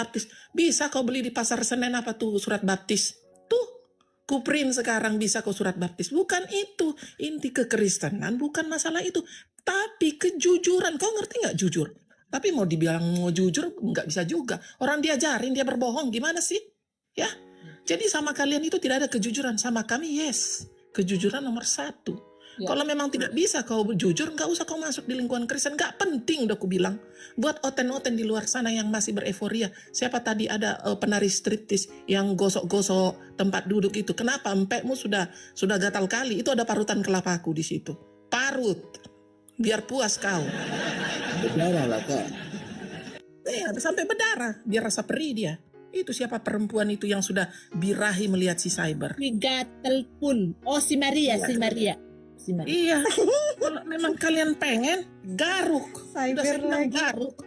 Speaker 14: Bisa kau beli di pasar Senen apa tuh surat baptis? Tuh, kuprint sekarang bisa kau surat baptis. Bukan itu. Inti kekristenan bukan masalah itu. Tapi kejujuran. Kau ngerti nggak jujur? Tapi mau dibilang mau jujur nggak bisa juga. Orang diajarin dia berbohong gimana sih? Ya. Jadi sama kalian itu tidak ada kejujuran. Sama kami yes. Kejujuran nomor 1. Ya. Kalau memang tidak bisa kau jujur, nggak usah kau masuk di lingkungan Kristen. Nggak penting udah aku bilang. Buat oten-oten di luar sana yang masih bereforia. Siapa tadi ada penari striptis yang gosok-gosok tempat duduk itu. Kenapa? Empekmu sudah gatal kali. Itu ada parutan kelapa aku di situ. Parut. Biar puas kau.
Speaker 6: Berdarah lah Kak.
Speaker 14: Sampai berdarah. Biar rasa perih dia. Itu siapa perempuan itu yang sudah birahi melihat si Cyber?
Speaker 1: Gatel pun. Oh si Maria.
Speaker 14: Iya. Kalau memang kalian pengen garuk. Udah saya bilang garuk.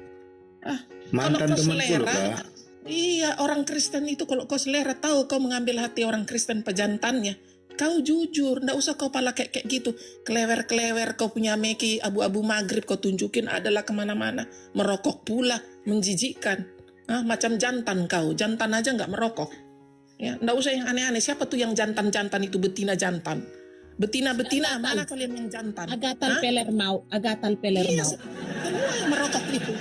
Speaker 6: Mantan
Speaker 14: kalau kau
Speaker 6: temanku loh,
Speaker 14: selera,
Speaker 6: Kak.
Speaker 14: iya orang Kristen itu kalau kau selera tahu kau mengambil hati orang Kristen pejantannya. Kau jujur, ndak usah kau pala kayak gitu. Klewer-klewer kau punya meki abu-abu maghrib kau tunjukin adalah kemana-mana. Merokok pula, menjijikkan. Macam jantan kau, jantan aja nggak merokok. Ya, ndak usah yang aneh-aneh. Siapa tuh yang jantan-jantan itu betina jantan? Betina-betina, mana kalian yang jantan?
Speaker 1: Agatal peler mau.
Speaker 14: Iya, semua yang merokok itu.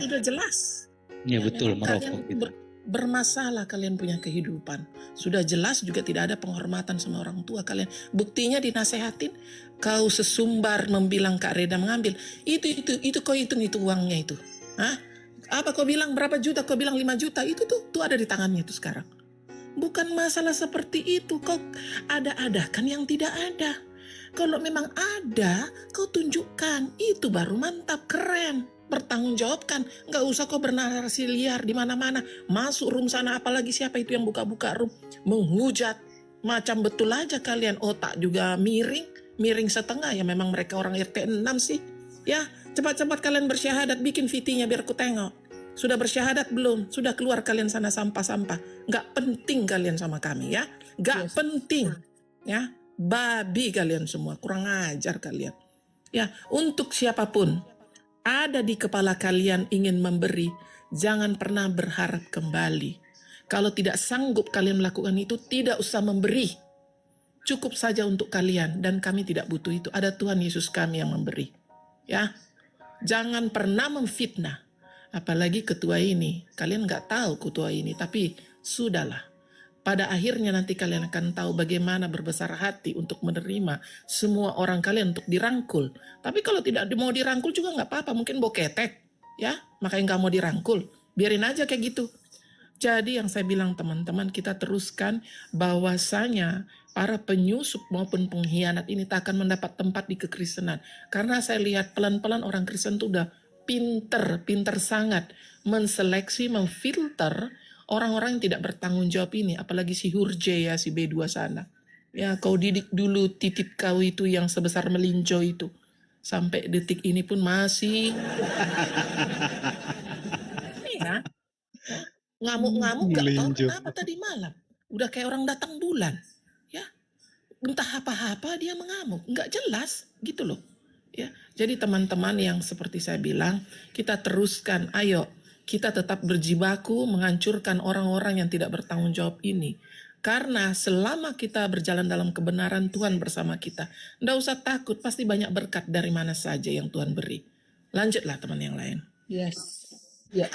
Speaker 14: Udah jelas.
Speaker 5: Ya betul, merokok
Speaker 14: Kalian
Speaker 5: gitu.
Speaker 14: bermasalah kalian punya kehidupan. Sudah jelas juga tidak ada penghormatan sama orang tua kalian. Buktinya dinasehatin, kau sesumbar membilang Kak Reda mengambil. Itu kau hitung itu uangnya itu. Hah? Apa kau bilang berapa juta? Kau bilang 5 juta. Itu tuh ada di tangannya tuh sekarang. Bukan masalah seperti itu. Kau ada-adakan yang tidak ada. Kalau memang ada, kau tunjukkan. Itu baru mantap, keren. Bertanggung jawabkan. Nggak usah kau bernarasi liar di mana-mana. Masuk room sana, apalagi siapa itu yang buka-buka room. Menghujat. Macam betul aja kalian. Otak juga miring setengah. Ya memang mereka orang RT 6 sih. Ya, cepat-cepat kalian bersyahadat. Bikin VT-nya biar ku tengok. Sudah bersyahadat belum? Sudah keluar kalian sana sampah-sampah. Nggak penting kalian sama kami ya. Nggak penting. Ya, babi kalian semua. Kurang ajar kalian. Ya, untuk siapapun ada di kepala kalian ingin memberi, jangan pernah berharap kembali. Kalau tidak sanggup kalian melakukan itu, tidak usah memberi. Cukup saja untuk kalian dan kami tidak butuh itu. Ada Tuhan Yesus kami yang memberi. Ya, jangan pernah memfitnah. Apalagi ketua ini. Kalian nggak tahu ketua ini, tapi sudahlah. Pada akhirnya nanti kalian akan tahu bagaimana berbesar hati untuk menerima semua orang kalian untuk dirangkul. Tapi kalau tidak mau dirangkul juga nggak apa-apa. Mungkin boketek, ya. Makanya nggak mau dirangkul. Biarin aja kayak gitu. Jadi yang saya bilang teman-teman, kita teruskan bahwasanya para penyusup maupun pengkhianat ini tak akan mendapat tempat di kekristenan. Karena saya lihat pelan-pelan orang Kristen itu udah pinter sangat menseleksi, memfilter orang-orang yang tidak bertanggung jawab ini. Apalagi si Hurje ya, si B2 sana. Ya, kau didik dulu titip kau itu yang sebesar melinjo itu. Sampai detik ini pun masih ya, ngamuk-ngamuk gak tahu kenapa tadi malam. Udah kayak orang datang bulan. Ya, entah apa-apa dia mengamuk. Nggak jelas gitu loh. Ya, jadi teman-teman yang seperti saya bilang, kita teruskan, ayo kita tetap berjibaku menghancurkan orang-orang yang tidak bertanggung jawab ini. Karena selama kita berjalan dalam kebenaran, Tuhan bersama kita. Nggak usah takut, pasti banyak berkat dari mana saja yang Tuhan beri. Lanjutlah teman yang lain.
Speaker 1: Yes. Ya.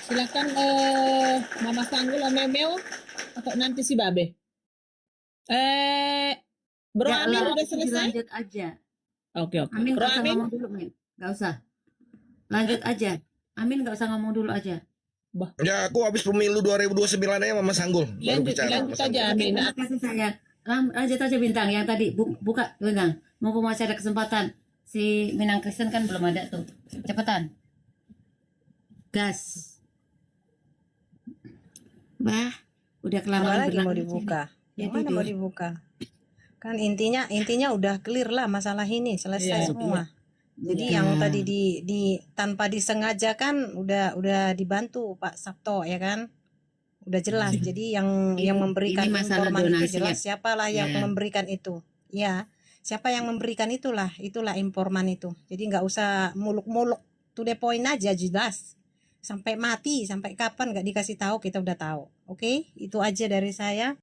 Speaker 1: Silakan Mama Sanggul, Memeo, atau nanti si Babe. Bro Amin udah selesai?
Speaker 13: Lanjut aja.
Speaker 1: Oke.
Speaker 13: Amin
Speaker 1: Bro
Speaker 13: gak usah
Speaker 1: Amin?
Speaker 13: ngomong dulu, Min. Gak usah. Lanjut aja. Amin gak usah ngomong dulu aja.
Speaker 10: Ya, aku habis pemilu 2029 aja Mama Sanggul. Baru bicara.
Speaker 1: Lanjut aja Amin.
Speaker 13: Terima kasih sayang. Lanjut aja Bintang yang tadi buka Bintang. Mumpung masih ada kesempatan. Si Minang Kristen kan belum ada tuh. Cepetan. Gas. Bah, udah kelamaan
Speaker 3: Apa lagi mau
Speaker 13: berlalu
Speaker 3: dibuka?
Speaker 13: sini. Ya,
Speaker 3: Yang mana mau
Speaker 13: tidur.
Speaker 3: dibuka? Kan intinya udah clear lah masalah ini, selesai
Speaker 1: Iya,
Speaker 3: semua. Jadi
Speaker 13: Iya.
Speaker 3: yang tadi di tanpa disengaja kan udah dibantu Pak Sabto ya kan? Udah jelas. Jadi yang memberikan
Speaker 13: Ini masalah
Speaker 3: informan itu
Speaker 13: donasi
Speaker 3: jelas
Speaker 13: ya.
Speaker 3: siapalah yang
Speaker 13: Ya.
Speaker 3: memberikan itu. Ya, siapa yang memberikan itulah informan itu. Jadi nggak usah muluk-muluk, to the point aja jelas. Sampai mati, sampai kapan nggak dikasih tahu kita udah tahu. Oke, itu aja dari saya.